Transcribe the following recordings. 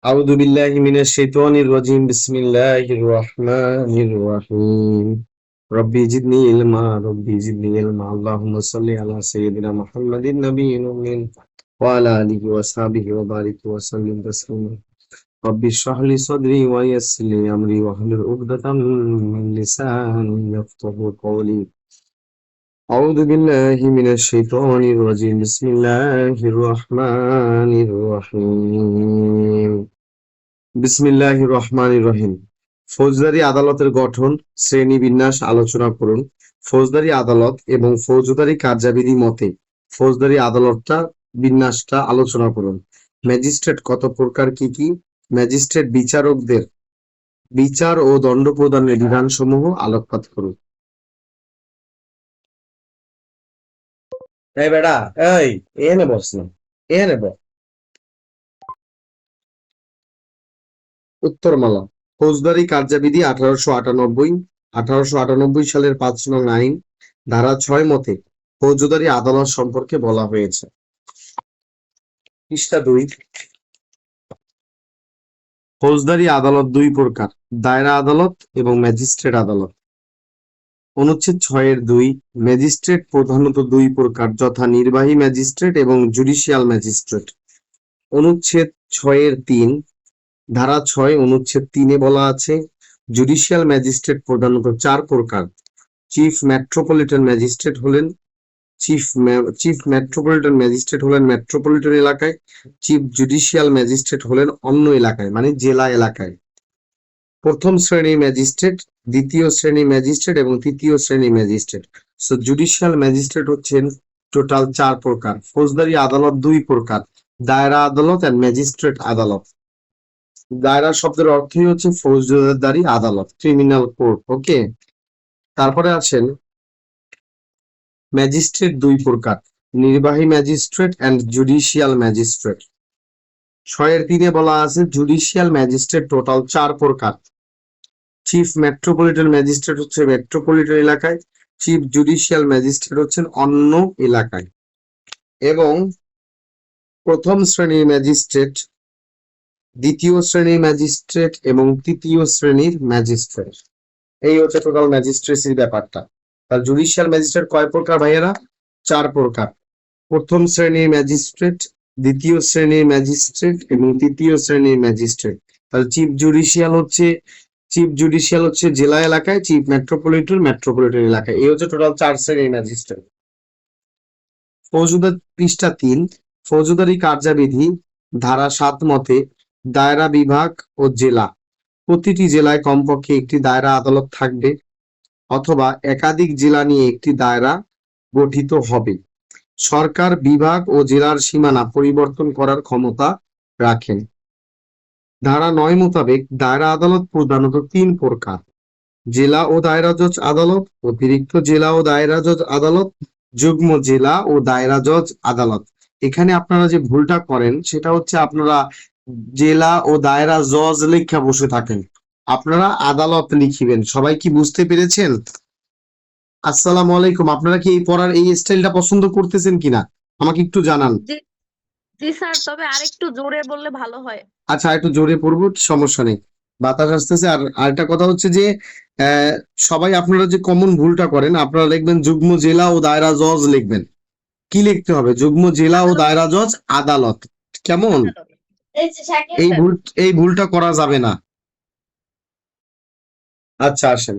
أعوذ بالله من الشيطان الرجيم بسم الله الرحمن الرحيم ربي زدني علما ربي زدني علما اللهم صل على سيدنا محمد النبي الأمين وعلى آله وصحبه وبارك وسلم تسليما ربي اشرح لي صدري ويسر لي أمري واحلل عقدة من لساني يفقهوا قولي أعوذ بالله من الشيطان الرجيم بسم الله الرحمن الرحيم বিসমিল্লাহির রহমানির রহিম। ফৌজদারি আদালতের গঠন, শ্রেণীবিন্যাস আলোচনা করুন। ফৌজদারি আদালত এবং ফৌজদারি কার্যাবিধি মতে ফৌজদারি আদালতটা বিন্যাসটা আলোচনা করুন। ম্যাজিস্ট্রেট কত প্রকার, কি কি? ম্যাজিস্ট্রেট বিচারকদের বিচার ও দণ্ড প্রদানের বিধানসমূহ আলোকপাত করুন। এই বেটা, এই এখানে বস না, এখানে বস। উত্তরমালা। ফৌজদারি কার্যাবিধি 1898 সালের 5 নং আইন ধারা 6 মতে ফৌজদারি আদালত সম্পর্কে বলা হয়েছে। পৃষ্ঠা 2। ফৌজদারি আদালত দুই প্রকার, দায়রা আদালত এবং ম্যাজিস্ট্রেট আদালত। অনুচ্ছেদ 6-2 ম্যাজিস্ট্রেট প্রধানত দুই প্রকার, যথা নির্বাহী ম্যাজিস্ট্রেট এবং জুডিশিয়াল ম্যাজিস্ট্রেট। অনুচ্ছেদ 6-3 ধারা 6 অনুচ্ছেদ 3 বলা আছে জুডিশিয়াল ম্যাজিস্ট্রেট প্রধানত 4 প্রকার। চিফ মেট্রোপলিটন ম্যাজিস্ট্রেট হলেন চিফ মেট্রোপলিটন ম্যাজিস্ট্রেট হলেন মেট্রোপলিটন এলাকায়, চিফ জুডিশিয়াল ম্যাজিস্ট্রেট হলেন অন্য এলাকায় মানে জেলা এলাকায়। প্রথম শ্রেণীর ম্যাজিস্ট্রেট, দ্বিতীয় শ্রেণীর ম্যাজিস্ট্রেট এবং তৃতীয় শ্রেণীর ম্যাজিস্ট্রেট। সো জুডিশিয়াল ম্যাজিস্ট্রেট হচ্ছেন টোটাল 4 প্রকার। ফৌজদারি আদালত দুই প্রকার, দায়রা আদালত এন্ড ম্যাজিস্ট্রেট আদালত। দায়রা শব্দের অর্থই হচ্ছে ফৌজদারি আদালত, ক্রিমিনাল কোর্ট। ওকে, তারপরে আছেন ম্যাজিস্ট্রেট দুই প্রকার, নির্বাহী ম্যাজিস্ট্রেট এন্ড জুডিশিয়াল ম্যাজিস্ট্রেট। 6-3 বলা আছে জুডিশিয়াল ম্যাজিস্ট্রেট টোটাল 4 প্রকার। চিফ মেট্রোপলিটন ম্যাজিস্ট্রেট হচ্ছে মেট্রোপলিটন এলাকায়, চিফ জুডিশিয়াল ম্যাজিস্ট্রেট হচ্ছেন অন্য এলাকায়, এবং প্রথম শ্রেণীর ম্যাজিস্ট্রেট, দ্বিতীয় শ্রেণীর ম্যাজিস্ট্রেট এবং তৃতীয় শ্রেণীর ম্যাজিস্ট্রেট। এই হচ্ছে টোটাল ম্যাজিস্ট্রেসির ব্যাপারটা। আর জুডিশিয়াল ম্যাজিস্ট্রেট কয় প্রকার ভাইয়েরা? 4 প্রকার। প্রথম শ্রেণীর ম্যাজিস্ট্রেট, দ্বিতীয় শ্রেণীর ম্যাজিস্ট্রেট এবং তৃতীয় শ্রেণীর ম্যাজিস্ট্রেট। তাহলে চিফ জুডিশিয়াল হচ্ছে জেলা এলাকায়, চিফ মেট্রোপলিটন এলাকায়। এই হচ্ছে টোটাল 4 শ্রেণীর ম্যাজিস্ট্রেট। ফৌজদারি পৃষ্ঠা 3 ফৌজদারি কার্যাবিধি ধারা 7 মতে দায়রা বিভাগ ও জেলা, প্রতিটি জেলায় কমপক্ষে একটি দায়রা আদালত থাকবে অথবা একাধিক জেলা নিয়ে একটি দায়রা গঠিত হবে। সরকার বিভাগ ও জেলার সীমানা পরিবর্তন করার ক্ষমতা রাখেন। ধারা 9 মোতাবেক দায়রা আদালত প্রধানত 3 প্রকার, জেলা ও দায়রা জজ আদালত, অতিরিক্ত জেলা ও দায়রা জজ আদালত, যুগ্ম জেলা ও দায়রা জজ আদালত। এখানে আপনারা যে ভুলটা করেন সেটা হচ্ছে আপনারা জেলা ও দায়রা জজ লেখা বসে থাকেন, আপনারা আদালত লিখিবেন। সবাই কি বুঝতে পেরেছেন? আসসালামু আলাইকুম। আপনারা কি এই পড়ার এই স্টাইলটা পছন্দ করতেছেন কিনা আমাকে একটু জানান। জি স্যার, তবে আরেকটু জোরে বললে ভালো হয়। আচ্ছা, একটু জোরে পড়বো, সমস্যা নেই, বাতাস আসতেছে। আর আরেকটা কথা হচ্ছে যে সবাই আপনারা যে কমন ভুলটা করেন, আপনারা লিখবেন যুগ্ম জেলা ও দায়রা জজ লিখবেন। কি লিখতে হবে? যুগ্ম জেলা ও দায়রা জজ আদালত। কেমন? এই ভুলটা করা যাবে না। আচ্ছা, আসেন।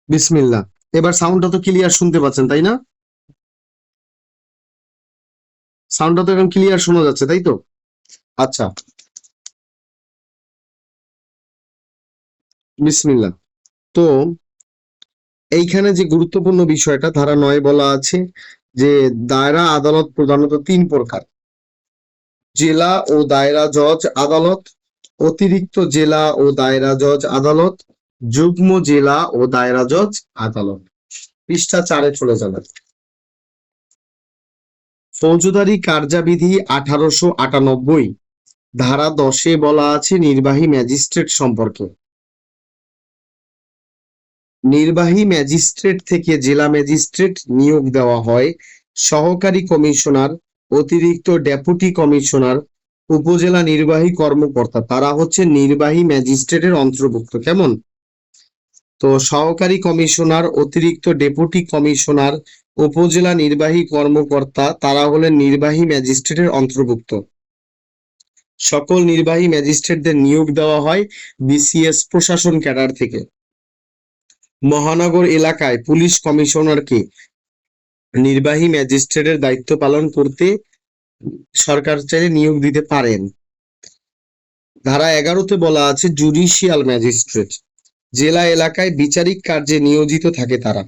বিসমিল্লাহ। এবার সাউন্ডটা তো ক্লিয়ার শুনতে পাচ্ছেন, তাই না? সাউন্ডটা তো এখন ক্লিয়ার শোনা যাচ্ছে, তাই তো? আচ্ছা, বিসমিল্লাহ। তো এইখানে যে গুরুত্বপূর্ণ বিষয়টা ধারা 9 বলা আছে যে দায়রা আদালত প্রধানত 3 প্রকার, জেলা ও দায়রা জজ আদালত, অতিরিক্ত জেলা ও দায়রা জজ আদালত, যুগ্ম জেলা ও দায়রা জজ আদালত। পৃষ্ঠা 4-এ চলে যাবেন। ফৌজদারি কার্যাবিধি 1898 ধারা 10-এ বলা আছে নির্বাহী ম্যাজিস্ট্রেট সম্পর্কে। নির্বাহী ম্যাজিস্ট্রেট থেকে জেলা ম্যাজিস্ট্রেট নিয়োগ দেওয়া হয় সহকারী কমিশনার, অতিরিক্ত ডেপুটি কমিশনার, উপজেলা নির্বাহী কর্মকর্তা, তারা হচ্ছে নির্বাহী ম্যাজিস্ট্রেটের অন্তর্ভুক্ত। কেমন? তো সহকারী কমিশনার, অতিরিক্ত ডেপুটি কমিশনার, উপজেলা নির্বাহী কর্মকর্তা, তারা হলেন নির্বাহী ম্যাজিস্ট্রেটের অন্তর্ভুক্ত। সকল নির্বাহী ম্যাজিস্ট্রেটদের নিয়োগ দেওয়া হয় বিসিএস প্রশাসন ক্যাডার থেকে। মহানগর এলাকায় পুলিশ কমিশনারকে নির্বাহী ম্যাজিস্ট্রেটের দায়িত্ব পালন করতে সরকার চাইলে নিয়োগ দিতে পারেন। ধারা 11-তে বলা আছে জুডিশিয়াল ম্যাজিস্ট্রেট জেলা এলাকায় বিচারিক কার্যে নিয়োজিত থাকে তারা,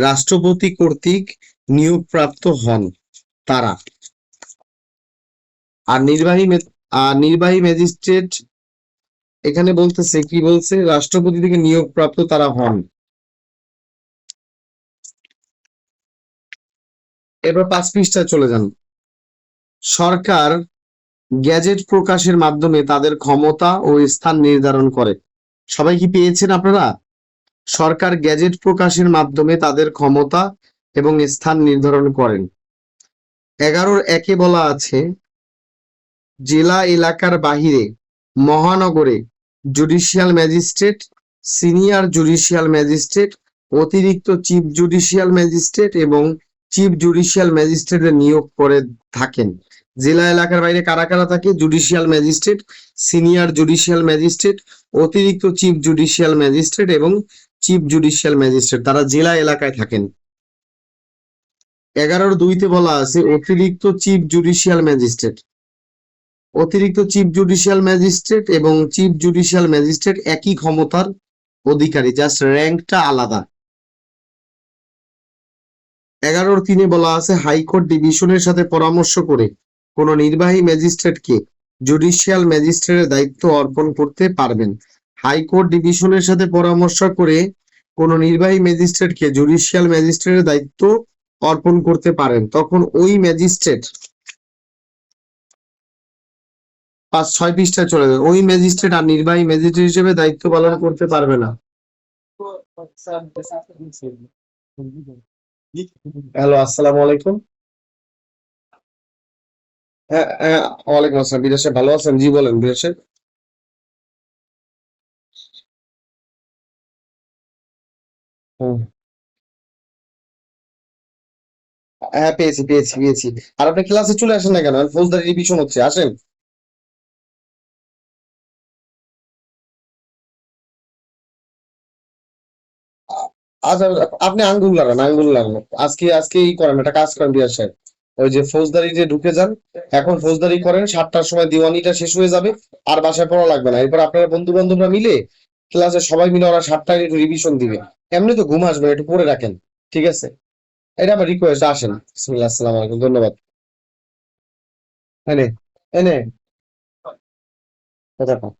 রাষ্ট্রপতি কর্তৃক নিয়োগপ্রাপ্ত হন তারা। আর নির্বাহী ম্যাজিস্ট্রেট এখানে বলতেছে, কি বলছে? রাষ্ট্রপতি থেকে নিয়োগপ্রাপ্ত তারা হন। এবার 5 পৃষ্ঠায় চলে যান। সরকার গ্যাজেট প্রকাশের মাধ্যমে তাদের ক্ষমতা ও স্থান নির্ধারণ করে। সবাই কি পেয়েছেন আপনারা? সরকার গ্যাজেট প্রকাশের মাধ্যমে তাদের ক্ষমতা এবং স্থান নির্ধারণ করেন। 11-1 বলা আছে জেলা এলাকার বাহিরে মহানগরে judicial magistrate, senior judicial magistrate, অতিরিক্ত চিফ জুডিশিয়াল ম্যাজিস্ট্রেট এবং চিফ জুডিশিয়াল ম্যাজিস্ট্রেটের নিয়োগ করে থাকেন। জেলা এলাকার বাইরে কারা কারা থাকে? Judicial magistrate, senior judicial magistrate, অতিরিক্ত চিফ জুডিশিয়াল ম্যাজিস্ট্রেট এবং চিফ জুডিশিয়াল ম্যাজিস্ট্রেট, তারা জেলা এলাকায় থাকেন। 11-2-তে বলা আছে অতিরিক্ত চিফ জুডিশিয়াল ম্যাজিস্ট্রেট। অতিরিক্ত চিফ জুডিশিয়াল ম্যাজিস্ট্রেট এবং চিফ জুডিশিয়াল ম্যাজিস্ট্রেট একই ক্ষমতার অধিকারী, জাস্ট র্যাঙ্কটা আলাদা। 11-3-এ বলা আছে হাইকোর্ট ডিভিশনের সাথে পরামর্শ করে কোন নির্বাহী ম্যাজিস্ট্রেটকে জুডিশিয়াল ম্যাজিস্ট্রেটের দায়িত্ব অর্পণ করতে পারবেন। হাইকোর্ট ডিভিশনের সাথে পরামর্শ করে কোন নির্বাহী ম্যাজিস্ট্রেটকে জুডিশিয়াল ম্যাজিস্ট্রেটের দায়িত্ব অর্পণ করতে পারেন, তখন ওই ম্যাজিস্ট্রেট 5-6 পৃষ্ঠায় চলে যাবে। ওই ম্যাজিস্ট্রেট আর নির্বাহী ম্যাজিস্ট্রেট হিসেবে দায়িত্ব পালন করতে পারবে না। হ্যালো, আসসালামু আলাইকুম। হ্যাঁ হ্যাঁ, ওয়ালাইকুম আসসালাম। বিরাজ সাহেব ভালো আছেন? জি বলেন বিরাজ সাহেব। হুম, হ্যাঁ পেয়েছি পেয়েছি পেয়েছি। আর আপনি ক্লাসে চলে আসেন না কেন? ফৌজদারি রিভিশন হচ্ছে, আসেন। আচ্ছা, আপনি আঙ্গুল লাগান, আঙ্গুল লাগান। আজকেই করেন, একটা কাজ করেন বিরাজ সাহেব। ওই যে ফৌজদারি যে ঢুকে যান, এখন ফৌজদারি করেন, 7টার সময় দিওয়ানিটা শেষ হয়ে যাবে, আর বাসায় পড়া লাগবে না। এরপর আপনারা বন্ধু বান্ধবরা মিলে ক্লাসে সবাই মিলে ওরা 7টায় একটু রিভিশন দিবে। এমনি তো ঘুম আসবে, একটু পড়ে রাখেন, ঠিক আছে? এটা আমার রিকোয়েস্ট, আসেন। বিসমিল্লাহ, আসসালামু আলাইকুম, ধন্যবাদ। এনে এনে কথা কও।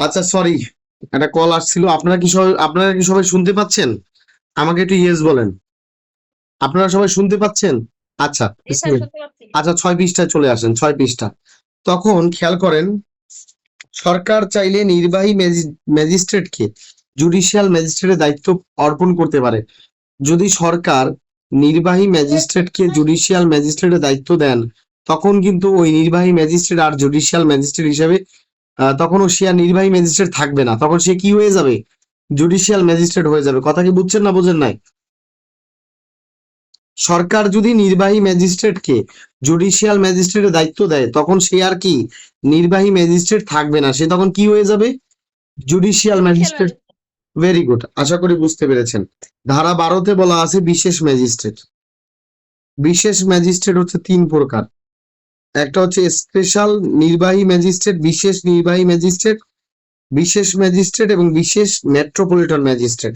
আচ্ছা সরি, একটা কল আসছিল। আপনারা কি সবাই শুনতে পাচ্ছেন? আমাকে একটু ইয়েস বলেন। আপনারা সবাই শুনতে পাচ্ছেন? আচ্ছা জি স্যার, শুনতে পাচ্ছি। আচ্ছা, 6 পৃষ্ঠায় চলে আসেন, 6 পৃষ্ঠা। তখন খেয়াল করেন, সরকার চাইলে নির্বাহী ম্যাজিস্ট্রেটকে জুডিশিয়াল ম্যাজিস্ট্রেটের দায়িত্ব অর্পণ করতে পারে। যদি সরকার নির্বাহী ম্যাজিস্ট্রেটকে জুডিশিয়াল ম্যাজিস্ট্রেটের দায়িত্ব দেন, তখন কিন্তু ওই নির্বাহী ম্যাজিস্ট্রেট আর জুডিশিয়াল ম্যাজিস্ট্রেট হিসেবে তখনও সে আর নির্বাহী ম্যাজিস্ট্রেট থাকবে না, তখন সে কি হয়ে যাবে? জুডিশিয়াল ম্যাজিস্ট্রেট হয়ে যাবে। কথা কি বুঝছেন না বোঝেন নাই? সরকার যদি নির্বাহী ম্যাজিস্ট্রেটকে জুডিশিয়াল ম্যাজিস্ট্রেটের দায়িত্ব দেয়, তখন সে আর কি নির্বাহী ম্যাজিস্ট্রেট থাকবে না, সে তখন কি হয়ে যাবে? Judicial magistrate. ভেরি গুড, আশা করি বুঝতে পেরেছেন। ধারা 12-তে বলা আছে বিশেষ ম্যাজিস্ট্রেট। বিশেষ ম্যাজিস্ট্রেট হচ্ছে 3 প্রকার। একটা হচ্ছে স্পেশাল নির্বাহী ম্যাজিস্ট্রেট, বিশেষ নির্বাহী ম্যাজিস্ট্রেট, বিশেষ ম্যাজিস্ট্রেট এবং বিশেষ মেট্রোপলিটন ম্যাজিস্ট্রেট।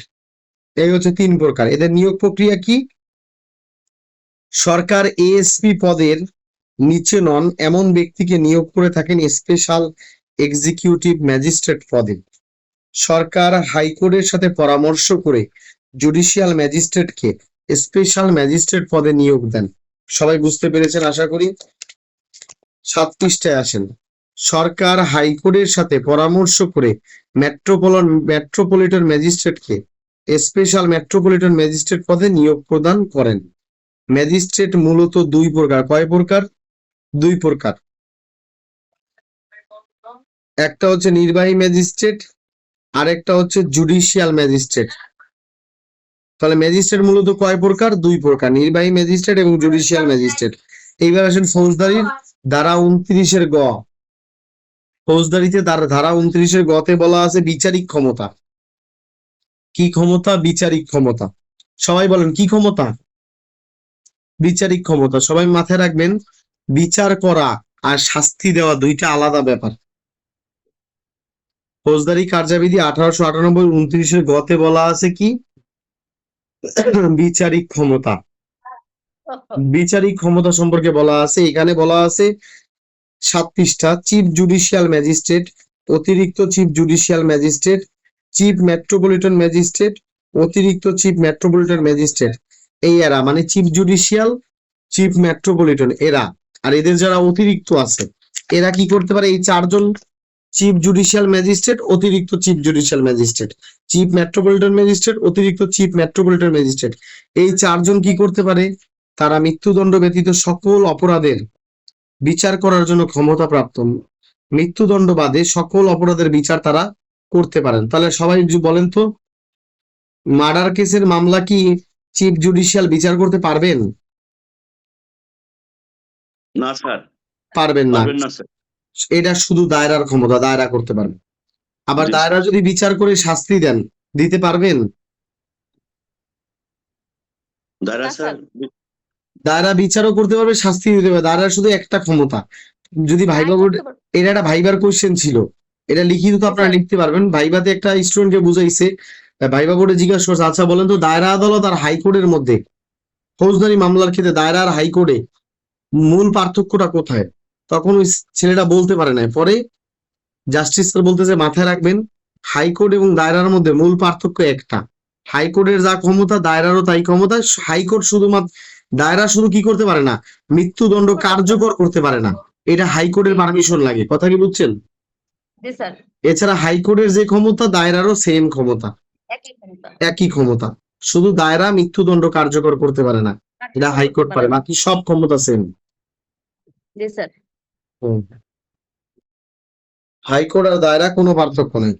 এই হচ্ছে 3 প্রকার। এদের নিয়োগ প্রক্রিয়া কি? সরকার এএসপি পদের নিচে নন এমন ব্যক্তিকে নিয়োগ করে থাকেন স্পেশাল এক্সিকিউটিভ ম্যাজিস্ট্রেট পদে। সরকার হাইকোর্টের সাথে পরামর্শ করে জুডিশিয়াল ম্যাজিস্ট্রেটকে স্পেশাল ম্যাজিস্ট্রেট পদে নিয়োগ দেন। সবাই বুঝতে পেরেছেন আশা করি। 7 পৃষ্ঠায় আসেন। সরকার হাইকোর্টের সাথে পরামর্শ করে মেট্রোপলিটন ম্যাজিস্ট্রেটকে স্পেশাল মেট্রোপলিটন ম্যাজিস্ট্রেট পদে নিয়োগ প্রদান করেন। ম্যাজিস্ট্রেট মূলত দুই প্রকার। কয় প্রকার? দুই প্রকার। একটা হচ্ছে নির্বাহী ম্যাজিস্ট্রেট, আর একটা হচ্ছে জুডিশিয়াল ম্যাজিস্ট্রেট। তাহলে ম্যাজিস্ট্রেট মূলত কয় প্রকার? দুই প্রকার, নির্বাহী ম্যাজিস্ট্রেট এবং জুডিশিয়াল ম্যাজিস্ট্রেট। এইবার আসেন ফৌজদারির ধারা 29-এর গ। ফৌজদারিতে ধারা 29-এর গতে বলা আছে বিচারিক ক্ষমতা। কি ক্ষমতা? বিচারিক ক্ষমতা। সবাই বলেন কি ক্ষমতা? বিচারিক ক্ষমতা। সবাই মাথায় রাখবেন, বিচার করা আর শাস্তি দেওয়া দুইটা আলাদা ব্যাপার। ফৌজদারি কার্যাবিধি 1898 29-এর গতে বলা আছে কি? বিচারিক ক্ষমতা। বিচারিক ক্ষমতা সম্পর্কে বলা আছে, এখানে বলা আছে 7 পৃষ্ঠা। চিফ জুডিশিয়াল ম্যাজিস্ট্রেট, অতিরিক্ত chief judicial magistrate, chief metropolitan magistrate, অতিরিক্ত চিফ মেট্রোপলিটন ম্যাজিস্ট্রেট। এই এরা মানে চিফ জুডিশিয়াল, চিফ মেট্রোপলিটন এরা। আর এদের যারা অতিরিক্ত আছে এরা কি করতে পারে? এই চারজন, চিফ জুডিশিয়াল ম্যাজিস্ট্রেট, অতিরিক্ত chief judicial magistrate, chief metropolitan magistrate, অতিরিক্ত চিফ মেট্রোপলিটন ম্যাজিস্ট্রেট, এই চারজন কি করতে পারে? তারা মৃত্যুদণ্ড ব্যতীত সকল অপরাধের বিচার করার জন্য ক্ষমতা প্রাপ্ত। মৃত্যুদণ্ড বাদে সকল অপরাধের বিচার তারা করতে পারেন। তাহলে সবাই বলেন তো, মার্ডার কেসের মামলা কি চিফ জুডিশিয়াল বিচার করতে পারবেন? না স্যার, পারবেন না। পারবেন না স্যার। এটা শুধু দায়রার ক্ষমতা, দায়রা করতে পারবে। আবার জি, দায়রা যদি বিচার করে শাস্তি দেন, দিতে পারবেন? দায়রা না, স্যার, দায়রা বিচারও করতে পারবে, শাস্তি দিতে পারবে। দায়রা শুধু একটা ক্ষমতা। যদি ভাইবা রায় বোর্ডে, করতে পারবে। এটা একটা ভাইবার কোশ্চেন ছিল, এটা লিখিত তো জি, আপনারা স্যার। লিখতে পারবেন। ভাইবাতে একটা স্টুডেন্টকে বুঝাইছে, ভাইবা বোর্ডে জিজ্ঞাসা করছে, আচ্ছা বলেন তো দায়রা আদালত আর হাইকোর্টের মধ্যে ফৌজদারি মামলার ক্ষেত্রে দায়রা আর হাইকোর্টে মূল পার্থক্যটা কোথায়? তখন ওই ছেলেটা বলতে পারে না। পরে জাস্টিস স্যার বলতেছে, মাথায় রাখবেন হাইকোর্ট এবং দায়রার মধ্যে মূল পার্থক্য একটা। হাইকোর্টের যা ক্ষমতা দায়রারও তাই ক্ষমতা। হাইকোর্ট শুধুমাত্র, দায়রা শুধু কি করতে পারে না? মৃত্যুদণ্ড কার্যকর করতে পারে না। এটা হাইকোর্টের পারমিশন লাগে। কথা কি বুঝছেন? জি স্যার, এছাড়া হাইকোর্টের যে ক্ষমতা দায়রারও সেম ক্ষমতা, একই ক্ষমতা। একই ক্ষমতা। শুধু দায়রা মৃত্যুদণ্ড কার্যকর করতে পারে না, এটা হাইকোর্ট পারে, বাকি সব ক্ষমতা সেম। জি স্যার। হাইকোর্ট আর দায়রা কোনো পার্থক্য নেই।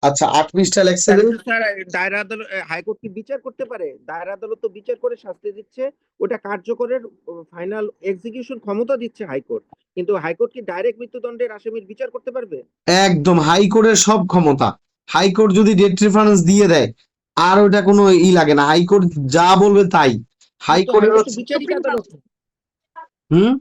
আচ্ছা 8 পৃষ্ঠা লেখছে যে স্যার, দায়রা আদালত হাইকোর্ট কি বিচার করতে পারে? দায়রা আদালত তো বিচার করে শাস্তি দিচ্ছে, ওটা কার্যকরের ফাইনাল এক্সিকিউশন ক্ষমতা দিচ্ছে হাইকোর্ট। কিন্তু হাইকোর্ট কি ডাইরেক্ট মৃত্যুদণ্ডের আসামির বিচার করতে পারবে? একদম হাইকোর্টের সব ক্ষমতা। হাইকোর্ট যদি ডেট রেফারেন্স দিয়ে দেয় আর ওটা কোনো লাগে না, হাইকোর্ট যা বলবে তাই। হাইকোর্টের হাইকোর্ট তো বিচারিক সুপ্রিম আদালত। হুম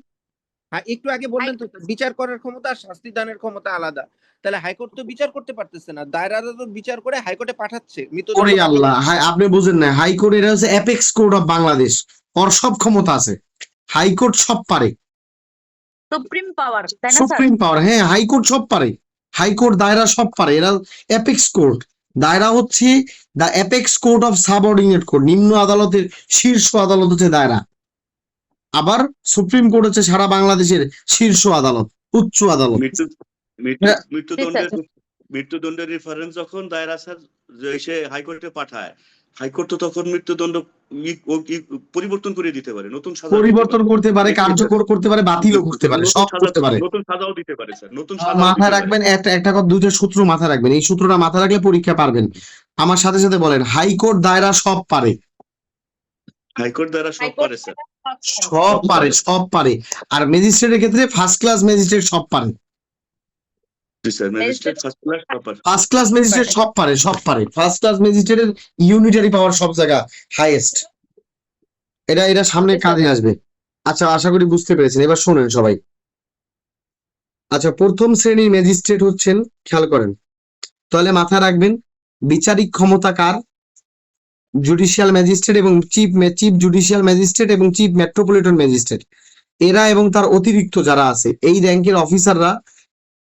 হ্যাঁ, একটু আগে বললেন তো বিচার করার ক্ষমতা আর শাস্তি দানের ক্ষমতা আলাদা। তাহলে হাইকোর্ট তো বিচার করতে পারতেছে না, দায়রা আদালত বিচার করে হাইকোর্টে পাঠাচ্ছে মৃত্যুদণ্ড। ওরে আল্লাহ, আপনি বুঝেন না, হাইকোর্ট এটা হচ্ছে অ্যাপেক্স কোর্ট অফ বাংলাদেশ। ওর সব ক্ষমতা আছে, হাইকোর্ট সব পারে। সুপ্রিম পাওয়ার, তাই না স্যার? সুপ্রিম পাওয়ার, হ্যাঁ হাইকোর্ট সব পারে। হাইকোর্ট দায়রা সব পারে, এরা অ্যাপেক্স কোর্ট। দায়রা হচ্ছে the apex court of subordinate court, নিম্ন আদালতের শীর্ষ আদালত হচ্ছে দায়রা। আবার সুপ্রিম কোর্ট হচ্ছে সারা বাংলাদেশের শীর্ষ আদালত, উচ্চ আদালত। হ্যাঁ। মৃত্যুদণ্ডের রেফারেন্স যখন দায়রা স্যার এসে হাইকোর্টে পাঠায়, হাইকোর্ট তো তখন মৃত্যুদণ্ড পরিবর্তন করে দিতে পারে, নতুন সাজা পরিবর্তন করতে পারে, কার্যকর করতে পারে, বাতিলও করতে পারে, সব করতে পারে। নতুন সাজাও দিতে পারে স্যার, নতুন সাজা মাথায় রাখবেন একটা কথা, দুইটা সূত্র মাথায় রাখবেন। এই সূত্রটা মাথায় রাখলে পরীক্ষা পারবেন। আমার সাথে সাথে বলেন, হাইকোর্ট দায়রা সব পারে। হাইকোর্ট দ্বারা সব পারে স্যার, সব পারে, সব পারে। আর ম্যাজিস্ট্রেটের ক্ষেত্রে ফার্স্ট ক্লাস ম্যাজিস্ট্রেট সব পারে। জি স্যার, ম্যাজিস্ট্রেট ফার্স্ট ক্লাস সব পারে। ফার্স্ট ক্লাস ম্যাজিস্ট্রেট সব পারে, সব পারে। ফার্স্ট ক্লাস ম্যাজিস্ট্রেটের ইউনিটারি পাওয়ার সব জায়গা হাইয়েস্ট। এটা সামনে কাজে আসবে। আচ্ছা আশা করি বুঝতে পেরেছেন। এবার শোনেন সবাই। আচ্ছা, প্রথম শ্রেণীর ম্যাজিস্ট্রেট হচ্ছেন, খেয়াল করেন তাহলে মাথায় রাখবেন, বিচারিক ক্ষমতা কার? জুডিশিয়াল ম্যাজিস্ট্রেট এবং চিফ জুডিশিয়াল ম্যাজিস্ট্রেট এবং চিফ মেট্রোপলিটন ম্যাজিস্ট্রেট, এরা এবং তার অতিরিক্ত যারা আছে এই র্যাঙ্কের অফিসাররা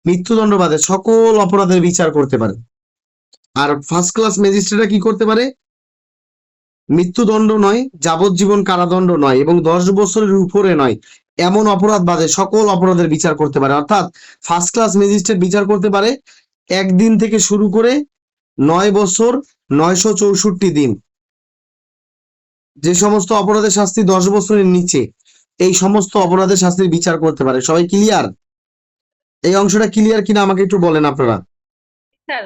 মৃত্যুদণ্ড বাদে সকল অপরাধের বিচার করতে পারে। আর ফার্স্ট ক্লাস ম্যাজিস্ট্রেটরা কি করতে পারে? মৃত্যুদণ্ড নয়, যাবজ্জীবন কারাদণ্ড নয় এবং 10 বছরের উপরে নয়, এমন অপরাধ বাদে সকল অপরাধের বিচার করতে পারে। অর্থাৎ ফার্স্ট ক্লাস ম্যাজিস্ট্রেট বিচার করতে পারে 1 দিন থেকে শুরু করে 9 বছর 964 দিন। যে সমস্ত অপরাধের শাস্তি 10 বছরের নিচে, এই সমস্ত অপরাধের শাস্তির বিচার করতে পারে। সবাই ক্লিয়ার? এই অংশটা ক্লিয়ার কিনা আমাকে একটু বলেন আপনারা। স্যার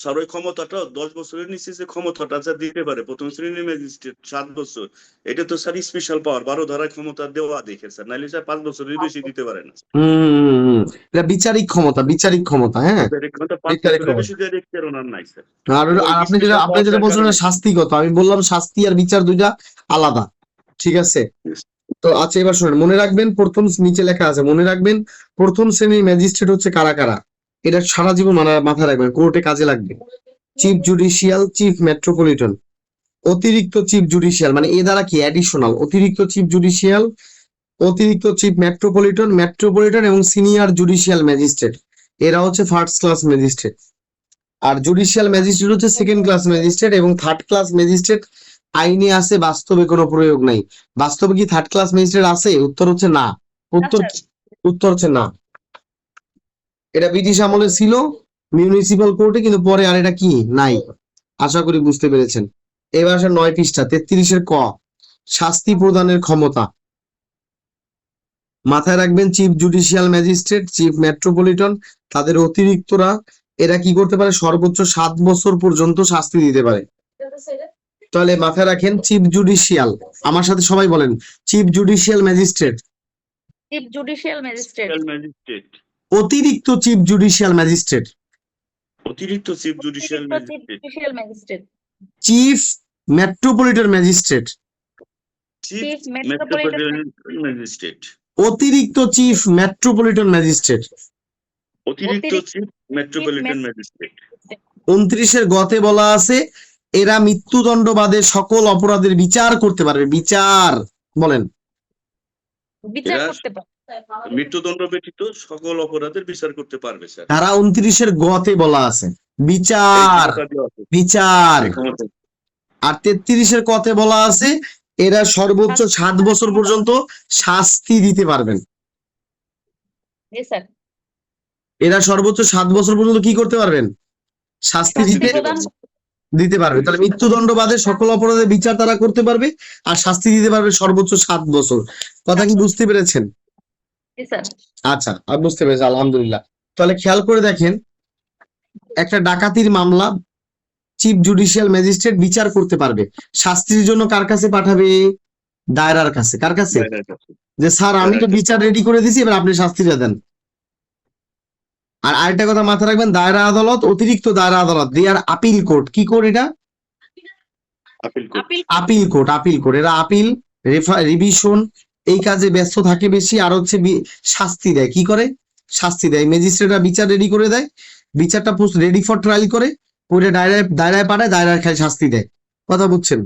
স্যার ওই ক্ষমতাটা 10 বছরের নিচে যে ক্ষমতাটা স্যার দিতে পারে প্রথম শ্রেণীর ম্যাজিস্ট্রেট 7 বছর, এটা তো স্যার স্পেশাল পাওয়ার 12 ধারায় ক্ষমতা দেওয়া দেখে স্যার, নাইলে স্যার 5 বছরের বেশি দিতে পারে না। এটা বিচারিক ক্ষমতা, বিচারিক ক্ষমতা। হ্যাঁ, ডাইরেক্ট ক্ষমতা 5 বিচারিক বছরের ক্ষমতা। বেশি ডাইরেক্ট ওনার নাই স্যার। আর ওই আর আপনি যেটা স্পেশাল আপনি যেটা পাওয়ারটার বলছেন কারণে শাস্তিগত, আমি বললাম শাস্তি আর বিচার দুইটা আলাদা। ঠিক আছে? তো আচ্ছা, এবার শুনেন, মনে রাখবেন প্রথম নিচে লেখা আছে, মনে রাখবেন প্রথম শ্রেণীর ম্যাজিস্ট্রেট হচ্ছে কারা কারা। এটা সারা জীবন মাথায় রাখবেন, কোর্টে কাজে লাগবে। Chief judicial, chief metropolitan. অতিরিক্ত চিফ জুডিশিয়াল মানে এ দ্বারা কি অ্যাডিশনাল, অতিরিক্ত চিফ জুডিশিয়াল, অতিরিক্ত চিফ মেট্রোপলিটন, মেট্রোপলিটন এবং সিনিয়র জুডিশিয়াল ম্যাজিস্ট্রেট, এরা হচ্ছে ফার্স্ট ক্লাস ম্যাজিস্ট্রেট। আর জুডিশিয়াল ম্যাজিস্ট্রেট হচ্ছে সেকেন্ড ক্লাস ম্যাজিস্ট্রেট এবং থার্ড ক্লাস ম্যাজিস্ট্রেট আইনে আছে, বাস্তবে কোনো প্রয়োগ নাই। বাস্তবে কি থার্ড ক্লাস ম্যাজিস্ট্রেট আছে? উত্তর হচ্ছে না। উত্তর উত্তর হচ্ছে না। এটা ব্রিটিশ আমলে ছিল মিউনিসিপাল কোর্টে, কিন্তু পরে আর এটা কি নাই। আশা করি বুঝতে পেরেছেন। এবার আসে 9 পৃষ্ঠা 33-এর ক, শাস্তি প্রদানের ক্ষমতা। মাথায় রাখবেন chief judicial magistrate, chief metropolitan, তাদের অতিরিক্তরা, এরা কি করতে পারে? সর্বোচ্চ 7 বছর পর্যন্ত শাস্তি দিতে পারে। তাহলে মাথায় রাখেন চিফ জুডিশিয়াল, আমার সাথে সবাই বলেন chief judicial magistrate, chief judicial magistrate, magistrate, অতিরিক্ত চিফ জুডিশিয়াল ম্যাজিস্ট্রেট, অতিরিক্ত chief judicial chief magistrate, judicial magistrate, chief metropolitan magistrate, chief chief metropolitan metropolitan magistrate, অতিরিক্ত চিফ মেট্রোপলিটন ম্যাজিস্ট্রেট। অতিরিক্ত অতিরিক্ত চিফ মেট্রোপলিটন ম্যাজিস্ট্রেট। 29-এর গতে বলা আছে এরা মৃত্যুদণ্ড বাদে সকল অপরাধের বিচার করতে পারবে। বিচার বলেন, বিচার এরা করতে পারে। মৃত্যুদণ্ড ব্যতীত সকল অপরাধের বিচার করতে পারবে স্যার। ধারা 29-এর গতে বলা আছে এই বিচার, ক্ষমতা দেওয়া আছে, বিচার। এই ক্ষমতা। আর 33-এর কতে বলা আছে এরা সর্বোচ্চ 7 বছর পর্যন্ত শাস্তি দিতে পারবেন। জি স্যার, এরা সর্বোচ্চ 7 বছর পর্যন্ত কি করতে পারবেন? শাস্তি শাস্তি দিতে প্রদান দিতে পারবে। তাহলে মৃত্যুদণ্ড বাদে সকল অপরাধের বিচার তারা করতে পারবে আর শাস্তি দিতে পারবে সর্বোচ্চ 7 বছর। কথা কি বুঝতে পেরেছেন? জি স্যার, আচ্ছা, আমি বুঝতে পেরেছি, আলহামদুলিল্লাহ। তাহলে খেয়াল করে দেখেন, একটা ডাকাতির মামলা চিফ জুডিশিয়াল ম্যাজিস্ট্রেট বিচার করতে পারবে। শাস্তির জন্য কার কাছে পাঠাবে? দায়রার কাছে। কার কাছে? যে স্যার আমি তো বিচার রেডি করে দিছি, এবার আপনি শাস্তিটা দেন। আর আরেকটা কথা মাথায় রাখবেন, দায়রা আদালত, অতিরিক্ত দায়রা আদালত, দে আর আপিল কোর্ট। কি কোর্ট এটা? Appeal court. Appeal court, appeal court. এরা আপিল, রিভিশন এই কাজে ব্যস্ত থাকে বেশি। আর হচ্ছে শাস্তি দেয়। কি করে? শাস্তি দেয়। ম্যাজিস্ট্রেটরা বিচার রেডি করে দেয়, বিচারটা রেডি ফর ট্রায়াল করে, ওইটা দায়রায় পাঠায়, দায়রায় খালি শাস্তি দেয়। কথা বুঝছেন?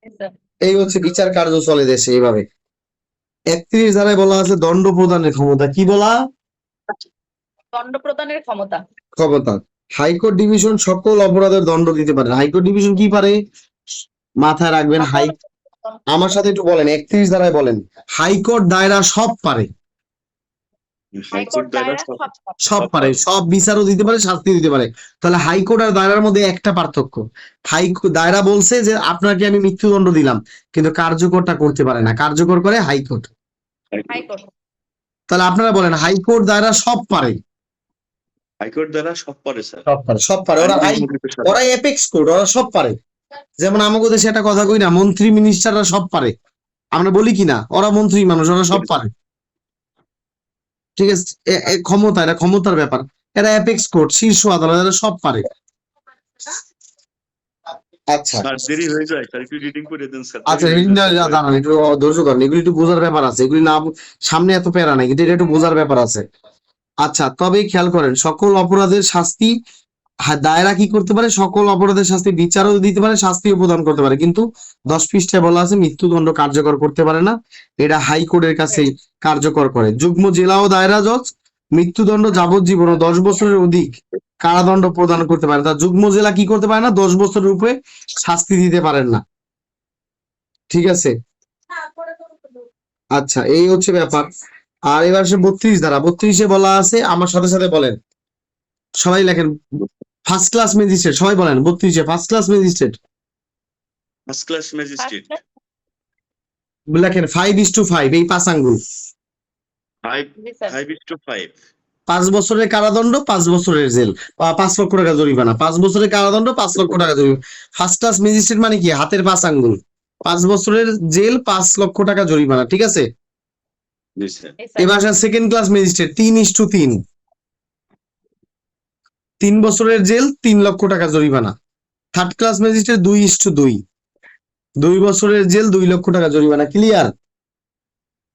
জি স্যার, এই হচ্ছে বিচার কার্য চলে দেশে এইভাবে। 31 ধারায় বলা আছে দণ্ড প্রদানের ক্ষমতা। কি বলা? দণ্ড প্রদানের ক্ষমতা। ক্ষমতা। হাইকোর্ট ডিভিশন সকল অপরাধের দণ্ড দিতে পারে। হাইকোর্ট ডিভিশন কি পারে? মাথায় রাখবেন, আমার সাথে একটু বলেন, 31 ধারায় বলেন হাইকোর্ট দায়রা সব পারে। হাইকোর্ট দায়রা সব পারে, সব বিচারও দিতে পারে, শাস্তি দিতে পারে। তাহলে হাইকোর্ট আর দায়রার মধ্যে একটা পার্থক্য, দায়রা বলছে যে আপনাকে আমি মৃত্যুদণ্ড দিলাম, কিন্তু কার্যকরটা করতে পারে না, কার্যকর করে হাইকোর্ট। হাইকোর্ট। তাহলে আপনারা বলেন হাইকোর্ট দায়রা সব পারে। হাইকোর্ট দ্বারা সব পারে স্যার, সব পারে, সব পারে। ওরা এপেক্স কোর্ট, ওরা সব পারে। যেমন আমাদের দেশে একটা কথা কই না, মন্ত্রী মিনিস্টাররা সব পারে, আমরা বলি কিনা? ওরা মন্ত্রী মানুষ, ওরা সব পারে। ঠিক আছে? ক্ষমতা, এটা ক্ষমতার ব্যাপার। এরা অ্যাপেক্স কোর্ট, শীর্ষ আদালত, এরা সব পারে। আচ্ছা স্যার দেরি হয়ে যায় স্যার, একটু রিডিং করে দেন স্যার। আচ্ছা, দাঁড়ান একটু ধৈর্য ধরেন, এগুলি একটু বোঝার ব্যাপার আছে। এগুলি না সামনে এত প্যারা নাই, কিন্তু এটা একটু বোঝার ব্যাপার আছে। আচ্ছা, তবে খেয়াল করেন সকল অপরাধের শাস্তি দায়রা কি করতে পারে? সকল অপরাধের শাস্তি বিচারও দিতে পারে, শাস্তিও প্রদান করতে পারে, কিন্তু 10 পৃষ্ঠায় বলা আছে মৃত্যুদণ্ড কার্যকর করতে পারে না। এটা হাইকোর্টের কাছে কার্যকর করে। যুগ্ম জেলা ও দায়রা জজ মৃত্যুদণ্ড, যাবজ্জীবন ও 10 বছরের অধিক কারাদণ্ড প্রদান করতে পারে। তার যুগ্ম জেলা কি করতে পারে না? 10 বছরের উপরে শাস্তি দিতে পারেন না। ঠিক আছে? আচ্ছা, এই হচ্ছে ব্যাপার। আর এবার সে 32 ধারা, 32-এ বলা আছে, আমার সাথে সাথে বলেন, সবাই লেখেন, ফার্স্ট ক্লাস ম্যাজিস্ট্রেট, সবাই বলেন 32-এ first class magistrate. First class magistrate, লেখেন 5:5, এই 5 আঙ্গুল। 5:5। 5 বছরের কারাদণ্ড, 5 বছরের জেল, 5 লক্ষ টাকা জরিমানা। 5 বছরের কারাদণ্ড, 5 লক্ষ টাকা জরিমানা। ফার্স্ট ক্লাস ম্যাজিস্ট্রেট মানে কি? হাতের 5 আঙ্গুল, 5 বছরের জেল, 5 লক্ষ টাকা জরিমানা, ঠিক আছে? জি স্যার। এবার আসেন সেকেন্ড ক্লাস ম্যাজিস্ট্রেট, 3:3, 3 বছরের জেল, 3 লক্ষ টাকা জরিমানা। থার্ড ক্লাস ম্যাজিস্ট্রেট 2:2, 2 বছরের জেল, 2 লক্ষ টাকা জরিমানা। ক্লিয়ার?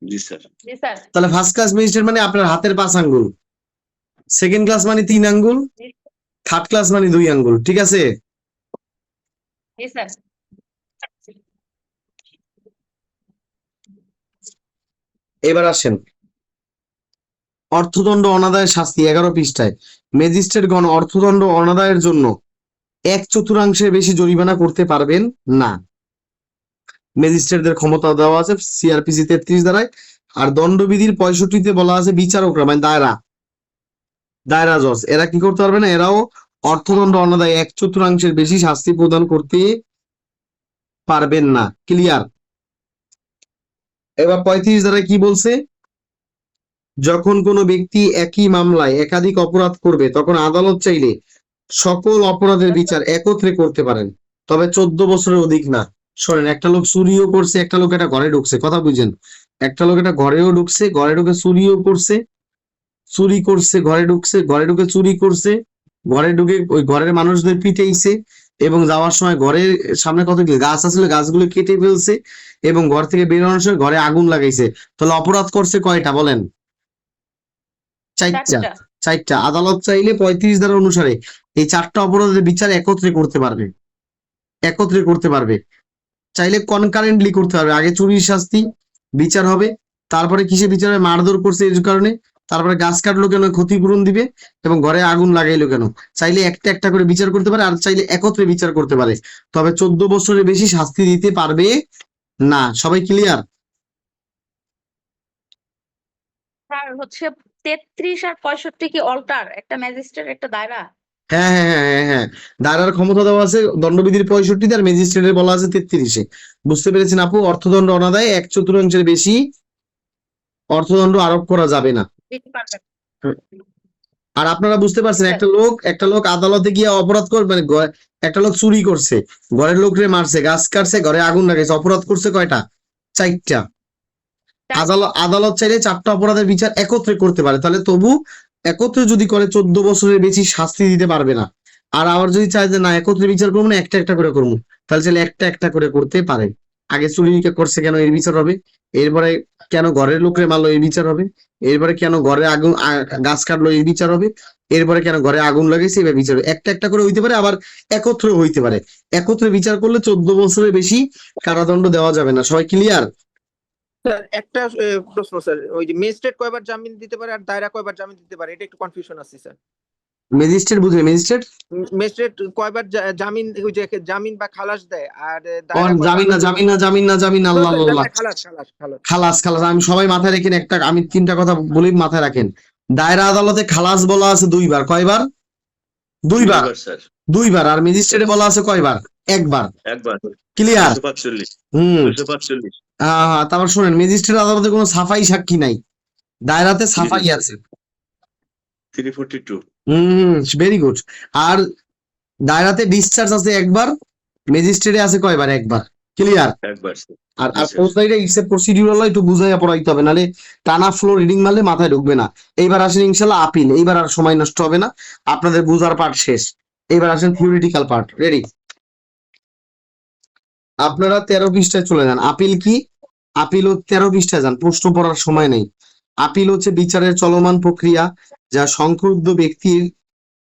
জি স্যার। তাহলে ফার্স্ট ক্লাস ম্যাজিস্ট্রেট মানে আপনার হাতের 5 আঙ্গুল, সেকেন্ড ক্লাস মানে 3 আঙ্গুল, থার্ড ক্লাস মানে 2 আঙ্গুল, ঠিক আছে? এবার আসেন অর্থদণ্ড অনাদায়ের শাস্তি, 11 পৃষ্ঠায়। ম্যাজিস্ট্রেটগণ অর্থদণ্ড অনাদায়ের জন্য 1/4 বেশি জরিমানা করতে পারবেন না। ম্যাজিস্ট্রেটদের ক্ষমতা দেওয়া আছে সিআরপিসি 33 ধারায়। আর দণ্ডবিধির 65-তে বলা আছে বিচারকরা মানে দায়রা জজ এরা কি করতে পারবে না? এরাও অর্থদণ্ড অনাদায়ে 1/4 বেশি শাস্তি প্রদান করতে পারবেন না। ক্লিয়ার? এবার 35 ধারায় কি বলছে? যখন কোনো ব্যক্তি একই মামলায় একাধিক অপরাধ করবে তখন আদালত চাইলে সকল অপরাধের বিচার একত্রে করতে পারেন, তবে 14 বছরের অধিক না। শোনেন, একটা লোক চুরিও করছে, একটা লোক একটা ঘরে ঢুকছে, কথা বুঝেন? একটা লোক একটা ঘরেও ঢুকছে, ঘরে ঢুকে চুরিও করছে, চুরি করছে, ঘরে ঢুকছে, ঘরে ঢুকে চুরি করছে, ঘরে ঢুকে ওই ঘরের মানুষদের পিটাইছে, এবং যাওয়ার সময় ঘরের সামনে কতগুলো গাছ আছিল গাছগুলো কেটে ফেলছে, এবং ঘর থেকে বেরোনোর সময় ঘরে আগুন লাগাইছে। তাহলে অপরাধ করছে কয়টা বলেন? 4টা। আদালত চাইলে 35 ধারা অনুসারে এই 4টা অপরাধের বিচার একত্রে করতে পারবে। চাইলে কনকারেন্টলি করতে পারবে। আগে চুরির শাস্তি বিচার হবে, তারপরে কিসে বিচার হবে? মারধর করছে এর কারণে, তারপরে গাছ কাটলো কেন ক্ষতিপূরণ দিবে, এবং ঘরে আগুন লাগাইলো কেন। চাইলে একটা একটা করে বিচার করতে পারে, আর চাইলে একত্রে বিচার করতে পারে, তবে 14 বছরের বেশি শাস্তি দিতে পারবে না। সবাই ক্লিয়ার? স্যার হচ্ছে 33 আর 65 কি অল্টার? একটা ম্যাজিস্ট্রেট একটা দায়রা? হ্যাঁ, দায়রার ক্ষমতা দেওয়া আছে দণ্ডবিধির 65-তে, আর ম্যাজিস্ট্রেটের বলা আছে 33-এ। বুঝতে পেরেছেন আপু? অর্থদণ্ড অনাদায়ে 1/4 বেশি অর্থদণ্ড আরোপ করা যাবে না। দিতে পারবেন। আর আপনারা বুঝতে পারছেন, একটা লোক আদালতে গিয়ে অপরাধ করে মানে একটা লোক চুরি করছে, ঘরের লোকরে মারছে, গাছ কাটছে, ঘরে আগুন লাগাইছে, অপরাধ করছে কয়টা? 4টা। আদালত চাইলে 4টা অপরাধের বিচার একত্রে করতে পারে, তাহলে তবু একত্রে যদি করে 14 বছরের বেশি শাস্তি দিতে পারবে না। আর আবার যদি চায় যে না একত্রে বিচার করবো না, একটা একটা করে করবো, তাহলে চাইলে একটা একটা করে করতে পারে। আগে চুরি করছে কেন, এর বিচার হবে। এরপরে কেন ঘরের লোকরে মারলো, এর বিচার হবে। এরপরে কেন ঘরে আগুন গাছ কাটলো, এর বিচার হবে। এরপরে কেন ঘরে আগুন লাগাইছে, এবার বিচার হবে। একটা একটা করে হইতে পারে, আবার একত্রে হইতে পারে। একত্রে বিচার করলে 14 বছরের বেশি কারাদণ্ড দেওয়া যাবে না। সবাই ক্লিয়ার? স্যার একটা প্রশ্ন স্যার, ওই যে ম্যাজিস্ট্রেট কয়বার জামিন দিতে পারে আর দায়রা কয়বার জামিন দিতে পারে, এটা একটু কনফিউশন আছে স্যার। ম্যাজিস্ট্রেট বুঝবে, ম্যাজিস্ট্রেট কয়বার জামিন, ওই যে জামিন বা খালাস দেয়, আর জামিন না আল্লাহ আল্লাহ, খালাস। খালাস। আমি সবাই মাথায় রাখেন, আমি 3টা কথা বলি, মাথায় রাখেন। দায়রা আদালতে খালাস বলা আছে 2 বার। কয়বার? 2 বার। স্যার 2 বার। আর ম্যাজিস্ট্রেটে বলা আছে কয়বার? 1 বার। একবার। ক্লিয়ার? 245। হুম। 245। হ্যাঁ, তারপর শুনেন, ম্যাজিস্ট্রেট আদালতে কোনো সাফাই সাক্ষী নাই, দায়রাতে সাফাই আছে। 342। Very good. আর দায়রাতে ডিসচার্জ আছে 1 বার, ম্যাজিস্ট্রেটে আছে কয়বার? 1 বার। ক্লিয়ার? একবার। আর ফৌজদারিটা ইটস এ প্রসিডিউরাল, একটু বুঝাইয়া পড়াইতে হবে, নালে টানা ফ্লো রিডিং মারলে মাথায় ঢুকবে না। এইবার আসেন ইনশাল্লাহ আপিল। এইবার আর সময় নষ্ট হবে না, আপনাদের বুঝার পার্ট শেষ। এইবার আসেন থিওরিটিক্যাল পার্ট। রেডি? আপনারা 13 পৃষ্ঠায় চলে যান। আপিল কি? আপিল 13 পৃষ্ঠায় যান, প্রশ্ন পড়ার সময় নেই। আপিল হচ্ছে বিচারের চলমান প্রক্রিয়া, যা সংক্ষুব্ধ ব্যক্তির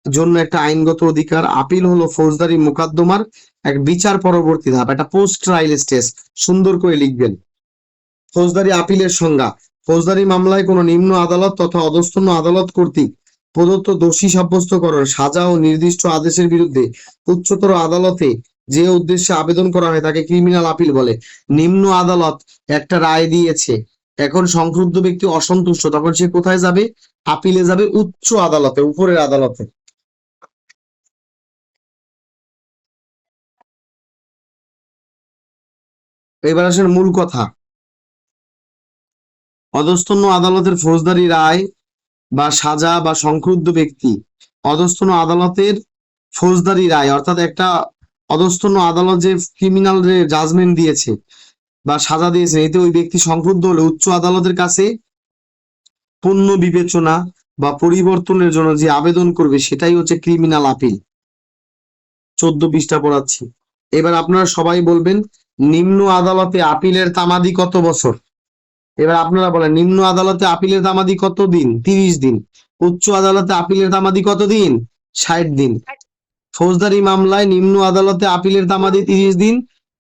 জন্য একটা আইনগত অধিকার। আপিল হলো ফৌজদারি মোকদ্দমার এক বিচার পরবর্তী ধাপ, একটা পোস্ট ট্রায়াল স্টেজ। সুন্দর করে লিখবেন। ফৌজদারি আপিলের সংজ্ঞা: ফৌজদারি মামলায় কোনো নিম্ন আদালত তথা অধস্তন আদালত কর্তৃক প্রদত্ত দোষী সাব্যস্তকরণ, সাজা ও নির্দিষ্ট আদেশের বিরুদ্ধে উচ্চতর আদালতে যে উদ্দেশ্যে আবেদন করা হয় তাকে ক্রিমিনাল আপিল বলে। নিম্ন আদালত একটা রায় দিয়েছে, এখন সংক্ষুব্ধ ব্যক্তি অসন্তুষ্ট, তখন সে কোথায় যাবে? আপিলে যাবে, উচ্চ আদালতে, উপরের আদালতে। এবার আসেন মূল কথা। অধস্তন আদালতের ফৌজদারি রায় বা সাজা বা সংক্রুদ্ধ ব্যক্তি অধস্তন আদালতের ফৌজদারি রায়, অর্থাৎ একটা অধস্তন আদালত যে ক্রিমিনাল জাজমেন্ট দিয়েছে বা সাজা দিয়েছে, এতে ওই ব্যক্তি সংক্রুদ্ধ হলে উচ্চ আদালতের কাছে পুনঃ বিবেচনা বা পরিবর্তনের জন্য যে আবেদন করবে সেটাই হচ্ছে ক্রিমিনাল আপিল। 14 পৃষ্ঠা পড়াচ্ছি। এবার আপনারা সবাই বলবেন নিম্ন আদালতে আপিলের তামাদি কত বছর? এবার আপনারা বলেন নিম্ন আদালতে আপিলের তামাদি কত দিন? 30 দিন। উচ্চ আদালতে আপিলের তামাদি কত দিন? 60 দিন। ফৌজদারি মামলায় নিম্ন আদালতে আপিলের তামাদি 30 দিন,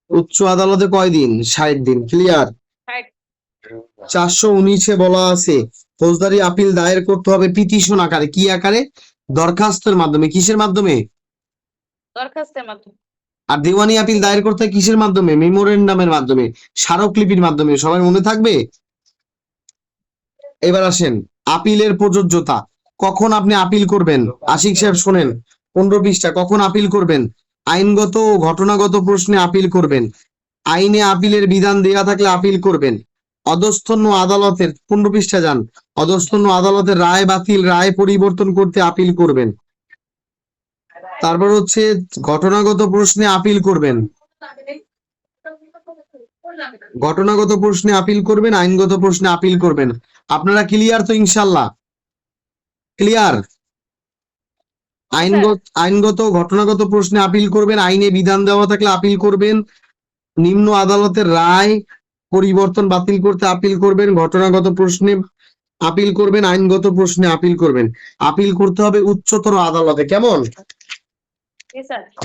উচ্চ আদালতে কয় দিন? 60 দিন। ক্লিয়ার? 419-এ বলা আছে ফৌজদারি আপিল দায়ের করতে হবে পিটিশন আকারে। কি আকারে? দরখাস্তের মাধ্যমে। কিসের মাধ্যমে? দরখাস্তের মাধ্যমে। আর দেওয়ানি আপিল দায়ের করতে হয় কিসের মাধ্যমে? মেমোরেন্ডামের মাধ্যমে, স্মারকলিপির মাধ্যমে। সবাই মনে থাকবে? এবার আসেন আপিলের প্রযোজ্যতা। কখন আপনি আপিল করবেন? আশিক সাহেব শোনেন, 15 পৃষ্ঠা। কখন আপিল করবেন? আইনগত ও ঘটনাগত প্রশ্নে আপিল করবেন। আইনে আপিলের বিধান দেয়া থাকলে আপিল করবেন। অধস্তন আদালতের 15 পৃষ্ঠা যান। অধস্তন আদালতের রায় বাতিল, রায় পরিবর্তন করতে আপিল করবেন। তারপর হচ্ছে ঘটনাগত প্রশ্নে আপিল করবেন। ঘটনাগত প্রশ্নে আপিল করবেন, আইনগত প্রশ্নে আপিল করবেন। আপনারা ক্লিয়ার তো ইনশাল্লাহ? ক্লিয়ার? আইনগত ঘটনাগত প্রশ্নে আপিল করবেন, আইনে বিধান দেওয়া থাকলে আপিল করবেন, নিম্ন আদালতের রায় পরিবর্তন বাতিল করতে আপিল করবেন, ঘটনাগত প্রশ্নে আপিল করবেন, আইনগত প্রশ্নে আপিল করবেন। আপিল করতে হবে উচ্চতর আদালতে। কেমন?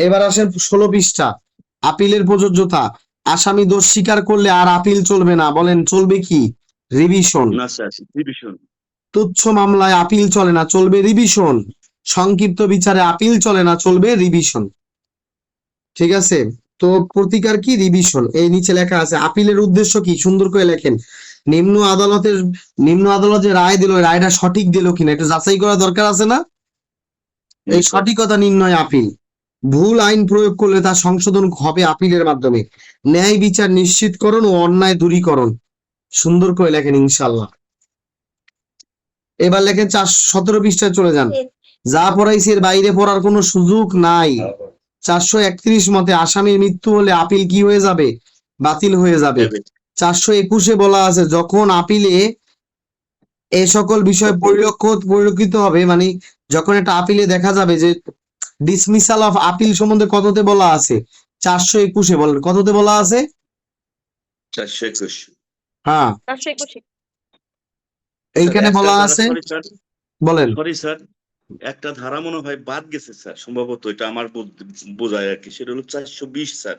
এবার আসেন 16 পৃষ্ঠা। আপিলের প্রযোজ্যতা। আসামি দোষ স্বীকার করলে আর আপিল চলবে না। বলেন চলবে কি? রিভিশন। না স্যার, রিভিশন। তুচ্ছ মামলায় আপিল চলে না, চলবে রিভিশন। সংক্ষিপ্ত বিচারে আপিল চলে না, চলবে রিভিশন। ঠিক আছে? তো প্রতিকার কি? রিভিশন। এই নিচে লেখা আছে। আপিলের উদ্দেশ্য কি? সুন্দর করে লেখেন। নিম্ন আদালত যে রায় দিল, রায়টা সঠিক দিল কিনা একটু যাচাই করা দরকার আছে না? এই সঠিকতা নির্ণয় আপিল। ভুল আইন প্রয়োগ করলে তা সংশোধন হবে আপিলের মাধ্যমে। ন্যায় বিচার নিশ্চিতকরণ ও অন্যায় দূরীকরণ। সুন্দর করে লেখেন ইনশাল্লাহ। এবার লেখেন 17 পৃষ্ঠায় চলে যান। যা পড়াইছে এর বাইরে পড়ার কোনো সুযোগ নাই। 431 মতে আসামির মৃত্যু হলে আপিল কি হয়ে যাবে? বাতিল হয়ে যাবে। 421-এ বলা আছে যখন আপিলে এ সকল বিষয় পরিলক্ষিত হবে, মানে যখন একটা আপিলে দেখা যাবে যে ডিসমিসাল অফ আপিল সম্বন্ধে কততে বলা আছে? 421-এ। বলেন কততে বলা আছে? 421। হ্যাঁ, 421। এইখানে বলা আছে। বলেন। সরি স্যার, একটা ধারা মনে হয় বাদ গেছে স্যার, সম্ভবত। এটা আমার বোঝায় আর কি। সেটা হলো 420 স্যার,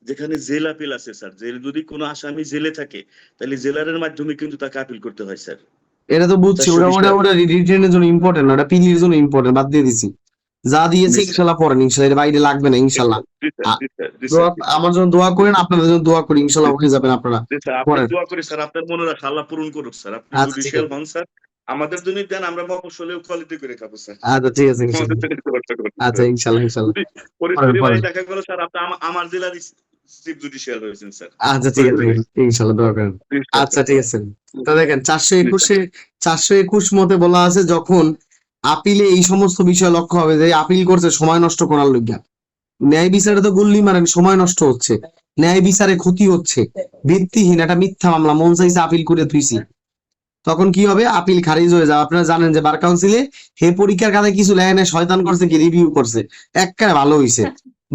যেখানে জেল আপিল আছে স্যার। জেল যদি কোনো আসামি জেলে থাকে তাহলে জেলারের মাধ্যমে কিন্তু তাকে আপিল করতে হয় স্যার। এটা তো বুঝছি, ওটা রিটেনের জন্য ইম্পর্টেন্ট, ওটা পিলির জন্য ইম্পর্টেন্ট, বাদ দিয়ে দিছি। যা দিয়েছে ইনশাল্লাহ পড়েন, ইনশাল্লাহ এর বাইরে লাগবে না ইনশাল্লাহ। আমার জন্য দোয়া করেন, আপনাদের জন্য দোয়া করি, ইনশাল্লাহ হয়ে যাবেন আপনারা। দোয়া করি স্যার, আপনার মনে রাখা আল্লাহ পূরণ করুক স্যার। আপনি জুডিশিয়াল হন স্যার, আমাদের জন্য দেন, আমরা মফস্বলেও কোয়ালিটি করে খাবো স্যার। আচ্ছা ঠিক আছে ইনশাল্লাহ। আচ্ছা ইনশাল্লাহ ইনশাল্লাহ। দেখা গেল স্যার আপনি আমার জেলার চিফ জুডিশিয়াল হয়েছেন স্যার। আচ্ছা ঠিক আছে ইনশাল্লাহ দোয়া করেন। আচ্ছা ঠিক আছে। তো দেখেন 421 মতে বলা আছে যখন আপিলে এই সমস্ত বিষয় লক্ষ্য হবে যে আপিল করছে সময় নষ্ট করার লইগা, ন্যায় বিচারে তো গুল্লি মারেন, সময় নষ্ট হচ্ছে, ন্যায় বিচারে ক্ষতি হচ্ছে, ভিত্তিহীন একটা মিথ্যা মামলা, মন চাইছে আপিল করে থুইছি, তখন কি হবে? আপিল খারিজ হয়ে যাবে। আপনারা জানেন যে বার কাউন্সিলে হে পরীক্ষার কাছে কিছু লেখে না, শয়তান করছে কি রিভিউ করছে, একবারে ভালো হইছে,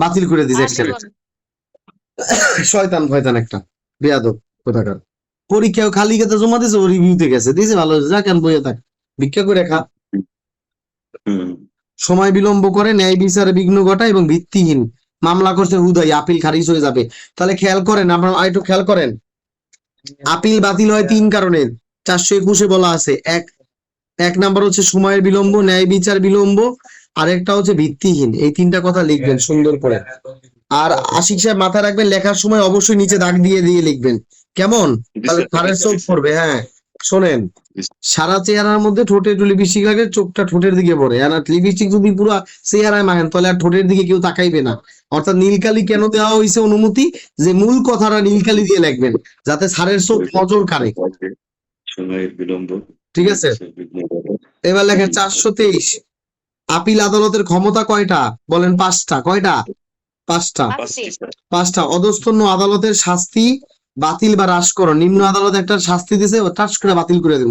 বাতিল করে দিছে একবারে। শয়তান ফয়তান একটা বেয়াদব কোথাকার। পরীক্ষাও খালি খাতা জমা দিছে, ও রিভিউতে গেছে, দিছে ভালো হয়েছে, যা কেন বইয়ে থাক, ভিক্ষা করে খা। সময় বিলম্ব করে, ন্যায় বিচারে বিঘ্ন ঘটায় এবং ভিত্তিহীন মামলা করছে হুদাই, আপিল খারিজ হয়ে যাবে। তাহলে খেয়াল করেন, আপনারা একটু খেয়াল করেন, আপিল বাতিল হয় 3 কারণে। 421-এ বলা আছে। এক নাম্বার হচ্ছে সময়ের বিলম্ব, ন্যায় বিচার বিলম্ব, আর একটা হচ্ছে ভিত্তিহীন। এই 3টা কথা লিখবেন সুন্দর করে। আর আশিক সাহেব মাথায় রাখবেন, লেখার সময় অবশ্যই নিচে দাগ দিয়ে লিখবেন, কেমন? তাহলে খারের চোখ পড়বে। হ্যাঁ, শোনেন, সারা চেহারার মধ্যে ঠোঁটে একটু লিপস্টিক লাগে, চোখটা ঠোঁটের দিকে পড়ে, আর লিপস্টিক যদি পুরো চেহারায় মাখেন তাহলে আর ঠোঁটের দিকে কেউ তাকাইবে না। অর্থাৎ নীলকালি কেন দেওয়া হয়েছে অনুমতি, যে মূল কথাটা নীলকালি দিয়ে লিখবেন যাতে স্যারের চোখ নজর কাড়ে। সময়ের বিলম্ব। ঠিক আছে, এবার লেখেন 423। আপিল আদালতের ক্ষমতা কয়টা বলেন? 5টা। কয়টা? 5টা। 5টি স্যার। 5টা। অধস্তন আদালতের শাস্তি বাতিল বা হ্রাস করো। নিম্ন আদালত একটা শাস্তি দিছে, টাস করে বাতিল করে দেব।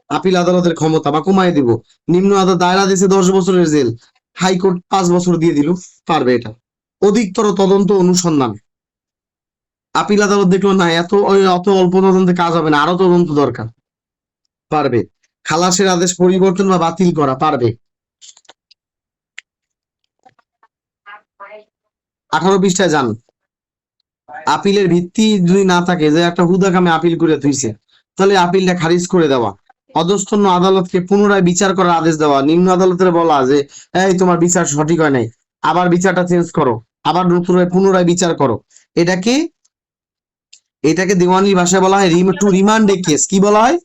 আপিল আদালতের ক্ষমতা বা কমায় দিব। নিম্ন আদালত দায়রা দিছে 10 বছরের জেল, হাইকোর্ট 5 বছর দিয়ে দিল, পারবে এটা। অধিকতর তদন্ত অনুসন্ধান, আপিল আদালত দেখলো না অত অল্প তদন্তে কাজ হবে না, আরো তদন্ত দরকার, পারবে। খালাসের আদেশ পরিবর্তন বা বাতিল করা, পারবে। 18 পৃষ্ঠায় যান। আপিলের ভিত্তি যদি না থাকে, যে একটা হুদা কামে আপিল করে তুইছে, তাহলে আপিলটা খারিজ করে দেওয়া। অধস্তন আদালতকে পুনরায় বিচার করার আদেশ দেওয়া। নিম্ন আদালতের বলা যে এই তোমার বিচার সঠিক হয় নাই, আবার বিচারটা চেঞ্জ করো, আবার নতুন পুনরায় বিচার করো। এটাকে দেওয়ানির ভাষায় বলা হয় টু রিমান্ড এ কেস। কি বলা হয়?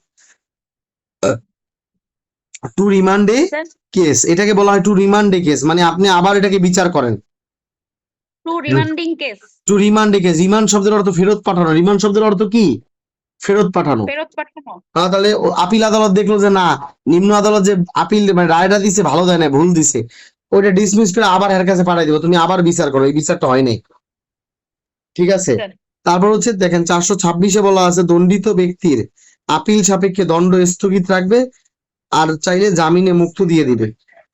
টু রিমান্ড এ স্যার কেস। এটাকে বলা হয় টু রিমান্ড এ কেস, মানে আপনি আবার এটাকে বিচার করেন। টু রিমান্ডিং কেস, টু রিমান্ড এ কেস, রিমান্ড শব্দের অর্থ ফেরত পাঠানো। রিমান্ড শব্দের অর্থ কি? ফেরত পাঠানো। ফেরত পাঠানো। তাহলে আপিল আদালত দেখলো যে না, নিম্ন আদালত যে আপিল মানে রায়টা দিছে ভালো দেয় না, ভুল দিছে, ওইটা ডিসমিস করে আবার এর কাছে পাঠাই দিব, তুমি আবার বিচার করো, এই বিচারটা হয় নাই। ঠিক আছে, স্যার তারপর হচ্ছে দেখেন 426-এ বলা আছে দণ্ডিত ব্যক্তির আপিল সাপেক্ষে দণ্ড স্থগিত রাখবে, আর চাইলে জামিনে মুক্ত দিয়ে দিবে।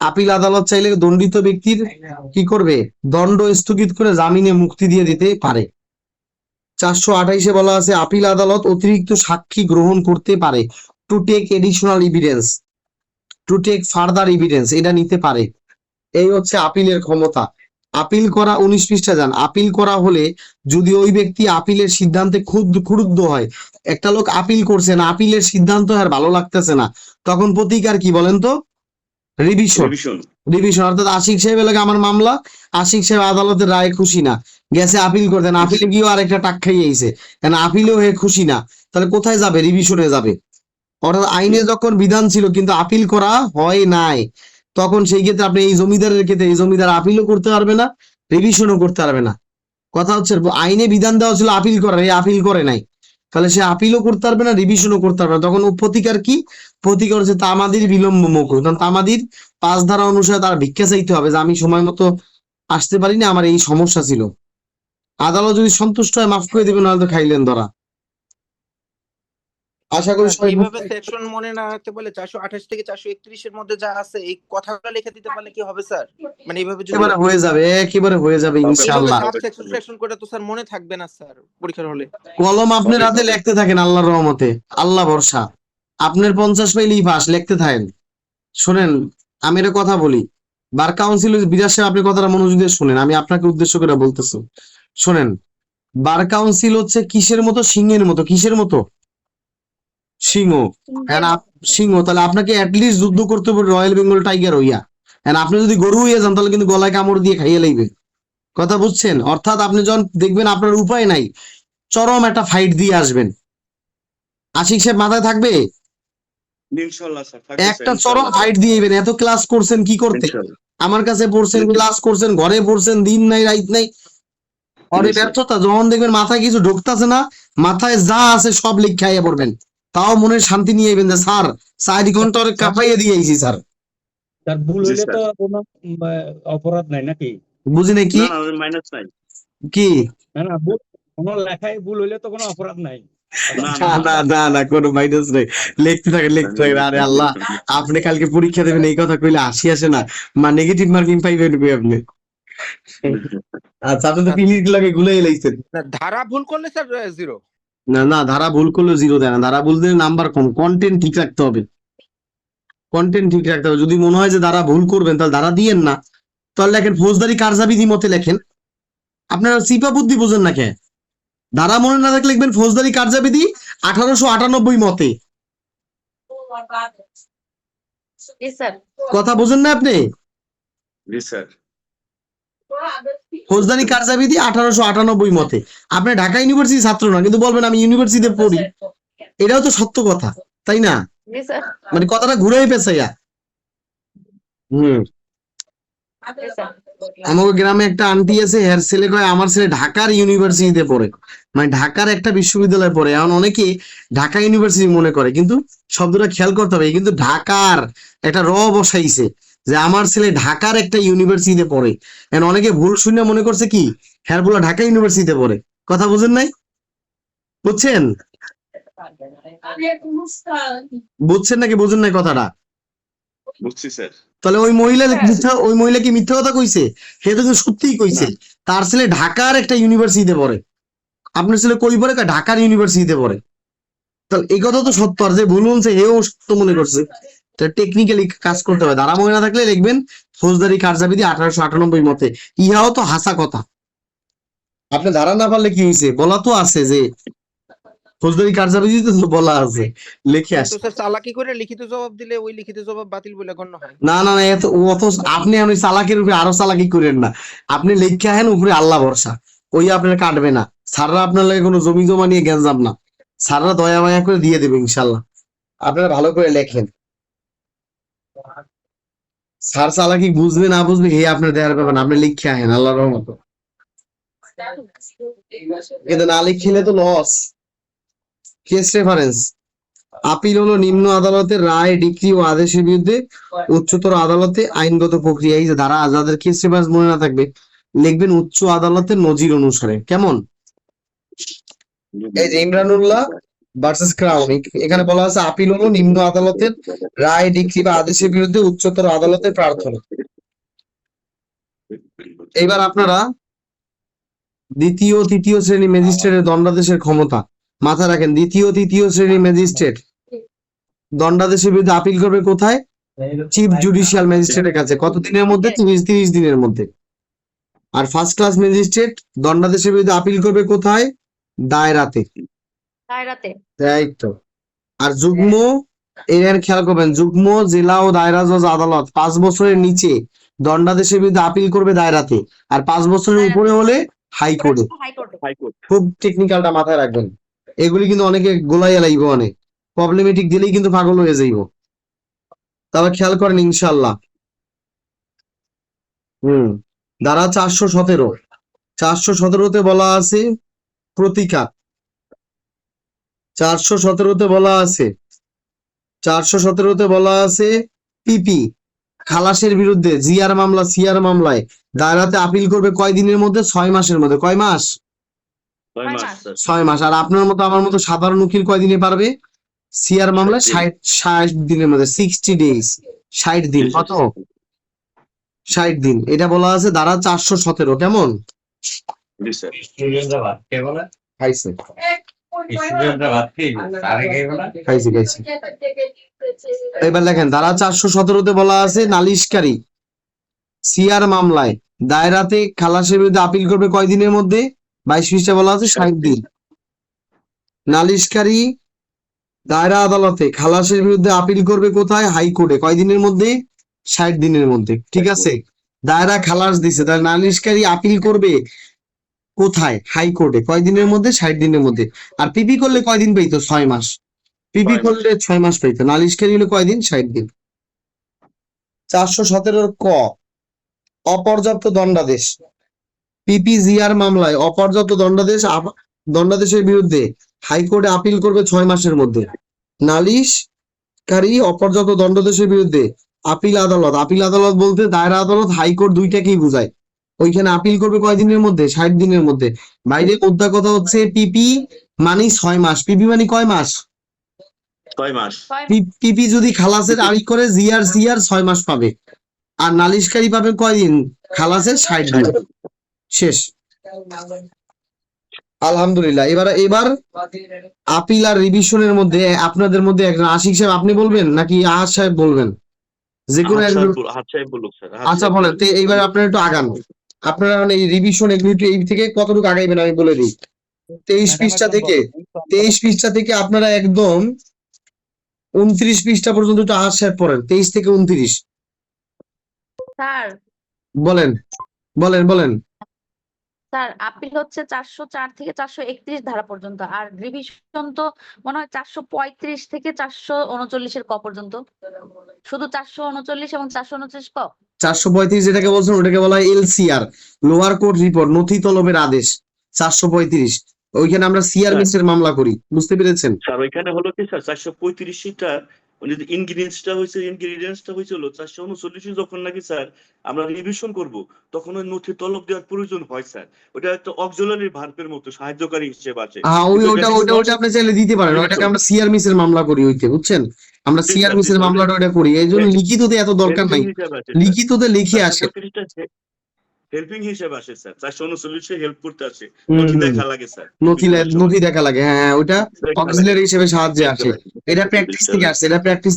আপিল আদালত চাইলে দণ্ডিত ব্যক্তির কি করবে? দণ্ড স্থগিত করে জামিনে মুক্তি দিয়ে দিতে পারে। 428-এ বলা আছে আপিল আদালত অতিরিক্ত সাক্ষী গ্রহণ করতে পারে, to take additional evidence, to take further evidence, এটা নিতে পারে। এই হচ্ছে আপিলের ক্ষমতা। আপিল করা 19 পৃষ্ঠা যান। আপিল করা হলে যদি ওই ব্যক্তি আপিলের সিদ্ধান্তে ক্ষুব্ধ হয়, একটা লোক আপিল করছে না, আপিলের সিদ্ধান্ত আর ভালো লাগতেছে না, তখন প্রতিকার কি বলেন তো? রিভিশন। রিভিশন অর্থাৎ আশিক সাহেব এলাকা আমার মামলা, আশিক সাহেব আদালতের রায়ে খুশি না, গেছে আপিল করতেন, আপিলে গিয়েও আরেকটা টাক খাইয়েছে, কেন আপিলেও হয়ে খুশি না, তাহলে কোথায় যাবে? রিভিশনে যাবে। অর্থাৎ আইনে যখন বিধান ছিল কিন্তু আপিল করা হয় নাই, তখন সেই ক্ষেত্রে আপনি এই জমিদারের ক্ষেত্রে এই জমিদার আপিলও করতে পারবে না, রিভিশনও করতে পারবে না। কথা হচ্ছে আইনে বিধান দেওয়া ছিল আপিল করার, এই আপিল করে নাই, তাহলে সে আপিলও করতে পারবে না, রিভিশনও করতে পারবে না। তখন ও প্রতিকার কি? প্রতিকার হচ্ছে তামাদির বিলম্ব মৌকুফ। তখন তামাদির 5 ধারা অনুসারে তার ভিক্ষা চাইতে হবে যে আমি সময় মতো আসতে পারিনি, আমার এই সমস্যা ছিল। আদালত যদি সন্তুষ্ট হয় মাফ করে দিবেন, নাহলে তো খাইলেন ধরা। আশা করি সবাই এইভাবে সেকশন মনে না রাখতে পারলে 428 থেকে 431 এর মধ্যে যা আছে এই কথাগুলো লিখে দিতে পারলে কি হবে স্যার? মানে এইভাবে যদি একেবারে হয়ে যাবে, একেবারে হয়ে যাবে ইনশাআল্লাহ। সাব সেকশন সেকশন করে তো স্যার মনে থাকবে না স্যার পরীক্ষার হলে। কলম আপনার হাতে, লিখতে থাকেন আল্লাহর রহমতে, আল্লাহ ভরসা। আপনার 50 পাইলেই পাস, লিখতে থাকেন। শোনেন, আমি একটা কথা বলি, বার কাউন্সিল বিরাজ সাহেব, আপনি কথাটা মনোযোগ দিয়ে শুনেন, আমি আপনাকে উদ্দেশ্য করে বলতেছি। শোনেন, বার কাউন্সিল হচ্ছে কিসের মতো? সিংহের মতো। কিসের মতো? সিংহ। সিংহ, তাহলে আপনাকে অ্যাটলিস্ট যুদ্ধ করতে হবে রয়্যাল বেঙ্গল টাইগার হইয়া। আপনি যদি গরু হইয়া যান তাহলে কিন্তু গলায় কামড় দিয়ে খাইয়ে লাইবে। কথা বুঝছেন? অর্থাৎ আপনি যখন দেখবেন আপনার উপায় নাই, চরম একটা ফাইট দিয়ে আসবেন। আশিক সাহেব মাথায় থাকবে, ইনশাআল্লাহ স্যার, একটা চরম ফাইট দিয়েবেন। এত ক্লাস করছেন কি করতে? আমার কাছে পড়ছেন, ক্লাস করছেন, ঘরে পড়ছেন, দিন নাই রাত নাই, অরে ব্যর্থতা। যখন দেখবেন মাথায় কিছু ঢুকতেছে না, মাথায় যা আছে সব লিখাইয়া পড়বেন, তাও মনের শান্তি নিয়ে আইবেন যে স্যার 4 ঘন্টা ওরে কাঁপাইয়া দিয়েছি স্যার। তার ভুল হইলে তো কোনো অপরাধ নাই নাকি? বুঝি নাই কি? না মাইনাস নাই। কি? না কোনো লেখায় ভুল হইলে তো কোনো অপরাধ নাই। না কোনো মাইনাস নাই, লিখতে থাকেন লিখতে থাকেন। আরে আল্লাহ, আপনি কালকে পরীক্ষা দেবেন এই কথা কইলে হাসি আসে না? নেগেটিভ মার্কিং পাইবেন কই আপনি? আচ্ছা, আপনি তো পিলিট লাগে গুলাই লাইছেন। ধারা ভুল করলে স্যার 0। না ধারা ভুল করলে 0 দেয় না, ধারা ভুল দিলে নাম্বার কম। কন্টেন্ট ঠিক রাখতে হবে, কন্টেন্ট ঠিক রাখতে হবে। যদি মনে হয় যে ধারা ভুল করবেন তাহলে ধারা দিয়েন না, তাহলে লেখেন ফৌজদারি কার্যাবিধি মতে লেখেন। আপনারা সিপা বুদ্ধি বোঝেন না কে? ধারা মনে না থাকলে লিখবেন ফৌজদারি কার্যাবিধি 1898 মতে। জি স্যার। কথা বোঝেন না আপনি? জি স্যার। ফৌজদারি কার্যাবিধি 1898 মতে। আপনি ঢাকা ইউনিভার্সিটি ছাত্র না, কিন্তু বলবেন আমি ইউনিভার্সিটিতে পড়ি, এটাও তো সত্য কথা। তাই না? জি স্যার। মানে কথাটা ঘুরেই পেঁচাইয়া। হুম। জি স্যার। আমাদের গ্রামে একটা আন্টি আছে, এর ছেলে কয় আমার ছেলে ঢাকার ইউনিভার্সিটিতে পড়ে, মানে ঢাকার একটা বিশ্ববিদ্যালয়ে পড়ে। এখন অনেকে ঢাকা ইউনিভার্সিটি মনে করে, কিন্তু শব্দটা খেয়াল করতে হবে, কিন্তু ঢাকার একটা বসাইছে যে আমার ছেলে ঢাকার একটা ইউনিভার্সিটিতে পড়ে। এখন অনেকে ভুল শুনে মনে করছে কি হ্যাঁ বলে ঢাকা ইউনিভার্সিটিতে পড়ে। কথা বুঝেন নাই? বুঝছেন? বুঝছেন নাকি বুঝেন নাই কথাটা? বুঝছি স্যার। তাহলে ওই মহিলা কি মিথ্যা কথা কইছে? সে তো কিন্তু সত্যিই কইছে তার ছেলে ঢাকার একটা ইউনিভার্সিটিতে পড়ে। আপনার ছেলে কই পড়ে? ঢাকার ইউনিভার্সিটিতে পড়ে। তাহলে এই কথা তো সত্য, আর যে ভুল বলছে হেও সত্য মনে করছে। টেকনিক্যালি কাজ করতে হবে। ধারা মনে না থাকলে লিখবেন ফৌজদারি কার্যাবিধি 1898 মতে। ইহাও তো হাসা কথা। আপনি ধারা না পারলে কি হয়েছে? বলা তো আছে যে ফৌজদারি কার্যাবিধিতে তো বলা আছে, লিখে কিন্তু আসে। স্যার চালাকি করে লিখিত জবাব দিলে ওই লিখিত জবাব বাতিল বলে গণ্য হয়। না না না, অত আপনি ওই চালাকের উপরে আরো চালাকি করেন না। আপনি লিখে আহেন, উপরে আল্লাহ ভরসা, ওই আপনার কাটবে না। স্যাররা আপনার লাগে কোনো জমি জমা নিয়ে গেঞ্জাম না, স্যাররা দয়া মায়া করে দিয়ে দেবে ইনশাল্লাহ। আপনারা ভালো করে লেখেন। স্যার চালাকি বুঝবে না বুঝবে হে আপনার দেয়ার ব্যাপার না, আপনি লিখে আহেন আল্লাহর রহমত। কিন্তু না লিখলে তো লস। কেস রেফারেন্স আপিল হলো নিম্ন আদালতের রায়, ডিক্রি ও আদেশের বিরুদ্ধে উচ্চতর আদালতে আইনগত প্রক্রিয়া। এই যে ধারা যাদের কেস রেফারেন্স মনে না থাকবে লিখবেন উচ্চ আদালতের নজির অনুসারে। কেমন? এই যে ইমরানুল্লাহ ভার্সেস ক্রাউন, এখানে বলা আছে আপিল হলো নিম্ন আদালতের রায়, ডিক্রি বা আদেশের বিরুদ্ধে উচ্চতর আদালতে প্রার্থনা। এবার আপনারা দ্বিতীয় তৃতীয় শ্রেণী ম্যাজিস্ট্রেটের দণ্ডাদেশের ক্ষমতা মাথায় রাখেন। দ্বিতীয় তৃতীয় শ্রেণী ম্যাজিস্ট্রেট দণ্ডাদেশের বিরুদ্ধে আপিল করবে কোথায়? চিফ জুডিশিয়াল ম্যাজিস্ট্রেটের কাছে। কত দিনের মধ্যে? 30 দিনের মধ্যে। আর ফার্স্ট ক্লাস ম্যাজিস্ট্রেট দণ্ডাদেশের বিরুদ্ধে আপিল করবে কোথায়? দায়রাতে। দায়রাতে। তাই তো। আর যুগ্ম, এর খেয়াল করবেন, যুগ্ম জেলা ও দায়রা জজ আদালত 5 বছরের নিচে দণ্ডাদেশের বিরুদ্ধে আপিল করবে দায়রাতে, আর 5 বছরের উপরে হলে হাইকোর্টে। হাইকোর্টে। হাইকোর্ট। খুব টেকনিক্যালটা মাথায় রাখবেন। এগুলি কিন্তু অনেকে গোলাইয়া লাইব, অনেক প্রবলেমেটিক দিলেই কিন্তু পাগল হয়ে যাইব। তবে খেয়াল করেন ইনশাল্লাহ। ধারা 417, 417তে বলা আছে প্রতিকার। 417তে বলা আছে 417তে বলা আছে পিপি খালাসের বিরুদ্ধে জিআর মামলা সিআর মামলায় দায়রাতে আপিল করবে কয় দিনের মধ্যে? 6 মাসের মধ্যে। কয় মাস? 6 মাস স্যার। 6 মাস। আর আপনার মতো আমার মতো সাধারণ উকিল কয় দিনে পারবে? সিআর মামলায় 60 দিনের মধ্যে, 60 ডেজ, 60 দিন। কত? 60 দিন। এটা বলা আছে ধারা 417। কেমন? জি স্যার। খাইছে খাইছি খাইছি। এবার দেখেন ধারা 417তে বলা আছে নালিশকারী সিআর মামলায় দায়রাতে খালাসের বিরুদ্ধে আপিল করবে কয় দিনের মধ্যে? 22 পৃষ্ঠা বলা আছে 60 দিন। নালিশকারী দায়রা আদালতে খালাসের বিরুদ্ধে আপিল করবে কোথায়? হাইকোর্টে। কয় দিনের মধ্যে? 60 দিনের মধ্যে। ঠিক আছে, দায়রা খালাস দিছে, তাহলে নালিশকারী আপিল করবে কোথায়? হাইকোর্টে। কয় দিনের মধ্যে? 60 দিনের মধ্যে। আর পিপি করলে কয়দিন পাইতো? 6 মাস। পিপি 6 মাস। করলে 6 মাস পাইতো। নালিশকারী হলে কয়দিন? 60 দিন। 417 ক অপর্যাপ্ত দণ্ডাদেশ। পিপিজিআর মামলায় অপর্যাপ্ত দণ্ডাদেশের বিরুদ্ধে হাইকোর্টে আপিল করবে 6 মাসের মধ্যে। নালিশকারী অপর্যাপ্ত দণ্ডাদেশের বিরুদ্ধে আপিল আদালত, আপিল আদালত বলতে দায়রা আদালত হাইকোর্ট দুইটাকেই বোঝায়। ওইখানে আপিল করবে কয় দিনের মধ্যে? 60 দিনের মধ্যে। বাইরে মুদ্রা কথা হচ্ছে পিপি মানে 6 মাস। পিপি মানে কয় মাস? 6 মাস। পিপি যদি খালাসের আপিল করে জিআর সিআর 6 মাস পাবে। আর নালিশকারী পাবে কয়দিন? খালাসের 60 দিন। শেষ। আলহামদুলিল্লাহ। এবার আপিল আর রিভিশনের মধ্যে আপনাদের মধ্যে একজন আশিক সাহেব আপনি বলবেন নাকি আহাদ সাহেব বলবেন? যে কোনো একজন। হাত সাহেব বলুক স্যার। আচ্ছা বলেন তো, এইবার আপনারা একটু আগান। আপনারা মানে এই রিভিশন এগুলো একটু এই থেকে কতটুকু আগাইবেন আমি বলে দিই। 23 পৃষ্ঠা থেকে আপনারা একদম 29 পৃষ্ঠা পর্যন্ত একটু আহাদ সাহেব পড়েন। 23 থেকে 29। স্যার বলেন বলেন বলেন। স্যার আপিল হচ্ছে 404 থেকে 431 ধারা পর্যন্ত, আর রিভিশন তো মনে হয় 435 থেকে 439 ক পর্যন্ত, শুধু 439 এবং 439 ক। 435 যেটাকে বলছেন ওটাকে বলা হয় এলসিআর, লোয়ার কোর্ট রিপোর্ট, নথি তলবের আদেশ। 435 ওইখানে আমরা সিআর স্যার মিসের মামলা করি, বুঝতে পেরেছেন? স্যার ওইখানে হলো কি স্যার 435টা ইনগ্রিডিয়েন্টসটা হয়েছিল 439 যখন নাকি স্যার আমরা রিভিশন করব তখন ওই নথি তলব দেওয়ার প্রয়োজন হয় স্যার। ওটা একটা অক্সিলারি ভার্বের মতো সাহায্যকারী হিসেবে আছে, হ্যাঁ কিন্তু এটা কিন্তু ওইটা আপনি চাইলে দিতে পারেন, ওটাকে আমরা সিআর মিসের মামলা করি ওইতে, বুঝছেন? আমরা জি সিআর স্যার, জি মিসের স্যার, ওটা মামলাটা ওটা করি, এই জন্য লিখিততে এত দরকার হেল্পিং নাই, হিসেবে আছে স্যার। লিখিততে লিখে আসে। 435টা হেল্পিং হিসেবে আসে স্যার, 439 হেল্প করতে আসে, হুম, নথি হুম। দেখা লাগে স্যার। নথি রিভিশনের সময় নথি দেখা লাগে, হ্যাঁ ওইটা দেখা লাগে। অক্সিলারি হিসেবে সাহায্যে আসে। এটা প্র্যাকটিস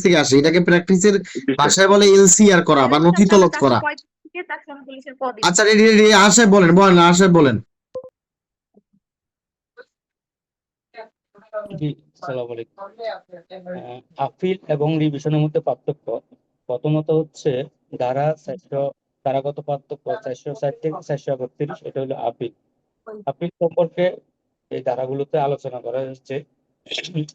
থেকে আসে, এটাকে প্র্যাকটিসের ভাষায় বলে এলসিআর করা বা নথি তলব করা। 435 থেকে 439 পর আচ্ছা রেডি রেডি, আশায় বলেন বলেন, আশায় বলেন। জি, আসসালামু আলাইকুম। আপিল এবং রিভিশনের মধ্যে পার্থক্য প্রথমত হচ্ছে ধারাগত পার্থক্য 460 থেকে 431, এটা হলো আপিল। আপিল সম্পর্কে এই ধারাগুলোতে আলোচনা করা হচ্ছে।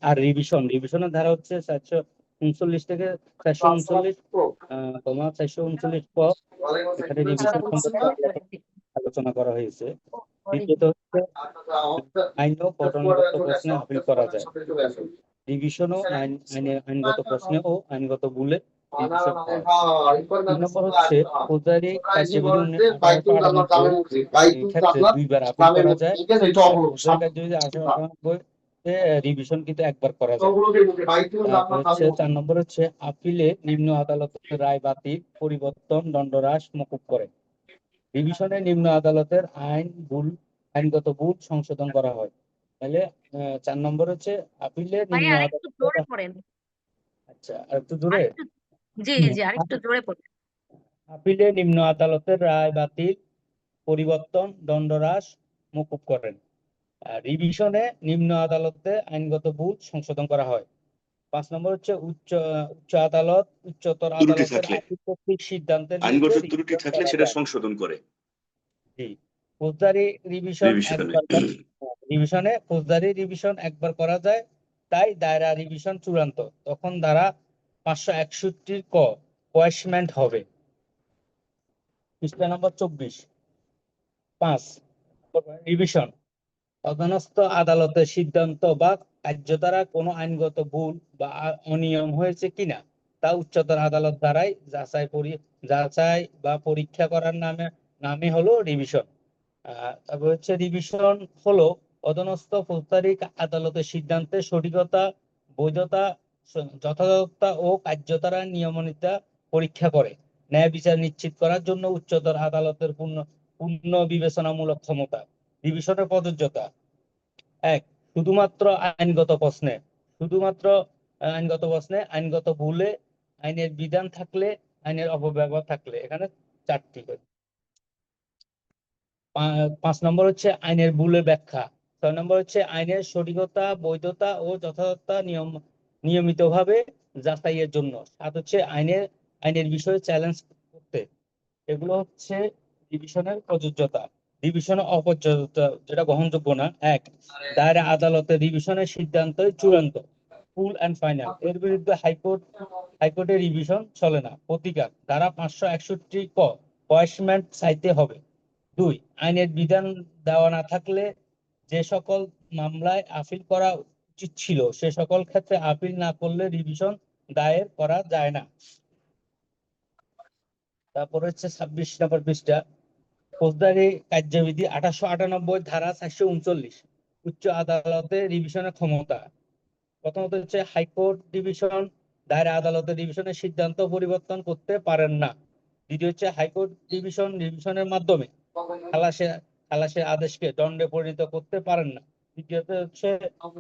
আর রিভিশনের ধারা হচ্ছে 439 থেকে 439 439 ক, এখানে রিভিশন সম্পর্কে আলোচনা করা হয়েছে। দ্বিতীয়ত হচ্ছে আইন ও গঠনগত প্রশ্নে আপিল করা যায়। রিভিশনও আইনগত প্রশ্নে ও আইনগত ভুলে রিভিশন হয়। 2 নম্বর হচ্ছে ফৌজদারি কার্যবিধি 1898 এই ক্ষেত্রে 2 বার আপিল করা যায়। ফৌজদারি কার্যবিধি 1898 রিভিশন কিন্তু একবার করা যায়। তারপর হচ্ছে 4 নম্বর হচ্ছে আপিলে নিম্ন আদালতের রায় বাতিল, পরিবর্তন, দণ্ডহ্রাস মকুব করে। রিভিশনে নিম্ন আদালতের আইনগত ভুল সংশোধন করা হয়। তাহলে 4 নম্বর হচ্ছে আপিলে নিম্ন ভাইয়া আরেকটু জোরে আদালতের, পড়েন। আচ্ছা আর একটু দূরে। জি জি আরেকটু জোরে পড়েন। আপিলে নিম্ন আদালতের রায় বাতিল, পরিবর্তন, দণ্ডহ্রাস মকুব করেন। আর রিভিশনে নিম্ন আদালতে আইনগত ভুল সংশোধন করা হয়। 5 নম্বর হচ্ছে উচ্চ আদালত উচ্চতর ত্রুটি আদালতের থাকলে, আপিল কর্তৃক সিদ্ধান্তের আইনগত বিরুদ্ধে ত্রুটি রিভিশন থাকলে করা সেটা যায়। সংশোধন করে জি, ফৌজদারি রিভিশনে ফৌজদারি রিভিশন একবার করা যায়, তাই দায়রা রিভিশন চূড়ান্ত। তখন ধারা 561 ক কোয়াশমেন্ট হবে। পৃষ্ঠা নম্বর 24। 5 রিভিশন অধীনস্থ আদালতের সিদ্ধান্ত বা কার্য দ্বারা কোনো আইনগত ভুল বা অনিয়ম হয়েছে কিনা তা উচ্চতর আদালত দ্বারাই যাচাই বা পরীক্ষা করার নামে হলো রিভিশন। তারপর হচ্ছে রিভিশন হলো অধীনস্থ ফৌজদারি আদালতের সিদ্ধান্তের সঠিকতা, বৈধতা, যথাযথতা ও কার্যধারা নিয়মনিতা পরীক্ষা করে ন্যায় বিচার নিশ্চিত করার জন্য উচ্চতর আদালতের পূর্ণ বিবেচনামূলক ক্ষমতা। রিভিশনের প্রযোজ্যতা: 1 শুধুমাত্র আইনগত প্রশ্নে, আইনগত ভুলে, আইনের বিধান থাকলে, আইনের অপব্যবহার থাকলে। এখানে 4টি। 5 নম্বর হচ্ছে আইনের ভুলের ব্যাখ্যা। 6 নম্বর হচ্ছে আইনের সঠিকতা, বৈধতা ও যথাযথতা নিয়মিতভাবে যাচাইয়ের জন্য। 7 হচ্ছে আইনের বিষয়ে চ্যালেঞ্জ করতে। এগুলো হচ্ছে রিভিশনের প্রযোজ্যতা। রিভিশনের অপ্রযোজ্যতা, যেটা গ্রহণযোগ্য না: 1 দায়রা আদালতের রিভিশনের সিদ্ধান্ত চূড়ান্ত, ফুল এন্ড ফাইনাল। এর বিরুদ্ধে হাইকোর্টের রিভিশন চলে না। প্রতিকার: ধারা 561 ক কোয়াশমেন্ট চাইতে হবে। 2 আইনের বিধান দেওয়া না থাকলে যে সকল মামলায় আপিল করা উচিত ছিল সে সকল ক্ষেত্রে আপিল না করলে রিভিশন দায়ের করা যায় না। তারপর হচ্ছে 26 নম্বর পৃষ্ঠা ফৌজদারি কার্যবিধি 1898 ধারা 439 উচ্চ আদালতে রিভিশনের ক্ষমতা। প্রথমত হচ্ছে হাইকোর্ট ডিভিশন দায়রা আদালতের রিভিশনের সিদ্ধান্ত পরিবর্তন করতে পারেন না। দ্বিতীয় হচ্ছে হাইকোর্ট রিভিশনের মাধ্যমে খালাসের আদেশকে দণ্ডে পরিণত করতে পারেন না। তৃতীয়ত হচ্ছে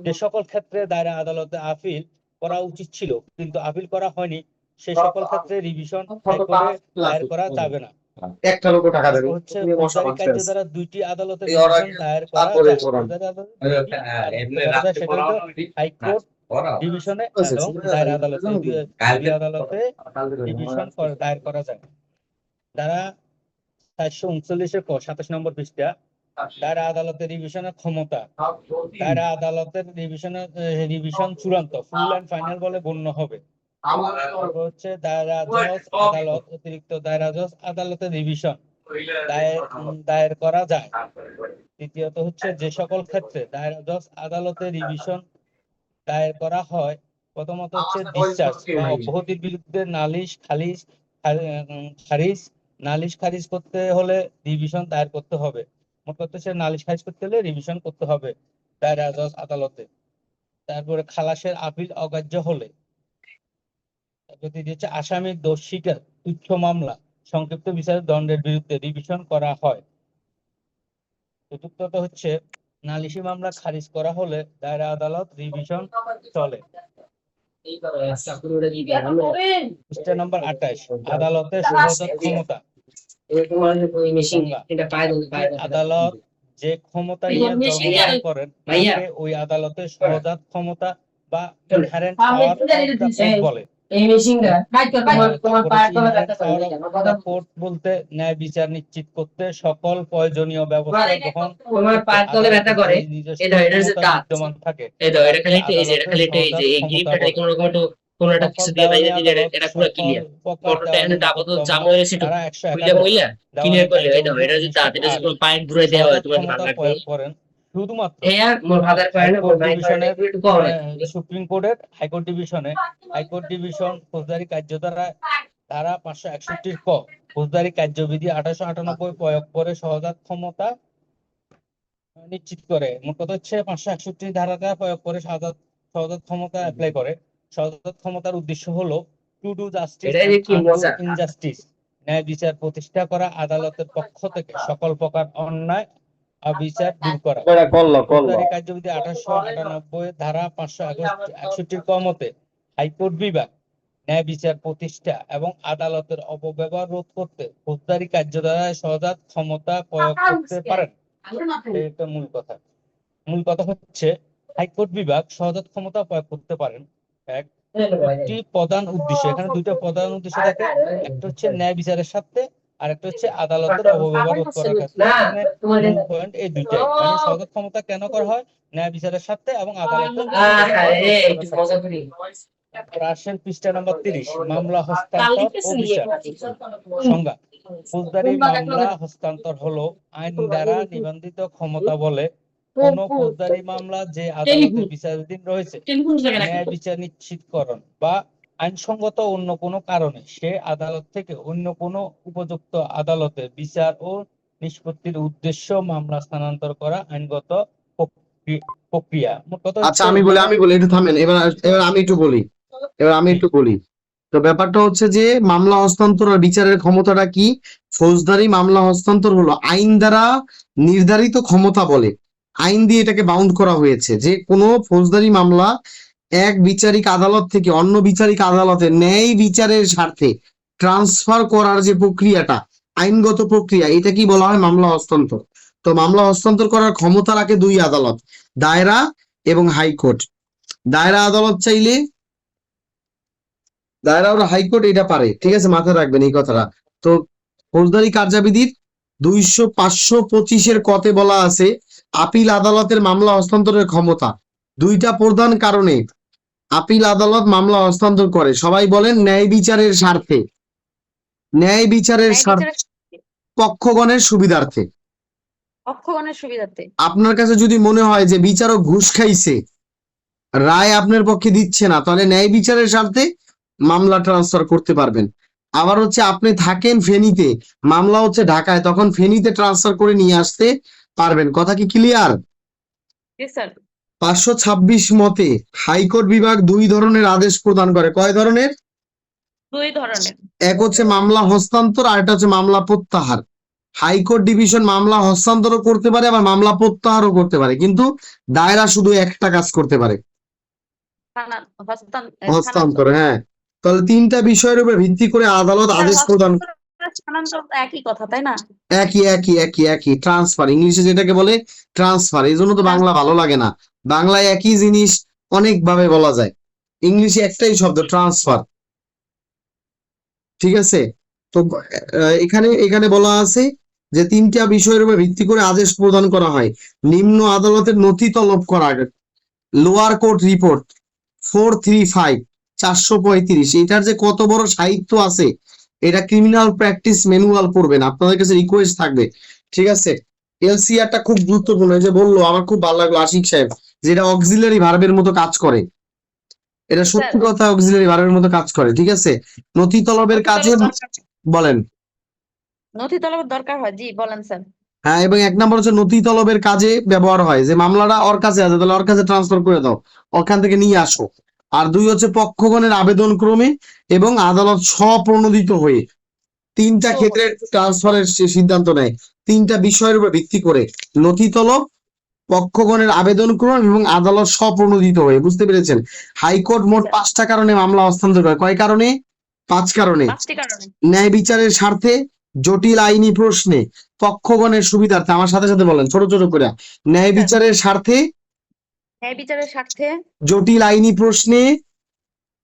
যে সকল ক্ষেত্রে দায়রা আদালতে আপিল করা উচিত ছিল কিন্তু আপিল করা হয়নি সে সকল ক্ষেত্রে রিভিশন হাইকোর্টে দায়ের করা যাবে না। একটা লোক টাকা দেবে হচ্ছে ফৌজদারি কার্য দ্বারা 2টি আদালতে রিভিশন দায়ের করা যায়। ফৌজদারি আদালতে সেটা হলো হাইকোর্ট ডিভিশনে এবং দায়রা আদালতে, দুই আদালতে রিভিশন দায়ের করা যায়। ধারা 439 ক 27 নম্বর পৃষ্ঠা দায়রা আদালতের রিভিশনের ক্ষমতা, দায়রা আদালতের রিভিশন চূড়ান্ত ফুল এন্ড ফাইনাল বলে গণ্য হবে। তারপর হচ্ছে দায়রা জজ আদালত, অতিরিক্ত দায়রা জজ আদালতের রিভিশন দায়ের করা যায়। তৃতীয়ত হচ্ছে যে সকল ক্ষেত্রে দায়রা জজ আদালতে রিভিশন দায়ের করা হয়, প্রথমত হচ্ছে ডিসচার্জ বা অব্যাহতির বিরুদ্ধে নালিশ খারিজ করতে হলে রিভিশন দায়ের করতে হবে। মোট কথা হচ্ছে নালিশ খারিজ করতে হলে রিভিশন করতে হবে দায়রা জজ আদালতে। তারপরে খালাসের আপিল অগ্রাহ্য হলে, যদি হচ্ছে আসামির দোষ স্বীকার তুচ্ছ মামলা সংক্ষিপ্ত বিচারের দণ্ডের বিরুদ্ধে রিভিশন করা হয়। চতুর্থত হচ্ছে নালিশি মামলা খারিজ করা হলে দায়রা আদালত রিভিশন চলে। পৃষ্ঠা নম্বর 28, আদালতের সহজাত ক্ষমতা। আদালত যে ক্ষমতা নিয়ে জবাবদিহি করেন তাকে ওই আদালতের সহজাত ক্ষমতা বা inherent power of the court বলে। কোর্ট বলতে ন্যায় বিচার নিশ্চিত করতে সকল প্রয়োজনীয় ব্যবস্থা গ্রহণ বিদ্যমান থাকে। সুপ্রিম কোর্টের হাইকোর্ট ডিভিশনে হাইকোর্ট ডিভিশন ফৌজদারি কার্যধারা ধারা 561 ক ফৌজদারি কার্যবিধি 1898 প্রয়োগ করে সহজাত ক্ষমতা নিশ্চিত করে। মোট কথা হচ্ছে 561 ধারাটা প্রয়োগ করে সহজাত ক্ষমতা অ্যাপ্লাই করে। সহজাত ক্ষমতার উদ্দেশ্য হলো টু ডু জাস্টিস ইনজাস্টিস, ন্যায় বিচার প্রতিষ্ঠা করা, আদালতের পক্ষ থেকে সকল প্রকার অন্যায় অবিচার দূর করা। ফৌজদারি কার্যবিধি 1898 ধারা 561 ক মতে হাইকোর্ট বিভাগ ন্যায় বিচার প্রতিষ্ঠা এবং আদালতের অপব্যবহার রোধ করতে ফৌজদারি কার্যধারায় সহজাত ক্ষমতা প্রয়োগ করতে পারেন। এটা মূল কথা হচ্ছে হাইকোর্ট বিভাগ সহজাত ক্ষমতা প্রয়োগ করতে পারেন। একটি প্রধান উদ্দেশ্য, এখানে দুইটা প্রধান উদ্দেশ্য থাকে, একটা হচ্ছে ন্যায় বিচারের স্বার্থে আর একটা হচ্ছে আদালতের অপব্যবহার রোধ করার ক্ষেত্রে। মূল পয়েন্ট এই দুইটাই, মানে সহজাত ক্ষমতা কেন করা হয়, ন্যায় বিচারের স্বার্থে এবং আদালতের রাশিয়ান। পৃষ্ঠা নম্বর 30, মামলা হস্তান্তর ও বিচার সংজ্ঞা। ফৌজদারি মামলা হস্তান্তর হলো আইন দ্বারা নিবন্ধিত ক্ষমতা বলে কোন ফৌজদারি মামলা যে আদালতে বিচারাধীন রয়েছে ন্যায় বিচার নিশ্চিতকরণ বা আইনসঙ্গত অন্য কোনো কারণে সে আদালত থেকে অন্য কোনো উপযুক্ত আদালতে বিচার ও নিষ্পত্তির উদ্দেশ্য মামলা স্থানান্তর করা আইনগত প্রক্রিয়া। আচ্ছা, আমি বলি একটু থামেন। এবার আমি একটু বলি। তো ব্যাপারটা হচ্ছে যে মামলা হস্তান্তর আর বিচারের ক্ষমতাটা কি? ফৌজদারি মামলা হস্তান্তর হলো আইন দ্বারা নির্ধারিত ক্ষমতা বলে, আইন দিয়ে এটাকে বাউন্ড করা হয়েছে যে কোনো ফৌজদারি মামলা এক বিচারিক আদালত থেকে অন্য বিচারিক আদালতে ন্যায় বিচারের স্বার্থে ট্রান্সফার করার যে প্রক্রিয়াটা, আইনগত প্রক্রিয়া, এটা কি বলা হয়? মামলা হস্তান্তর। তো মামলা হস্তান্তর করার ক্ষমতা রাখে দুই আদালত, দায়রা এবং হাইকোর্ট। দায়রা আদালত চাইলে দায়রা আর হাইকোর্ট এটা পারে, ঠিক আছে, মাথায় রাখবেন এই কথাটা। তো ফৌজদারি কার্যাবিধির 525 কতে বলা আছে আপিল আদালতের মামলা হস্তান্তরের ক্ষমতা। দুইটা প্রধান কারণে আপিল আদালত মামলা হস্তান্তর করে। সবাই বলেন ন্যায় বিচারের স্বার্থে, ন্যায় বিচারের পক্ষগণের সুবিধার্থে। আপনার কাছে যদি মনে হয় যে বিচারক ঘুষ খাইছে, রায় আপনার পক্ষে দিচ্ছে না, তাহলে ন্যায় বিচারের স্বার্থে মামলা ট্রান্সফার করতে পারবেন। আবার হচ্ছে আপনি থাকেন ফেনীতে, মামলা হচ্ছে ঢাকায়, তখন ফেনীতে ট্রান্সফার করে নিয়ে আসতে পারবেন। কথা কি ক্লিয়ার? 526 মতে হাইকোর্ট বিভাগ দুই ধরনের আদেশ প্রদান করে। কয় ধরনের? দুই ধরনের। এক হচ্ছে মামলা হস্তান্তর আর একটা হচ্ছে মামলা প্রত্যাহার। হাইকোর্ট ডিভিশন মামলা হস্তান্তরও করতে পারে আবার মামলা প্রত্যাহারও করতে পারে, কিন্তু দায়রা শুধু একটা কাজ করতে পারে, হস্তান্তর। হ্যাঁ, তাহলে তিনটা বিষয়ের উপর ভিত্তি করে আদালত আদেশ প্রদান। একই কথা, তাই না? একই ট্রান্সফার, ইংলিশে যেটাকে বলে ট্রান্সফার। এই জন্য তো বাংলা ভালো লাগে না, বাংলায় একই জিনিস অনেক ভাবে বলা যায়, ইংলিশে একটাই শব্দ ট্রান্সফার। ঠিক আছে, তো এখানে বলা আছে যে তিনটা বিষয়ের উপর ভিত্তি করে আদেশ প্রদান করা হয়। নিম্ন আদালতের নথি তলব করা, লোয়ার কোর্ট রিপোর্ট 435 435, এটার যে কত বড় সাহিত্য আছে, এটা ক্রিমিনাল প্র্যাকটিস ম্যানুয়াল পড়বেন, আপনাদের কাছে রিকোয়েস্ট থাকবে, ঠিক আছে? এলসিআরটা খুব গুরুত্বপূর্ণ। এই যে বললো, আমার খুব ভালো লাগলো আশিক সাহেব, যে এটা অক্সিলারি ভার্বের মতো কাজ করে, এটা সত্যি কথা, অক্সিলারি ভার্বের মতো কাজ করে, ঠিক আছে? নথি তলবের কাজে বলেন। নথি তলবের দরকার হয়, জি বলেন স্যার। হ্যাঁ, এবং 1 নম্বর হচ্ছে নথি তলবের কাজে ব্যবহার হয়, যে মামলাটা ওর কাছে আছে তাহলে ওর কাছে ট্রান্সফার করে দাও, ওখান থেকে নিয়ে আসো। আর 2 হচ্ছে পক্ষগণের আবেদন ক্রমে এবং আদালত স্বপ্রণোদিত হয়ে, তিনটা ক্ষেত্রে ট্রান্সফারের সিদ্ধান্ত নেয়, তিনটা বিষয়ের উপর ভিত্তি করে: নথি তলব, পক্ষগণের আবেদন ক্রম এবং আদালত স্বপ্রণোদিত হয়ে। বুঝতে পেরেছেন? হাইকোর্ট মোট 5টা কারণে মামলা হস্তান্তর করে। কয় কারণে? 5 কারণে। 5টি কারণে। ন্যায় বিচারের স্বার্থে, জটিল আইনি প্রশ্নে, পক্ষগণের সুবিধার্থে। আমার সাথে সাথে বলেন ছোট ছোট করে। ন্যায় বিচারের স্বার্থে, ন্যায় বিচারের স্বার্থে, জটিল আইনি প্রশ্নে,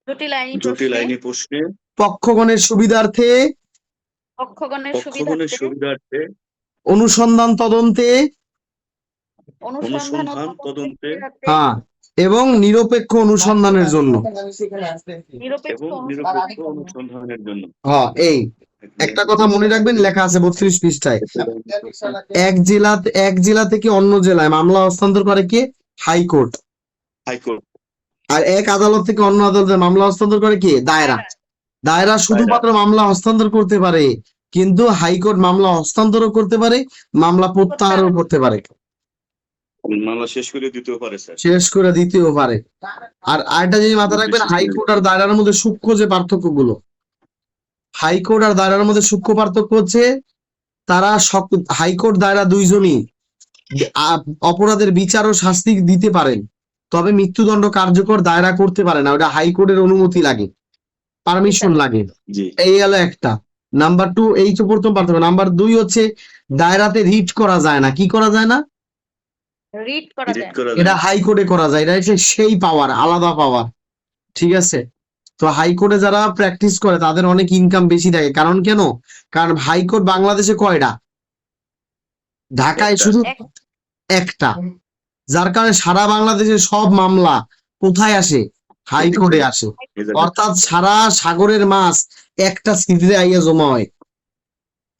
জটিল আইনি জটিল প্রশ্নে, আইনি প্রশ্নে, পক্ষগণের সুবিধার্থে, পক্ষগণের পক্ষগণের সুবিধার্থে, সুবিধার্থে, অনুসন্ধান তদন্তে, অনুসন্ধান ও অনুসন্ধান তদন্তে, তদন্তে, হ্যাঁ, এবং নিরপেক্ষ অনুসন্ধানের জন্য। নিরপেক্ষ এবং নিরপেক্ষ অনুসন্ধানের জন্য। হ্যাঁ, এই একটা কথা মনে রাখবেন, লেখা আছে 32 পৃষ্ঠায়। এক জেলা থেকে অন্য জেলায় মামলা হস্তান্তর করে কে? হাইকোর্ট। হাইকোর্ট। আর এক আদালত থেকে অন্য আদালতে মামলা হস্তান্তর করে কে? দায়রা। দায়রা শুধুমাত্র মামলা হস্তান্তর করতে পারে, কিন্তু হাইকোর্ট মামলা হস্তান্তরও করতে পারে, মামলা প্রত্যাহারও করতে পারে, মামলা শেষ করে দিতেও পারে স্যার। শেষ করে দিতেও পারে। আর আরেকটা জিনিস মাথায় রাখবেন, হাইকোর্ট আর দায়রার মধ্যে সূক্ষ্ম যে পার্থক্য গুলো, হাইকোর্ট আর দায়রার মধ্যে সূক্ষ্ম পার্থক্য হচ্ছে, তারা হাইকোর্ট দায়রা দুইজনই অপরাধের বিচার ও শাস্তি দিতে পারেন, তবে মৃত্যুদণ্ড কার্যকর দায়রা করতে পারে না, ওটা হাইকোর্টের অনুমতি লাগে, পারমিশন লাগে। জি। এই হলো একটা। নাম্বার 2, এই তো প্রথম পার্থক্য। নাম্বার 2 হচ্ছে দায়রাতে রিট করা যায় না। কি করা যায় না? রিট করা রিট যায়। করা এটা যায়। হাইকোর্টে করা যায়, এটা হচ্ছে সেই পাওয়ার, আলাদা পাওয়ার, ঠিক আছে? তো হাইকোর্টে যারা প্র্যাকটিস করে তাদের অনেক ইনকাম বেশি থাকে। কারণ কেন? কারণ হাইকোর্ট বাংলাদেশে কয়টা? ঢাকায় শুধু একটা, যার কারণে সারা বাংলাদেশের সব মামলা কোথায় আসে? হাইকোর্টে আসে। এই জায়গায়। অর্থাৎ সারা সাগরের মাছ একটা সিটিতে আইয়া জমা হয়।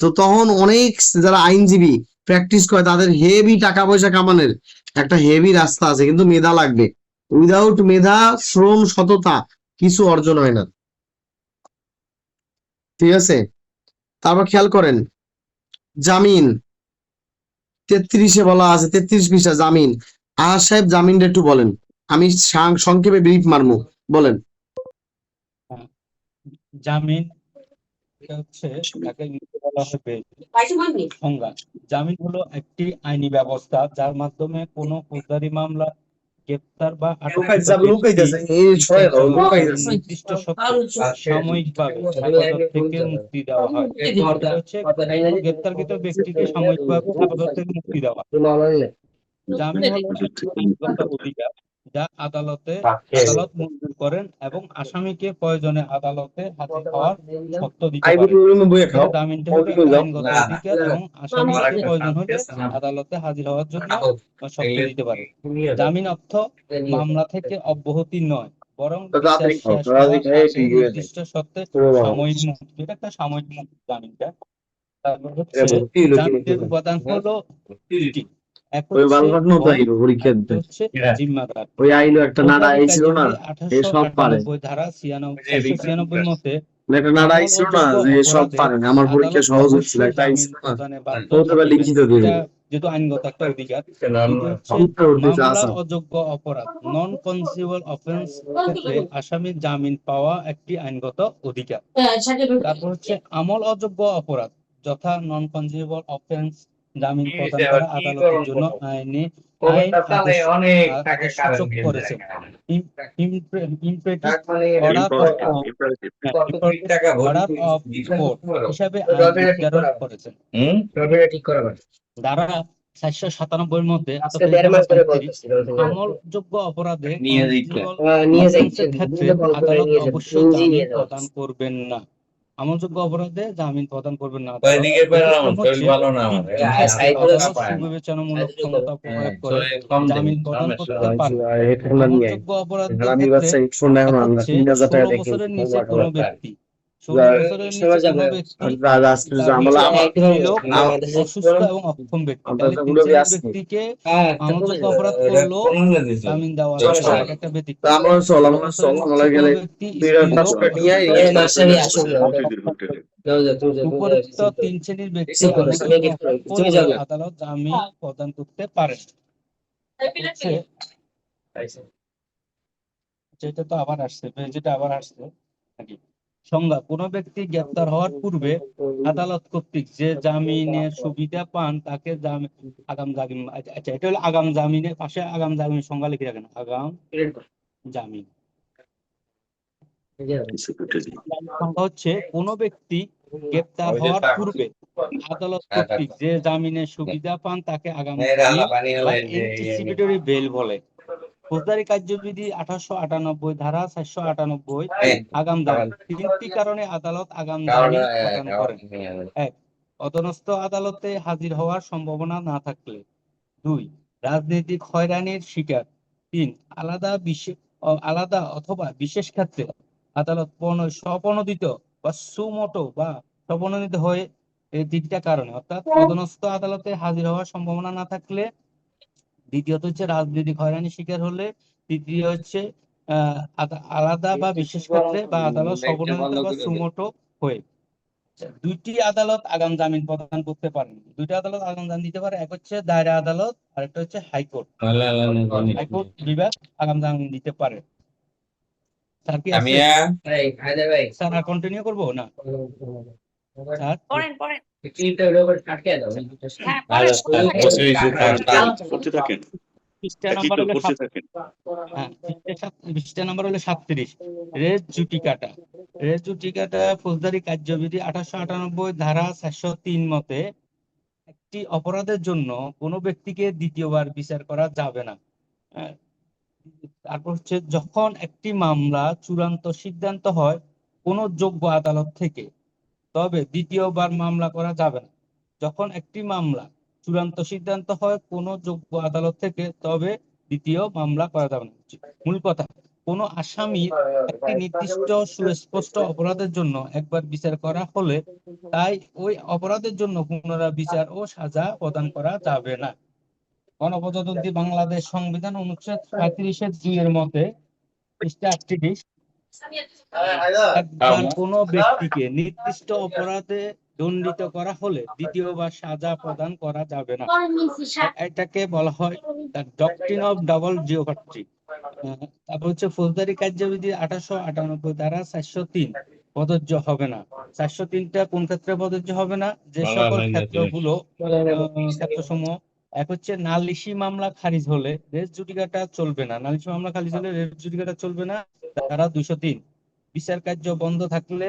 তো তখন অনেক যারা আইনজীবী প্র্যাকটিস করে তাদের হেভি টাকা পয়সা কামানোর একটা হেভি রাস্তা আছে, কিন্তু মেধা লাগবে। উইদাউট মেধা, শ্রম, সততা কিছু অর্জন হয় না, ঠিক আছে? তারপর খেয়াল করেন, জামিন 33-এ বলা আছে, 33 পৃষ্ঠা জামিন। আহার সাহেব জামিনটা একটু বলেন, আমি সংক্ষেপে ব্রিফ মারবো, বলেন। জামিন হচ্ছে, তাকে ইংরেজিতে বলা হয় বেল। সংজ্ঞা: জামিন হলো একটি আইনি ব্যবস্থা যার মাধ্যমে কোনো ফৌজদারি মামলা, গ্রেপ্তার বা আটকের নির্দিষ্ট সত্ত্বে সাময়িকভাবে আদালত থেকে মুক্তি দেওয়া হয়। এটা হচ্ছে গ্রেপ্তারকৃত ব্যক্তিকে সাময়িকভাবে আদালত থেকে মুক্তি দেওয়া। জামিন হলো আইনগত অধিকার যা আদালত মঞ্জুর করেন এবং আসামিকে প্রয়োজনে আদালতে হাজির হওয়ার শর্ত দিতে পারে। জামিনটা হলো একটা আইনগত অধিকার এবং আসামিকে প্রয়োজন হলে আদালতে হাজির হওয়ার জন্য শর্ত দিতে পারে। জামিন অর্থ মামলা থেকে অব্যাহতি নয়, বরং বিচার শেষ হওয়ার আগে নির্দিষ্ট শর্তে সাময়িক মুক্তি। এটা একটা সাময়িক মুক্তি জামিনটা। তারপর হচ্ছে জামিনের উপাদান হলো দুটি। এক হচ্ছে জিম্মাদার। ধারা 96 মতে যেহেতু আইনগত একটা অধিকার, মামলা অযোগ্য অপরাধ নন কনসিউবল অফেন্স ক্ষেত্রে আসামির জামিন পাওয়া একটি আইনগত অধিকার। তারপর হচ্ছে আমল অযোগ্য অপরাধ যথা নন কনসিউবল অফেন্স জামিন প্রদান করা আদালতের জন্য আইন আদেশ সূচক করেছেন। ইমপ্রেটিভ অর্ডার অফ কোর্ট হিসাবে আইন নির্ধারণ করেছেন। ধারা 497 মধ্যে আমলযোগ্য অপরাধে ক্ষেত্রে আদালত অবশ্যই জামিন প্রদান করবেন না। আমলযোগ্য অপরাধে জামিন প্রদান করবেন না ওই আদালত। দিকে পেলাম প্রথম শরীর হচ্ছে ভালো না আমার তিনটি ক্ষেত্রে সাইকেল আদালত পায় না সুবিবেচনামূলক ক্ষমতা প্রয়োগ করে কম জামিন দিন প্রদান সমস্যা করতে পারে। আমলযোগ্য অপরাধের ক্ষেত্রে এক হচ্ছে 16 বছরের নিচে কোনো ব্যক্তি 16 বছরের নিচে কোনো ব্যক্তি তার নিচে এক স্ত্রী লোক, অসুস্থ এবং অক্ষম ব্যক্তি, তাহলে তিন শ্রেণীর ব্যক্তিকে আমলযোগ্য অপরাধ করলেও জামিন দেওয়া যাবে না। এটা একটা ব্যতিক্রম। 16 বছরের নিচে কোনো ব্যক্তি, স্ত্রী লোক, উপরোক্ত তিন শ্রেণীর ব্যক্তি আমলযোগ্য অপরাধ করলেও আদালত জামিন প্রদান করতে পারে। যেটা তো আবার আসছে, যেটা আবার আসছে নাকি সংজ্ঞা: কোনো ব্যক্তি গ্রেপ্তার হওয়ার পূর্বে আদালত কর্তৃক যে জামিনের সুবিধা পান তাকে আগাম জামিন। আচ্ছা, এটা হলো আগাম জামিনের পাশে আগাম জামিনের সংজ্ঞা লিখে রাখেন, আগাম জামিন। সংজ্ঞা হচ্ছে কোনো ব্যক্তি গ্রেপ্তার হওয়ার পূর্বে আদালত কর্তৃক যে জামিনের সুবিধা পান তাকে আগাম জামিন বা এন্টিসিপেটরি বেল বলে। ফৌজদারি কার্যবিধি 1898 ধারা 498 আগাম জামিন। তিনটি কারণে আদালত আগাম জামিন প্রদান করেন: 1, অধীনস্থ আদালতে হাজির হওয়ার সম্ভাবনা না থাকলে; 2, রাজনৈতিক হয়রানির শিকার; 3, আলাদা অথবা বিশেষ ক্ষেত্রে আদালত স্বপ্রণোদিত বা সুমোটো বা স্বপ্রণোদিত হয়ে। এই তিনটা কারণে, অর্থাৎ অধীনস্থ আদালতে হাজির হওয়ার সম্ভাবনা না থাকলে, দ্বিতীয়ত হচ্ছে রাজনৈতিক হয়রানির শিকার হলে, তৃতীয় হচ্ছে আলাদা বা বিশেষ ক্ষেত্রে বা আদালত স্বপ্রণোদিত বা সুমোটো হয়ে। দুইটি আদালত আগাম জামিন প্রদান করতে পারেন। দুইটা আদালত আগাম জামিন দিতে পারে, এক হচ্ছে দায়রা আদালত আর একটা হচ্ছে হাইকোর্ট। হাইকোর্ট বিভাগ আগাম জামিন দিতে পারে। স্যার কি আছে? স্যার আর কন্টিনিউ করবো না স্যার? পড়েন পড়েন। হ্যাঁ ভালো, পড়েন, করতে থাকেন, পৃষ্ঠা একই নাম্বার তো হলো করতে থাকেন। পৃষ্ঠা নাম্বার হলো 37, রেস জুডিকাটা। রেস জুডিকাটা ফৌজদারি কার্যবিধি 1898 ধারা 403 মতে একটি অপরাধের জন্য কোনো ব্যক্তিকে দ্বিতীয়বার বিচার করা যাবে না। তারপর হচ্ছে যখন একটি মামলা চূড়ান্ত সিদ্ধান্ত হয় কোনো যোগ্য আদালত থেকে, তবে দ্বিতীয়বার মামলা করা যাবে না। যখন একটি মামলা চূড়ান্ত সিদ্ধান্ত হয় কোনো যোগ্য আদালত থেকে, তবে দ্বিতীয় মামলা করা যাবে না। মূল কথা, কোনো আসামির একটি নির্দিষ্ট সুস্পষ্ট অপরাধের জন্য একবার বিচার করা হলে তাই ওই অপরাধের জন্য পুনরাবিচার ও সাজা প্রদান করা যাবে না। গণপ্রজাতন্ত্রী বাংলাদেশ সংবিধান অনুচ্ছেদ 35(2) এর মতে, পৃষ্ঠা 38, একবার কোনো ব্যক্তিকে নির্দিষ্ট অপরাধে দণ্ডিত করা হলে দ্বিতীয়বার সাজা প্রদান করা যাবে না। এটাকে বলা হয় দ্য ডক্ট্রিন অফ ডাবল জিওপার্টি। তারপর হচ্ছে ফৌজদারি কার্যবিধি 1898 ধারা 403 প্রযোজ্য হবে না। 403টা কোন ক্ষেত্রে প্রযোজ্য হবে না? যে সকল ক্ষেত্রগুলো ক্ষেত্রসমূহ: এক হচ্ছে নালিশি মামলা খারিজ হলে রেস জুডিকাটা চলবে না। নালিশি মামলা খারিজ হলে রেস জুডিকাটা চলবে না, ধারা 203। বিচার কার্য বন্ধ থাকলে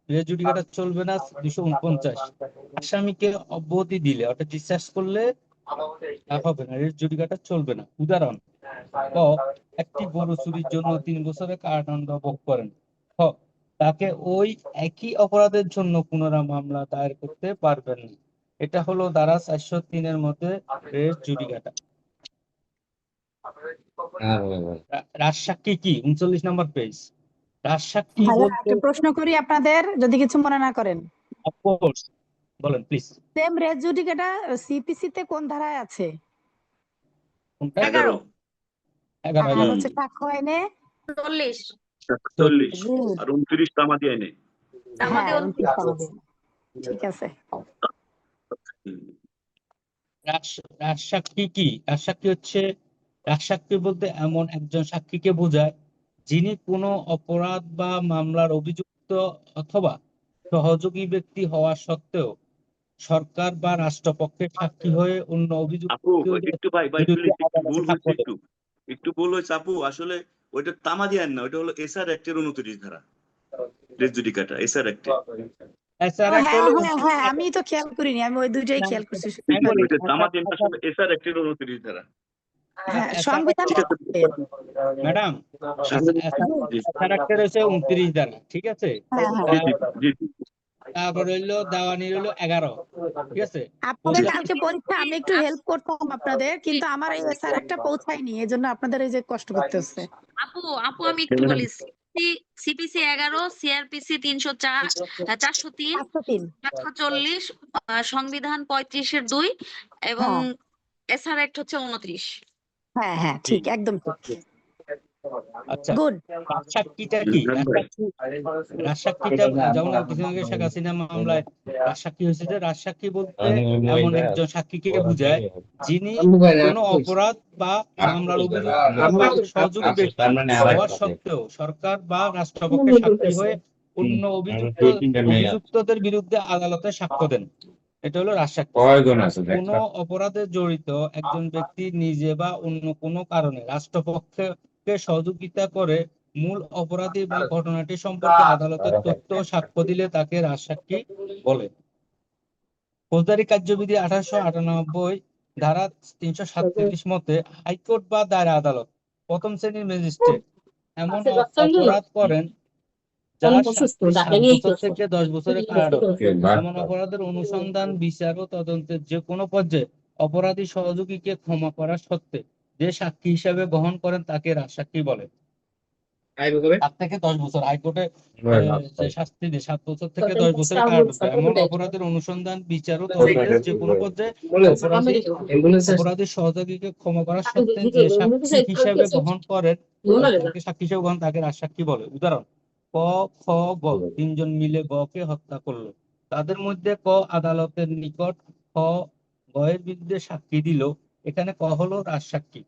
রেস জুডিকাটা চলবে না, 249। আসামিকে অব্যাহতি দিলে অর্থাৎ ডিসচার্জ করলে হবে না, রেস জুডিকাটা চলবে না। উদাহরণ: ক, একটি গরু চুরির জন্য 3 বছরের কারাদণ্ড ভোগ করেন। খ, তাকে ওই একই অপরাধের জন্য পুনরায় মামলা দায়ের করতে পারবেন না। এটা হলো ধারা 403 এর মধ্যে রেস জুডিকাটা। রাজসাক্ষী কি? 39 নম্বর পেজ। রাজসাক্ষী ভাইয়া বলতে একটা প্রশ্ন করি আপনাদের, যদি কিছু মনে না করেন। অফকোর্স বলেন please. Same race judicata CPC তে কোন ধারায় আছে? কোনটা? 11 11 আর হচ্ছে সাক্ষ্য আইনে 40 40 আর 29 তামাদি আইনে। আমাদের 29 তামাদি। ঠিক আছে। রাজসাক্ষী কি? রাজসাক্ষী হচ্ছে, রাজসাক্ষী বলতে এমন একজন সাক্ষীকে বোঝায় যিনি কোনো অপরাধ বা মামলার অভিযুক্ত অথবা সহযোগী ব্যক্তি হওয়া সত্ত্বেও সরকার বা রাষ্ট্রপক্ষের সাক্ষী হয়ে অন্য আপু অভিযুক্ত একটু ভাই বিরুদ্ধে প্লিজ, একটু ভুল সাক্ষ্য হয়েছে, দেয়। একটু ভুল হয়েছে আপু। আসলে ওইটা তামাদি আইন না, ওইটা হলো এসআর অ্যাক্টের 29 ধারা, রেস জুডিকাটা এসআর অ্যাক্টে। হ্যাঁ, আমি তো খেয়াল করিনি, আমি ওই দুইটাই খেয়াল করছি। ওইটা তামাদি আইনটা আসলে এসআর অ্যাক্টের 29 ধারা। হ্যাঁ, সংবিধান ঠিক আছে ম্যাডাম, জি, রয়েছে 29 ধারা, ঠিক আছে? হ্যাঁ, জি, জি, জি। তারপর হইলো দেওয়ানি হইলো 11, ঠিক আছে? আপনাদের ফৌজদারি কালকে পরীক্ষা, আমি একটু হেল্প করতাম আপনাদের, কিন্তু আমার এই স্যার একটা পৌঁছায়নি, এজন্য আপনাদের এই যে কষ্ট করতে হচ্ছে। আপু আপু আমি একটু বলি, সিপিসি 11, সিআরপিসি 304, 403, 403। 440, সংবিধান 35-এর 2 এবং হ্যাঁ এসআর অ্যাক্ট হচ্ছে 29। হ্যাঁ হ্যাঁ, জি। ঠিক, একদম ঠিক। আচ্ছা, গুড। রাজসাক্ষীটা কি? রাজসাক্ষীটা যেমন কিছুদিন আগে শেখ হাসিনা মামলায় রাজসাক্ষী হয়েছে, যে রাজসাক্ষী বলতে এমন একজন সাক্ষীকে বোঝায় যিনি কোনো অপরাধ বা মামলার অভিযুক্ত বা সহযোগী ব্যক্তি হওয়া সত্ত্বেও সরকার বা রাষ্ট্রপক্ষে সাক্ষী হয়ে অন্য অভিযুক্তদের বিরুদ্ধে আদালতে সাক্ষ্য দেন। এটা হলো রাজসাক্ষী। কোনো অপরাধে জড়িত একজন ব্যক্তি নিজে বা অন্য কোনো কারণে রাষ্ট্রপক্ষকে সহযোগিতা করে মূল অপরাধী বা ঘটনাটি সম্পর্কে আদালতের তথ্য ও সাক্ষ্য দিলে তাকে রাজসাক্ষী বলে। ফৌজদারি কার্যবিধি 1898 ধারা 337 মতে হাইকোর্ট বা দায়রা আদালত প্রথম শ্রেণীর ম্যাজিস্ট্রেট এমন অপরাধ করেন যার শাস্তি 7 বছর থেকে 10 বছরের কারাদণ্ড, এমন অপরাধের অনুসন্ধান, বিচার ও তদন্তের যে কোনো পর্যায়ে অপরাধী সহযোগীকে ক্ষমা করা সত্ত্বে যে সাক্ষী হিসাবে গ্রহণ করেন তাকে রাজসাক্ষী বলে। 7 থেকে 10 বছর হাইকোর্টে যে শাস্তি দেয় 7 বছর থেকে 10 বছরের কারাদণ্ড, এমন অপরাধের অনুসন্ধান, বিচার ও তদন্তের যে কোনো পর্যায়ে অপরাধী সহযোগীকে ক্ষমা করা সত্ত্বে যে সাক্ষী হিসাবে গ্রহণ করেন তাকে সাক্ষী হিসাবে গ্রহণ তাকে রাজসাক্ষী বলে। উদাহরণ: ক, খ, গ তিনজন মিলে গ কে হত্যা করলো। তাদের মধ্যে ক আদালতের নিকট খ গয়ের বিরুদ্ধে সাক্ষী দিল। এখানে ক হলো রাজসাক্ষী।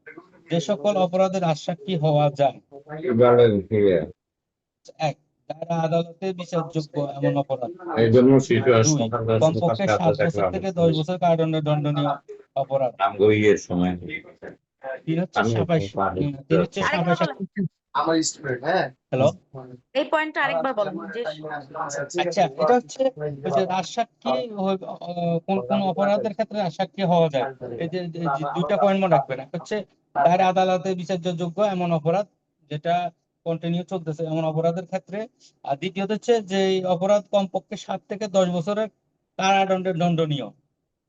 যে সকল অপরাধের রাজসাক্ষী হওয়া যায়: 1. দায়রা আদালতে বিচারযোগ্য এমন অপরাধ। 2. কমপক্ষে 7 বছর থেকে 10 বছর কারাদণ্ডে দণ্ডনীয় অপরাধ। 3 হচ্ছে সাবাস। 3 হচ্ছে আরেকবার সাবাস। বলেন, হ্যালো, এই পয়েন্টটা আরেকবার বলেন যে আচ্ছা, এটা হচ্ছে ওই যে রাজসাক্ষী কোন কোন অপরাধের ক্ষেত্রে রাজসাক্ষী হওয়া যায়। এই যে দুইটা পয়েন্ট মনে রাখবেন। একটা হচ্ছে দায়রা আদালতে বিচারযোগ্য এমন অপরাধ, যেটা কন্টিনিউ চলতেছে এমন অপরাধের ক্ষেত্রে। আর দ্বিতীয়ত হচ্ছে যে এই অপরাধ কমপক্ষে 7 থেকে 10 বছরের কারাদণ্ডে দণ্ডনীয়।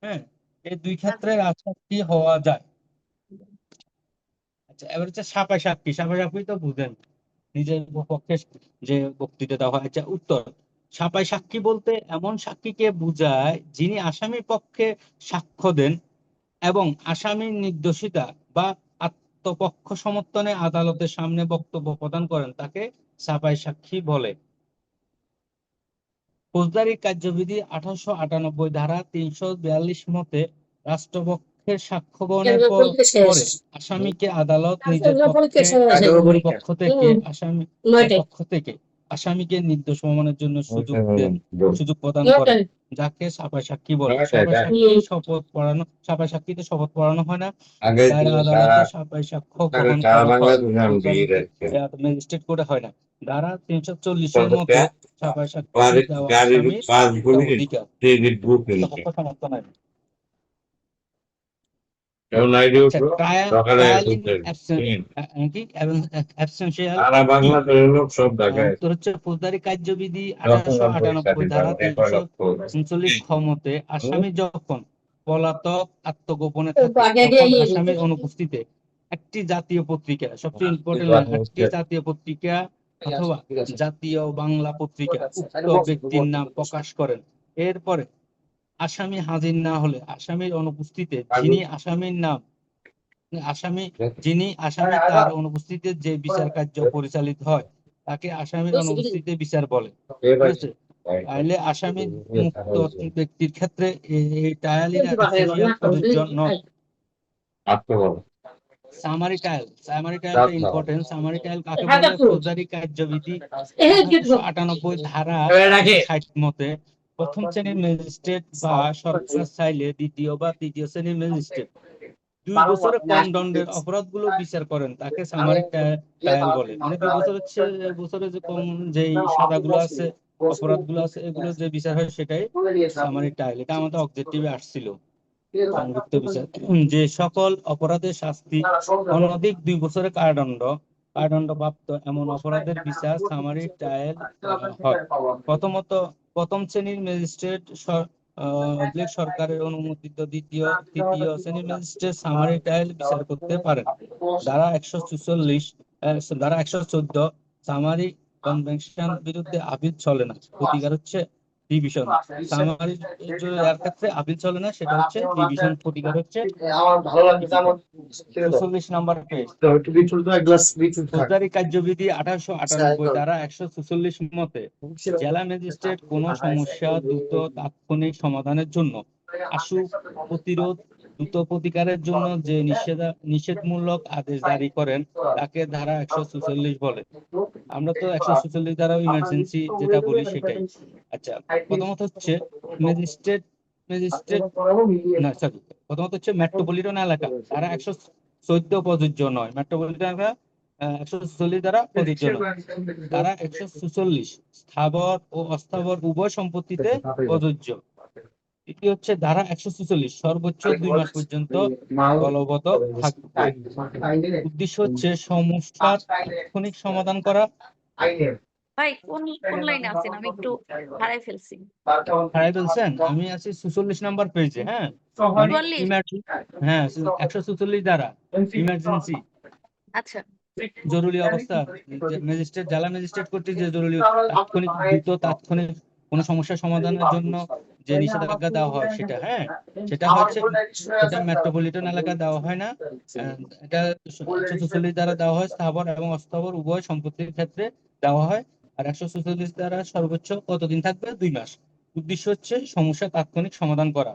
হ্যাঁ, এই দুই ক্ষেত্রে রাজসাক্ষী হওয়া যায়। আচ্ছা, এবার হচ্ছে সাপে সাক্ষী। সাপে সাক্ষী তো বুঝেন, নিজের পক্ষে যে বক্তৃতা দেওয়া হয়। আচ্ছা, উত্তর: সাপাই সাক্ষী বলতে এমন সাক্ষীকে বোঝায় যিনি আসামির পক্ষে সাক্ষ্য দেন এবং আসামির নির্দোষিতা বা আত্মপক্ষ সমর্থনে আদালতের সামনে বক্তব্য প্রদান করেন, তাকে সাপাই সাক্ষী বলে। ফৌজদারি কার্যবিধি 1898 ধারা 342 মতে রাষ্ট্রপক্ষের সাক্ষ্য গ্রহণের পরে আসামিকে আদালত নিজের পক্ষ থেকে আসামিকে নির্দোষ প্রমাণের জন্য সুযোগ প্রদান করে, যাকে সাপাই সাক্ষী বলে। সাপাই সাক্ষীতে শপথ পড়ানো হয় না। দায়রা আদালতে সাপাই সাক্ষ্য গ্রহণ করা হয়, ম্যাজিস্ট্রেট কোর্টে হয় না। ধারা 340 মতে সাপাই সাক্ষী দেওয়া আসামির অধিকার, পক্ষ সমর্থ নাই। আচ্ছা, ট্রায়াল ইন অ্যাবসেন্সিয়াল উত্তর হচ্ছে ফৌজদারি কার্যবিধি 1898 ধারা 339 মতে আসামি যখন পলাতক আত্মগোপনে থাকে তখন আসামির অনুপস্থিতিতে একটি জাতীয় পত্রিকা, সবচেয়ে ইম্পর্টেন্ট, একটি জাতীয় পত্রিকা অথবা জাতীয় বাংলা পত্রিকা উক্ত ব্যক্তির নাম প্রকাশ করেন। এরপরে আসামি হাজির না হলে আসামির অনুপস্থিতিতে যিনি আসামি তার অনুপস্থিতিতে যে বিচার কার্য পরিচালিত হয় তাকে আসামির অনুপস্থিতিতে বিচার বলে। ঠিক আছে? তাহলে আসামির মুক্ত ব্যক্তির ক্ষেত্রে এই ট্রায়াল ইন অ্যাবসেন্সিয়াল প্রযোজ্য নয়। সামারি ট্রায়ালটা ইম্পর্টেন্ট। সামারি ট্রায়াল কাকে বলে? ফৌজদারি কার্যবিধি 1898 ধারা 60 মতে প্রথম শ্রেণীর ম্যাজিস্ট্রেট বা সরকার চাইলে দ্বিতীয় বা তৃতীয় শ্রেণীর ম্যাজিস্ট্রেট 2 বছরের কম দণ্ডের অপরাধগুলো বিচার করেন, তাকে সামারি ট্রায়াল বলে। মানে 2 বছরের যে কম যেই সাজাগুলো আছে, অপরাধগুলো আছে, এগুলো যে বিচার হয় সেটাই সামারি ট্রায়াল। এটা আমাদের অবজেক্টিভে আসছিল, সংযুক্ত বিচার। যে সকল অপরাধের শাস্তি অনধিক 2 বছরের কারাদণ্ডপ্রাপ্ত এমন অপরাধের বিচার সামারি ট্রায়াল হয়। প্রথমত প্রথম শ্রেণীর ম্যাজিস্ট্রেট সরকারের অনুমোদিত তৃতীয় শ্রেণীর ম্যাজিস্ট্রেট সামারি ট্রায়াল বিচার করতে পারেন। ধারা 114 সামারি কনভেনশন বিরুদ্ধে আপিল চলে না, প্রতিকার হচ্ছে ডিভিশন। সামারি এর ক্ষেত্রে আপিল চলে না, সেটা হচ্ছে ডিভিশন, প্রতিকার হচ্ছে 46 নম্বর পেজ। ফৌজদারি কার্যবিধি 1898 ধারা 146 মতে জেলা ম্যাজিস্ট্রেট কোনো সমস্যা দ্রুত তাৎক্ষণিক সমাধানের জন্য, আশু প্রতিরোধ, দ্রুত প্রতিকারের জন্য যে নিষেধমূলক আদেশ জারি করেন তাকে ধারা 146 বলে। আমরা তো 146 দ্বারা ইমার্জেন্সি যেটা বলি সেটাই। আচ্ছা, প্রথমত হচ্ছে ম্যাজিস্ট্রেট না সরি প্রথমত হচ্ছে মেট্রোপলিটন এলাকা ধারা 114 প্রযোজ্য নয়। মেট্রোপলিটন এলাকা 146 দ্বারা প্রযোজ্য নয়। ধারা 146 স্থাবর ও অস্থাবর উভয় সম্পত্তিতে প্রযোজ্য। এটি হচ্ছে ধারা 146 সর্বোচ্চ 2 মাস পর্যন্ত বলবৎ থাকবে। উদ্দেশ্য হচ্ছে সমস্যার তাৎক্ষণিক সমাধান করা। ভাই কোন লাইনে আছেন? আমি একটু হারাই ফেলছি। হারাই ফেলছেন? আমি আছি 46 নাম্বার পেজে। হ্যাঁ, মানে 44? হ্যাঁ 146 দ্বারা ইমার্জেন্সি, আচ্ছা, জরুরি অবস্থা, ম্যাজিস্ট্রেট জেলা ম্যাজিস্ট্রেট কর্তৃক যে জরুরি তাৎক্ষণিক কোন সমস্যা সমাধানের জন্য যে নিষেধাজ্ঞা দেওয়া হয় সেটা। হ্যাঁ, সেটা হচ্ছে সেটা মেট্রোপলিটন এলাকা দেওয়া হয় না। এটা 146 দ্বারা দেওয়া হয় স্থাবর এবং অস্থাবর উভয় সম্পত্তির ক্ষেত্রে দেওয়া হয়। আর 146 দ্বারা সর্বোচ্চ কতদিন থাকবে? 2 মাস। উদ্দেশ্য হচ্ছে সমস্যা তাৎক্ষণিক সমাধান করা।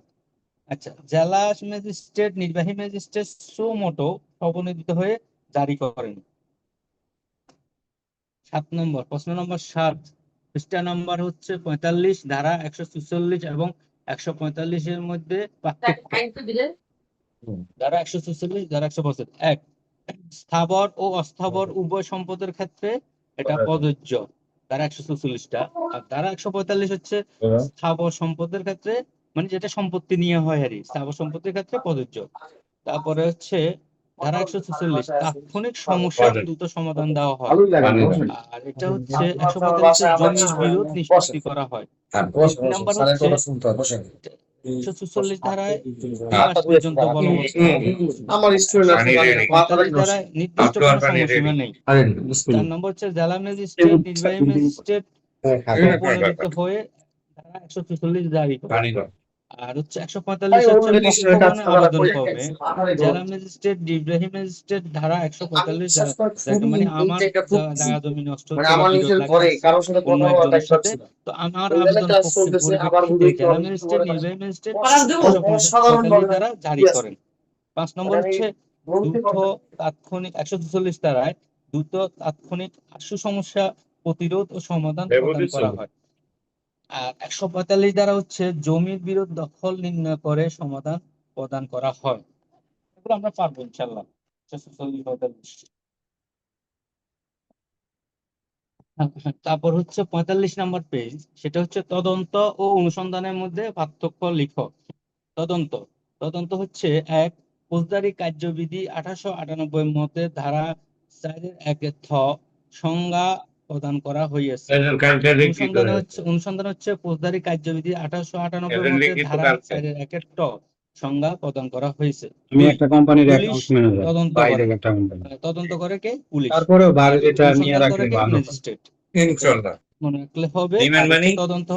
আচ্ছা, জেলা ম্যাজিস্ট্রেট নির্বাহী ম্যাজিস্ট্রেট সো মোটো স্বনির্দিত হয়ে জারি করেন। 7 নম্বর প্রশ্ন নম্বর 7 পৃষ্ঠা নম্বর হচ্ছে 45 ধারা 146 এবং 145 এর মধ্যে পার্থক্য। ধারা 146 ধারা 145 এক, স্থাবর ও অস্থাবর উভয় সম্পদের ক্ষেত্রে এটা প্রযোজ্য ধারা 146টা। আর ধারা 145 হচ্ছে স্থাবর সম্পদের ক্ষেত্রে, মানে যেটা সম্পত্তি নিয়ে হয় আর স্থাবর সম্পত্তির ক্ষেত্রে প্রযোজ্য। তারপরে হচ্ছে ধারা 146 তাৎক্ষণিক সমস্যা দ্রুত সমাধান দেওয়া হয়। আর এটা হচ্ছে 145 জমির বিরোধ নিষ্পত্তি করা হয়। নাম্বার হচ্ছে 146 ধারায় 2 মাস পর্যন্ত বলবৎ আমার স্টুডেন্ট আছে 45 ধারায় নির্দিষ্ট কোনো সময়সীমা নেই। 4 নম্বর হচ্ছে জেলা ম্যাজিস্ট্রেট নির্বাহী ম্যাজিস্ট্রেট উপনীত হয়ে ধারা 146 জারি করে। আর হচ্ছে 145 হচ্ছে পক্ষগণে আবেদন করবে। জেলা ম্যাজিস্ট্রেট নির্বাহী ম্যাজিস্ট্রেট ধারা 145 মানে আমার জায়গা জমি নষ্ট হচ্ছে বা বিরোধ লাগছে অন্য একজনের সাথে, তো আমার আবেদন পরিপ্রেক্ষিতে জেলা ম্যাজিস্ট্রেট নির্বাহী ম্যাজিস্ট্রেট 145 ধারা জারি করেন। 5 নম্বর হচ্ছে দ্রুত তাৎক্ষণিক 146 ধারায় দ্রুত তাৎক্ষণিক আশু সমস্যা প্রতিরোধ ও সমাধান প্রদান করা হয়। আর 145 দ্বারা হচ্ছে জমির বিরোধ দখল নির্ণয় করে সমাধান প্রদান করা হয়। এগুলো আমরা পারবো ইনশাআল্লাহ। 146 তারপর হচ্ছে 45 নম্বর পেজ, সেটা হচ্ছে তদন্ত ও অনুসন্ধানের মধ্যে পার্থক্য লিখো। তদন্ত হচ্ছে এক, ফৌজদারি কার্যবিধি 1898 মতে ধারা 4-1 থ সংজ্ঞা প্রদান করা হইয়াছে। অনুসন্ধান হচ্ছে ফৌজদারি কার্যবিধি 1898 মতে ধারা 4-1 ট সংজ্ঞা প্রদান করা হয়েছে। আমি একটা কোম্পানির পুলিশ অ্যাকাউন্ট ম্যানেজার তদন্ত বাইরে করে। একটা কোম্পানি। তদন্ত করে কে? পুলিশ। তারপরে বাইরে এটা নিয়ে অনুসন্ধান রাখলে করে কে? ভালো। ম্যাজিস্ট্রেট। ইনশাআল্লাহ মনে রাখলে হবে। নিবেন মানে তদন্ত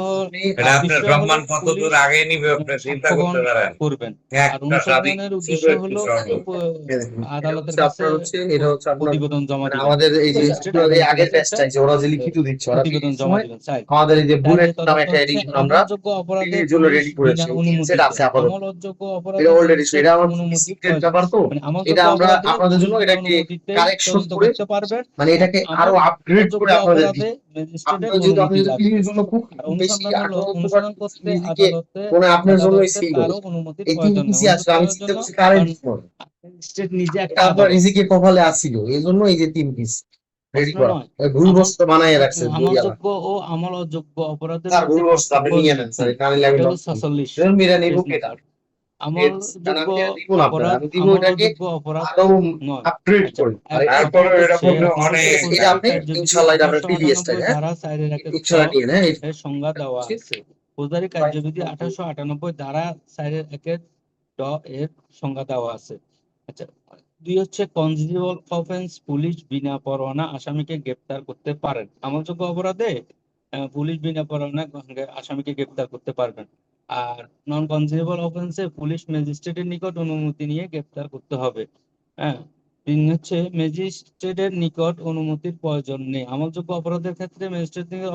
এটা আপনার বিষয় হলো সম্মান কত দূর পুলিশ আগে নিবে আপনি চিন্তা করতে পারেন। করবেন। আর একটা অনুসন্ধানের স্বাধীন উদ্দেশ্য সুযোগ হলো সহজ। আদালতের কাছে এটা হচ্ছে আপনার প্রতিবেদন জমা দিবেন। আমাদের এই যে ম্যাজিস্ট্রেট এই আদালতের আগের কাছে ব্যাচটা যে ওরা যে লিখিত দিচ্ছে ওরা প্রতিবেদন জমা দিবেন। চাই আমাদের এই যে বুলেট নামে তদন্ত একটা হচ্ছে এডিশন আমরা আমলযোগ্য অপরাধের এর জন্য পুলিশ রেডি করেছি বিনা সেট অনুমতিতে আছে আপাতত আমলযোগ্য এটা অপরাধের অলরেডি পুলিশের এটা আমার অনুমতি সিক্রেট প্রয়োজন। ব্যাপার তো মানে আমলযোগ্য এটা আমরা অপরাধে আপনাদের জন্য পুলিশ বিনা এটাকে অনুমতিতে কারেকশন তদন্ত করে করতে পারবেন। মানে এটাকে আরো আপগ্রেড করে আমলযোগ্য আপনাদের অপরাধে দিই ম্যাজিস্ট্রেটের আপনার যেহেতু আপনি অনুমতি যদি লাগবে। ক্লিনের জন্য খুব আর বেশি অনুসন্ধান হলো 18 অনুসন্ধান করতে নিজেকে আদালতে মানে আপনার জন্যই ছিল কারো অনুমতির এই প্রয়োজন নেই। পিসি আসলে আমি অনুসন্ধানের চিন্তা জন্য করছি কারেন্ট ম্যাজিস্ট্রেট নিজে একটা আপনার আদালত। রিজিকে কপালে আসছিল এই জন্য এই যে 3 পিস রেডি প্রশ্ন করা নয়। ভুল বস্তু বানায় রাখছে দুইয়ালা আমলযোগ্য ও আমল অযোগ্য অপরাধের স্যার ভুল মধ্যে বস্তু আপনি পার্থক্য নিয়ে নেন স্যার কানে লাগে এটা হলো 46 মিরা নিব পেজ কেটা নাম্বার। আমলযোগ্য দিব না আপনার, অপরাধ আমি দিব ওটাকে আমলযোগ্য অপরাধ আরো নয়। আপগ্রেড আচ্ছা, করে। তারপরে প্রথমত এটা হচ্ছে বললে আপনার অনেক হচ্ছে এটা আপনি ফৌজদারি কার্যবিধি ইনশাআল্লাহ এটা আপনার 1898 প্রিভিয়াস টাইম, হ্যাঁ ধারা 4 এর 1 ইনশাআল্লাহ নিয়ে নেন। এর সংজ্ঞা দেওয়া আছে। ফৌজদারি কার্যবিধি 1898 ধারা 4 এর 1 এর সংজ্ঞা দেওয়া আছে। আচ্ছা, 2 হচ্ছে কনজিউমার অফেন্স, পুলিশ বিনা পরোয়ানা আসামিকে গ্রেপ্তার করতে পারেন। আমলযোগ্য অপরাধে পুলিশ বিনা পরোয়ানা আসামিকে গ্রেপ্তার করতে পারবেন। আর নন কনজিউমার অফেন্সে পুলিশ ম্যাজিস্ট্রেটের নিকট অনুমতি নিয়ে গ্রেপ্তার করতে হবে। হ্যাঁ, 3 হচ্ছে ম্যাজিস্ট্রেটের নিকট অনুমতির প্রয়োজন নেই। আমলযোগ্য অপরাধের ক্ষেত্রে ম্যাজিস্ট্রেট থেকে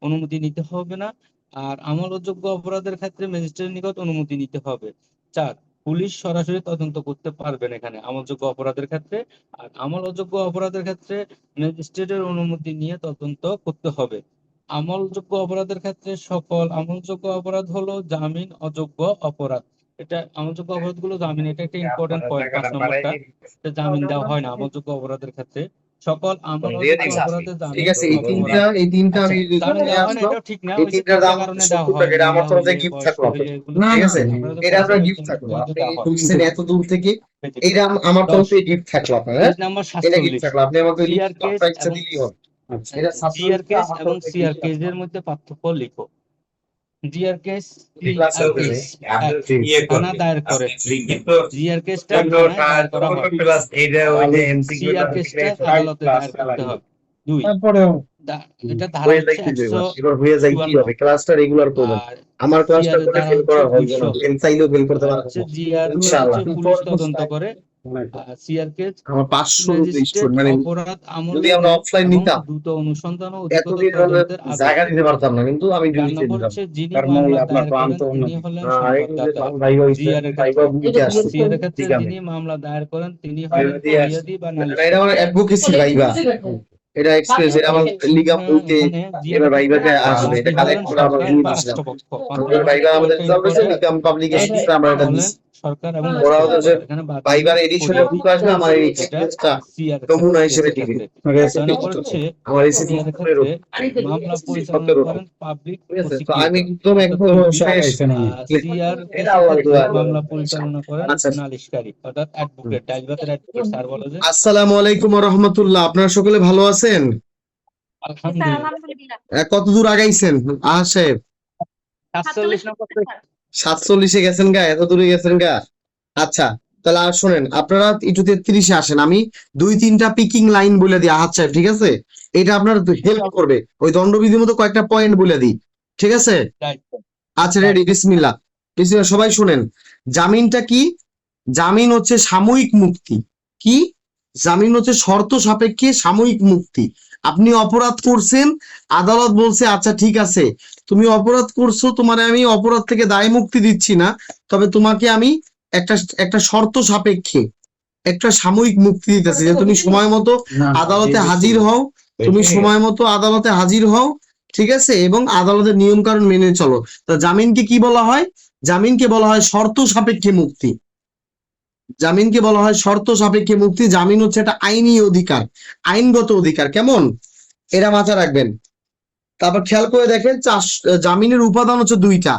অনুমতি নিতে হবে না। আর আমলযোগ্য অপরাধের ক্ষেত্রে ম্যাজিস্ট্রেটের নিকট অনুমতি নিতে হবে। 4, পুলিশ সরাসরি তদন্ত করতে পারবেন এখানে আমলযোগ্য অপরাধের ক্ষেত্রে। আর আমলযোগ্য অপরাধের ক্ষেত্রে ম্যাজিস্ট্রেটের অনুমতি নিয়ে তদন্ত করতে হবে। আমলযোগ্য অপরাধের ক্ষেত্রে সকল আমলযোগ্য অপরাধ হলো জামিন অযোগ্য অপরাধ। এটা আমলযোগ্য অপরাধগুলো জামিন, এটা একটা ইম্পর্টেন্ট পয়েন্ট 5 নম্বরটা। জামিন দেওয়া হয় না আমলযোগ্য অপরাধের ক্ষেত্রে। সকল আমলযোগ্য অপরাধে ঠিক জামিন আছে, এই অপরাধ। তিনটা আচ্ছা, আমি জামিন নিয়ে দেওয়া হয় না আসলাম। এটাও ঠিক না, এই ওই যে তিনটার দাম কারণে দেওয়া 70 হয়, টাকা, এটা আমার মহিলা তরফ হলে থেকে গিফট বয়স্ক থাকলো হলে আপনার। এগুলো ঠিক আছে, আপনাদের এটা আপনার পয়সা গিফট থাকলো, কিন্তু আপনি দেওয়া হয়। খুঁজছেন এত দূর থেকে, এটা আমার তরফ 10, থেকে গিফট থাকলো আপনার, হ্যাঁ পেজ নাম্বার এটা গিফট 47, থাকলো, আপনি আমাকে জিআর কেস প্রাইসটা এবং দিলেই হবে। এটা জিআর 47 কেস আমার এবং তরফ থেকে সিআর gift কেসের মধ্যে পার্থক্য লিখো। জিআর কেস ক্লাস আর হবে কেস আপনি এক, ইয়ে থানা করবেন দায়ের করে। আপনি কিন্তু জিআর কেসটা চোদ্দ থানায় দায়ের করা হয়, প্লাস এইটা ওই যে এমসিকিউ সিআর কেসটা আদালতে দায়ের করতে হয়। 2, তারপরেও এটা ধারা হয়ে যায় হচ্ছে কি এবার 154 হয়ে যায় কি হবে, ক্লাসটা রেগুলার করবেন। আর আমার ক্লাসটা সিআর এর করে ধারা ফেল হচ্ছে করা হবে না, 200। ফেল চাইলেও ফেল করতে আর পারবেন হচ্ছে না জিআর কেস ইনশাআল্লাহ। হচ্ছে পুলিশ তদন্ত করে। আর সিআর কেস আমার 500 ম্যাজিস্ট্রেট স্টুডেন্ট, মানে অপরাধ যদি আমরা আমলে অফলাইন এবং নিতাম দ্রুত অনুসন্ধান ও অধিকতর এতদিন তদন্তের জায়গা আদেশ। দিতে পারতাম না, কিন্তু আমি 4 দিতে নম্বর দিতাম। হচ্ছে যিনি মামলা দায়ের করেন তিনি হলেন সংবাদদাতা। জিআর এর ক্ষেত্রে, সিআর এর ক্ষেত্রে যিনি মামলা দায়ের করেন তিনি হলেন ফরিয়াদি বা এটা নালিশকারী। আমার অ্যাডভোকেসি ভাইবা, এটা এক্সপ্রেস, এটা আমার লিগাল বইতে এখানে জিআর এবার এর ক্ষেত্রে ভাইবাতে আসবে, এটা বাদী কালেক্ট হলেন করে আমার সরকার নিয়ে বা দিছিলাম। রাষ্ট্রপক্ষ। আমাদের ভাইবা আমাদের রেজাল্ট হয়েছে, লিগাল পাবলিকেশন আমরা এটা হলেন দিছি। সরকার এবং ওরা ওদের যে রাষ্ট্রপক্ষ। এখানে বাদী ভাইবার হলেন এডিশনে ফরিয়াদি। বুক আসবে, আমার এই এটা এক্সপেরিয়েন্সটা সিআর নমুনা হিসেবে কেসের দিবে। ক্ষেত্রে। 6 নম্বর হচ্ছে আমার এসি সিআর এর ক্ষেত্রে মামলা পরিচালনা 17 করেন পাবলিক ঠিক আছে, তো প্রসিকিউটর। আমি একদম একদম শেষ। সিআর এটা কেসের আল্লাহ ক্ষেত্রে দোয়া। মামলা পরিচালনা করেন আচ্ছা, নালিশকারী অর্থাৎ অ্যাডভোকেট। ডাইলবাতের অ্যাডভোকেট স্যার বলে যে আসসালামু আলাইকুম ওয়া রাহমাতুল্লাহ, আপনারা সকলে ভালো আছেন? আলহামদুলিল্লাহ। কত দূর আগাইছেন আহাদ সাহেব? 47 নম্বর 47-এ গেছেন গা, এত দূরে গেছেন গা। আচ্ছা, তাহলে আর শোনেন, আপনারা একটু 33-এ আসেন, আমি 2-3টা পিকিং লাইন বলে দিই আহাদ সাহেব, ঠিক আছে? এটা আপনার হেল্প করবে, ওই দণ্ডবিধির মতো কয়েকটা পয়েন্ট বলে দিই, ঠিক আছে? আচ্ছা, রেডি, বিসমিল্লাহ। বিসমিল্লাহ, সবাই শুনেন। জামিনটা কি? জামিন হচ্ছে সাময়িক মুক্তি। কি? জামিন হচ্ছে শর্ত সাপেক্ষে সাময়িক মুক্তি। আপনি অপরাধ করছেন, আদালত বলছে আচ্ছা ঠিক আছে, তুমি অপরাধ করছো, তোমার আমি অপরাধ থেকে দায় মুক্তি দিচ্ছি না, তবে তোমাকে আমি একটা একটা শর্ত সাপেক্ষে একটা সাময়িক মুক্তি দিতেছি, যে তুমি সময় মতো আদালতে হাজির হও, তুমি সময় মতো আদালতে হাজির হও, ঠিক আছে, এবং আদালতের নিয়ম কানুন মেনে চলো। তা জামিনকে কি বলা হয়? জামিনকে বলা হয় শর্ত সাপেক্ষে মুক্তি। জামিনকে বলা হয় শর্ত সাপেক্ষে মুক্তি। জামিন হচ্ছে একটা আইনি অধিকার, আইনগত অধিকার। কেমন? এরা মাথায় রাখবেন। তারপর খেয়াল করে দেখেন, জামিনের উপাদান হচ্ছে 2টা,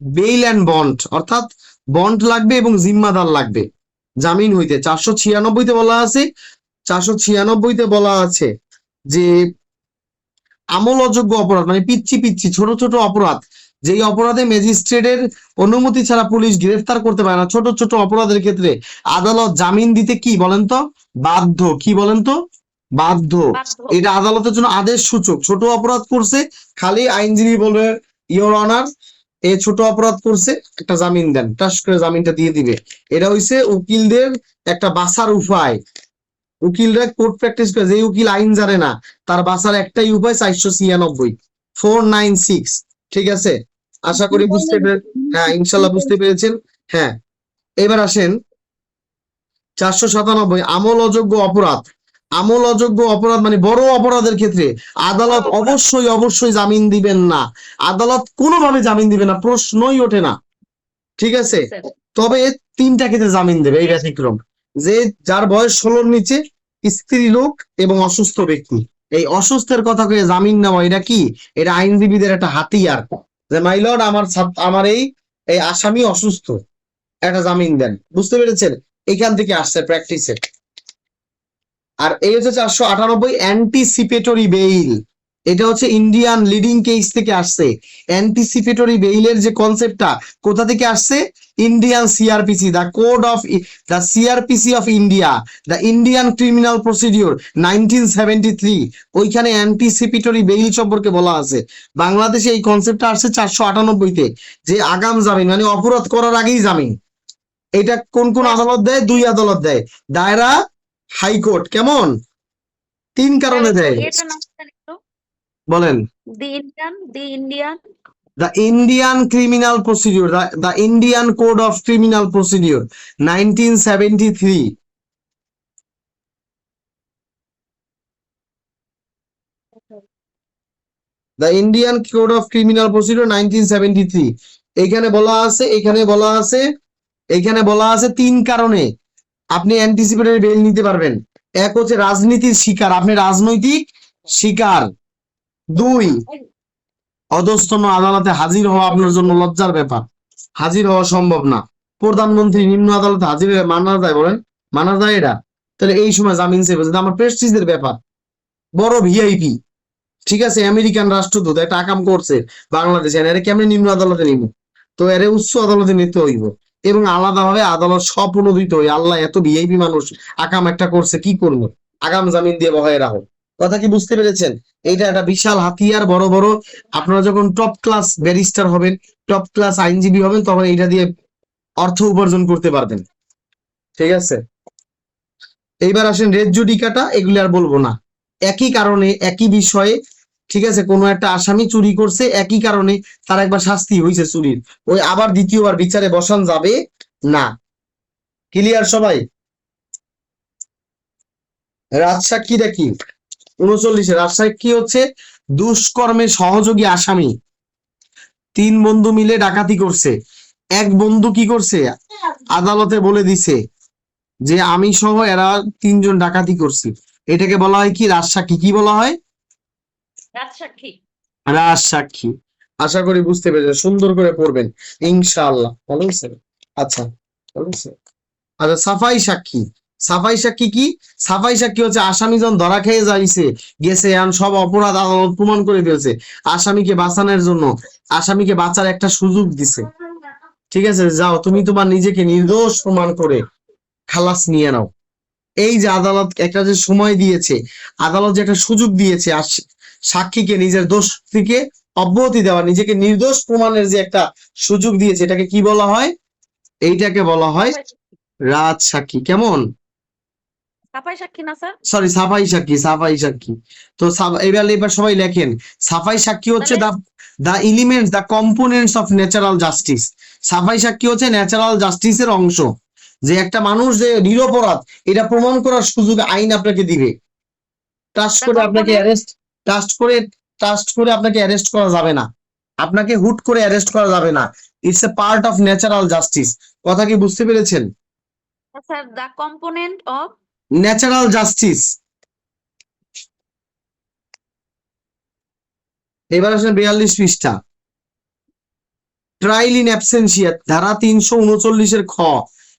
বেইল অ্যান্ড বন্ড, অর্থাৎ বন্ড লাগবে এবং জিম্মাদার লাগবে জামিন হইতে। 496-তে বলা আছে, 496-তে বলা আছে যে আমল অযোগ্য অপরাধ মানে পিচ্ছি পিচ্ছি ছোট ছোট অপরাধ, যেই অপরাধে ম্যাজিস্ট্রেটের অনুমতি ছাড়া পুলিশ গ্রেফতার করতে পারে না, ছোট ছোট অপরাধের ক্ষেত্রে আদালত জামিন দিতে কি বলেন তো? বাধ্য। কি বলেন তো? বাধ্য। এটা আদালতের জন্য আদেশ সূচক। ছোট অপরাধ করছে, খালি আইনজীবী বলবে ইওর অনার এ ছোট অপরাধ করছে, একটা জামিন দেন, টাস করে জামিনটা দিয়ে দিবে। এটা হইছে উকিলদের একটা বাছার উপায়। উকিলরা কোর্ট প্র্যাকটিস করে, যে উকিল আইন জানে না তার বাছার একটাই উপায়, 496 ঠিক আছে? আশা করি বুঝতে হ্যাঁ, ইনশাল্লাহ বুঝতে পেরেছেন। হ্যাঁ, এবার আসেন 497, আমল অযোগ্য অপরাধ। আমল অযোগ্য অপরাধ মানে বড় অপরাধের ক্ষেত্রে আদালত অবশ্যই অবশ্যই জামিন দিবেন না, আদালত কোনোভাবে জামিন দিবে না, প্রশ্নই ওঠে না, ঠিক আছে? তবে 3টা ক্ষেত্রে জামিন দেবে, এই ব্যতিক্রম, যে যার বয়স 16-র নিচে, স্ত্রী লোক এবং অসুস্থ ব্যক্তি। এই অসুস্থের কথা কয়ে জামিন নেওয়া, এটা কি? এটা আইনজীবীদের একটা হাতিয়ার, যে মাই লর্ড আমার এই আসামি অসুস্থ, একটা জামিন দেন, বুঝতে পেরেছেন? এখান থেকে আসছে প্র্যাকটিসে। আর এই হচ্ছে 498 অ্যান্টিসিপেটরি বেইল, এটা হচ্ছে ইন্ডিয়ান লিডিং কেস থেকে আসছে। অ্যান্টিসিপেটরি বেইলের যে কনসেপ্টটা কোথা থেকে আসছে? Indian CrPC, the code of the CrPC of India, the Indian criminal procedure 1973, ওইখানে অ্যান্টিসিপেটরি বেইল সম্পর্কে বলা আছে। বাংলাদেশে এই কনসেপ্টটা আসছে 498-তে, যে আগাম জামিন মানে অপরাধ করার আগেই জামিন। এটা কোন কোন আদালত দেয়? 2 আদালত দেয়, দায়রা, হাইকোর্ট। কেমন? 3 কারণে দেয়। এটা নাম জানি একটু। বলেন। The Indian The Indian Criminal Procedure, the Indian Code of Criminal Procedure 1973. The Indian Code of Criminal Procedure 1973, এখানে বলা আছে, এখানে বলা আছে 3 কারণে আপনি অ্যান্টিসিপেটরি বেইল নিতে পারবেন। এক হচ্ছে রাজনীতির শিকার, আপনি রাজনৈতিক শিকার। 2, অধস্তন আদালতে হাজির হওয়া আপনার জন্য লজ্জার ব্যাপার, হাজির হওয়া সম্ভব না। প্রধানমন্ত্রী নিম্ন আদালতে হাজির হয়ে মানা যায়? বলেন মানা যায় এটা? তাহলে এই সময় জামিন চেয়ে বলছে, আমার প্রেস্টিজের ব্যাপার, বড় ভিআইপি, ঠিক আছে, আমেরিকান রাষ্ট্রদূত একটা আকাম করছে বাংলাদেশে, এর কেমনে নিম্ন আদালতে নিব? তো এর উচ্চ আদালতে নিতে হইব, এবং আলাদাভাবে আদালত স্বপ্রণোদিত হই, আল্লাহ এত ভিআইপি মানুষ আকাম একটা করছে, কি করবো? আগাম জামিন দিয়ে বহায় রাখো। কথা কি বুঝতে পেরেছেন? এইটা একটা বিশাল হাতিয়ার। বড় বড় আপনারা যখন টপ ক্লাস ব্যারিস্টার হবেন, টপ ক্লাস আইনজীবী হবেন, তখন এইটা দিয়ে অর্থ উপার্জন করতে পারবেন। ঠিক আছে, এইবার আসেন রেজ জুডিকাটা, এগুলি আর বলবো না। একই কারণে, একই বিষয়ে, ঠিক আছে, কোনো একটা আসামি চুরি করছে, একই কারণে তার একবার শাস্তি হয়েছে চুরির, ওই আবার দ্বিতীয়বার বিচারে বসান যাবে না। ক্লিয়ার সবাই? রাজসাক্ষীটা কি? 39 রাজসাক্ষী হচ্ছে দুষ্কর্মে সহযোগী আসামি। 3 বন্ধু মিলে ডাকাতি করছে, এক বন্ধু কি করছে? আদালতে বলে দিছে যে আমি সহ এরা 3 জন ডাকাতি করছি। এটাকে বলা হয় কি? রাজসাক্ষী। কি বলা হয়? রাজসাক্ষী। রাজসাক্ষী। আশা করি বুঝতে পেরেছেন, সুন্দর করে পড়বেন ইনশাআল্লাহ। ভালো হয়েছে? আচ্ছা, ভালো হয়েছে। আচ্ছা, সাফাই সাক্ষী। সাফাই সাক্ষী কি? সাফাই সাক্ষী হচ্ছে আসামি যখন ধরা খেয়ে গেছে, এখন সব অপরাধ আদালত প্রমাণ করে দিয়েছে, আসামিকে বাঁচানোর জন্য, আসামিকে বাঁচার একটা সুযোগ দিছে। ঠিক আছে, যাও তুমি তোমার নিজেকে নির্দোষ প্রমাণ করে খালাস নিয়ে নাও। এই যে আদালত একটা যে সময় দিয়েছে, আদালত যে একটা সুযোগ দিয়েছে সাক্ষীকে নিজের দোষ থেকে অব্যাহতি দেওয়া, নিজেকে নির্দোষ প্রমাণের যে একটা সুযোগ দিয়েছে, এটাকে কি বলা হয়? এইটাকে বলা হয় রাজসাক্ষী। কেমন? সাফাই সাক্ষী না স্যার? সরি, সাফাই সাক্ষী, সাফাই সাক্ষী। তো এবার সবাই লেখেন, সাফাই সাক্ষী হচ্ছে the elements, the components of natural justice. সাফাই সাক্ষী হচ্ছে ন্যাচারাল জাস্টিসের অংশ, যে একটা মানুষ যে নিরপরাধ এটা প্রমাণ করার সুযোগ আইন আপনাকে দিবে। ট্রাস্ট করে আপনাকে অ্যারেস্ট করা যাবে না, আপনাকে হুট করে অ্যারেস্ট করা যাবে না। It's a part of natural justice. কথা কি বুঝতে পেরেছেন? Sir the component of natural justice. এবার আসেন 42 পৃষ্ঠা, ট্রায়াল ইন অ্যাবসেন্সিয়া, ধারা 339-এর খ।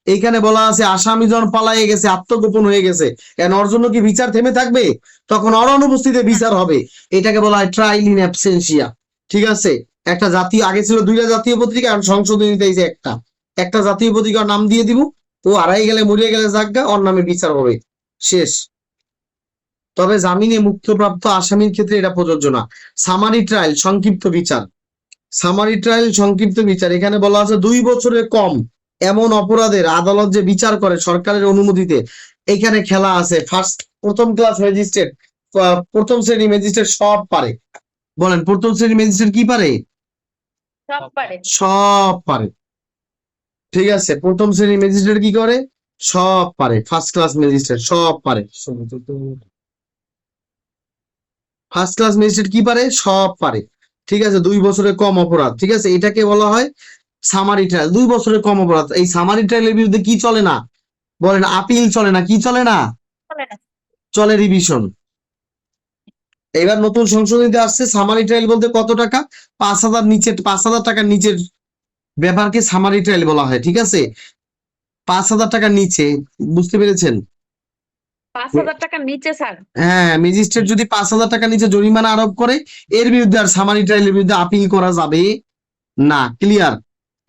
এইখানে বলা আছে আসামি যখন পালায়ে গেছে, আত্মগোপন হয়ে গেছে, এখন ওর জন্য কি বিচার থেমে থাকবে? তখন ওর অনুপস্থিতিতে বিচার হবে। এটাকে বলা হয় ট্রায়াল ইন অ্যাবসেন্সিয়া। ঠিক আছে, একটা জাতীয়, আগে ছিল 2টা জাতীয় পত্রিকা, এখন সংশোধনীতে এই যে একটা জাতীয় পত্রিকার নাম দিয়ে দিব, ও হারাই গেলে মরিয়ে গেলে জাগা, ওর নামে বিচার হবে, শেষ। তবে জামিনে মুক্তপ্রাপ্ত আসামির ক্ষেত্রে এটা প্রযোজ্য না। সামারি ট্রায়াল, সংক্ষিপ্ত বিচার। সামারি ট্রায়াল, সংক্ষিপ্ত বিচার, এখানে বলা আছে 2 বছরের কম এমন অপরাধের আদালত যে বিচার করে সরকারের অনুমতিতে, এখানে খেলা আছে প্রথম ক্লাস ম্যাজিস্ট্রেট, প্রথম শ্রেণী ম্যাজিস্ট্রেট সব পারে। বলেন, প্রথম শ্রেণী ম্যাজিস্ট্রেট কি পারে? সব পারে। সব পারে। ঠিক আছে, প্রথম শ্রেণী ম্যাজিস্ট্রেট কি করে? সব পারে। ফার্স্ট ক্লাস ম্যাজিস্ট্রেট সব পারে। ফার্স্ট ক্লাস ম্যাজিস্ট্রেট কি পারে? সব পারে। ঠিক আছে, 2 বছরের কম অপরাধ। ঠিক আছে, এটাকে বলা হয় সামারি ট্রায়াল। 2 বছরের কম অপরাধ। এই সামারি ট্রায়ালের বিরুদ্ধে কি চলে না? বলেন, আপিল চলে না। কি চলে না? চলে রিভিশন। এবার নতুন সংশোধনীতে আসছে, সামারি ট্রায়াল বলতে কত টাকা? 5,000 টাকার নিচের ব্যাপারকে সামারি ট্রায়াল বলা হয়, ঠিক আছে? 5,000 টাকার নিচে, বুঝতে পেরেছেন? 5,000 টাকার নিচে স্যার? হ্যাঁ, ম্যাজিস্ট্রেট যদি 5,000 টাকার নিচে জরিমানা আরোপ করে, এর বিরুদ্ধে আর সামারি ট্রায়ালের বিরুদ্ধে আপিল করা যাবে না। ক্লিয়ার?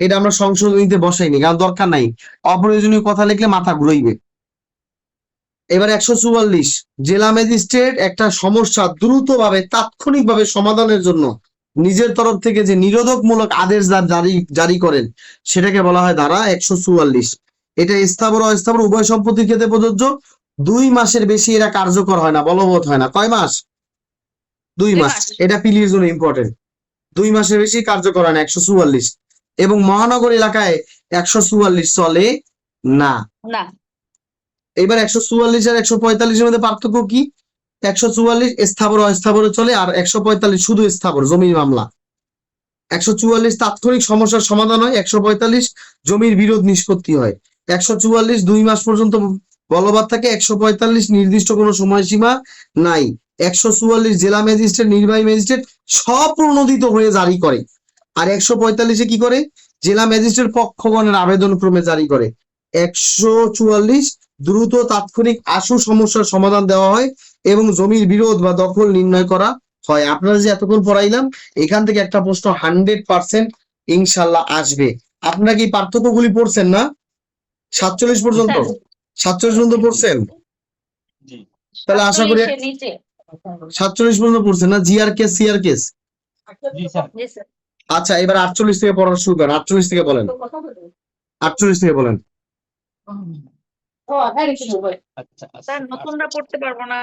এটা আমরা সংশোধনীতে বসাইনি, কারণ দরকার নাই, অপ্রয়োজনীয় কথা লিখলে মাথা ঘুরাইবে। এবার 144, জেলা ম্যাজিস্ট্রেট একটা সমস্যা দ্রুতভাবে তাৎক্ষণিকভাবে সমাধানের জন্য নিজের তরফ থেকে যে নিরোধকমূলক আদেশ জারি করেন, সেটাকে বলা হয় ধারা 144। এটা স্থাবর অস্থাবর উভয় সম্পত্তির ক্ষেত্রে প্রযোজ্য। 2 মাসের বেশি এরা কার্যকর হয় না, বলবৎ হয় না। কয় মাস? 2 2 মাস। মাস। এটা পিলির জন্য ইম্পর্টেন্ট। 2 মাসের বেশি কার্যকর হয় না 144। এবং মহানগর এলাকায় 144 চলে না। না। এবার 144 আর 145 এর মধ্যে পার্থক্য কি? 144 স্থাবর অস্থাবরে চলে, আর 145 শুধু স্থাবর জমির মামলা। 144 তাৎক্ষণিক সমস্যার সমাধান হয়, 145 জমির বিরোধ নিষ্পত্তি হয়। 144 2 মাস পর্যন্ত বলবৎ থাকে, 145 নির্দিষ্ট কোনো সময়সীমা নাই। 144 জেলা ম্যাজিস্ট্রেট, নির্বাহী ম্যাজিস্ট্রেট স্বপ্রণোদিত হয়ে জারি করে। আর 145 কি করে? জেলা ম্যাজিস্ট্রেট পক্ষগণের আবেদন ক্রমে জারি করে। 144 দ্রুত তাৎক্ষণিক আশু সমস্যার সমাধান দেওয়া হয় এবং জমির বিরোধ বা দখল নির্ণয় করা হয়। আপনারা যে এতক্ষণ পড়াইলাম, এখান থেকে একটা প্রশ্ন 100% ইনশাল্লাহ আসবে। আপনারা কি পার্থক্যগুলি পড়ছেন না? 47 পর্যন্ত? 47 পর্যন্ত পড়ছেন? জি। তাহলে আশা করি 47 এর নিচে। 47 পর্যন্ত পড়ছেন না? GR case, CR case. জি স্যার। জি স্যার। আচ্ছা, এবার 48 থেকে পড়া শুরু করেন। 48 থেকে বলেন। 48 থেকে বলেন। আচ্ছা স্যার নতুনরা পড়তে পারবো না।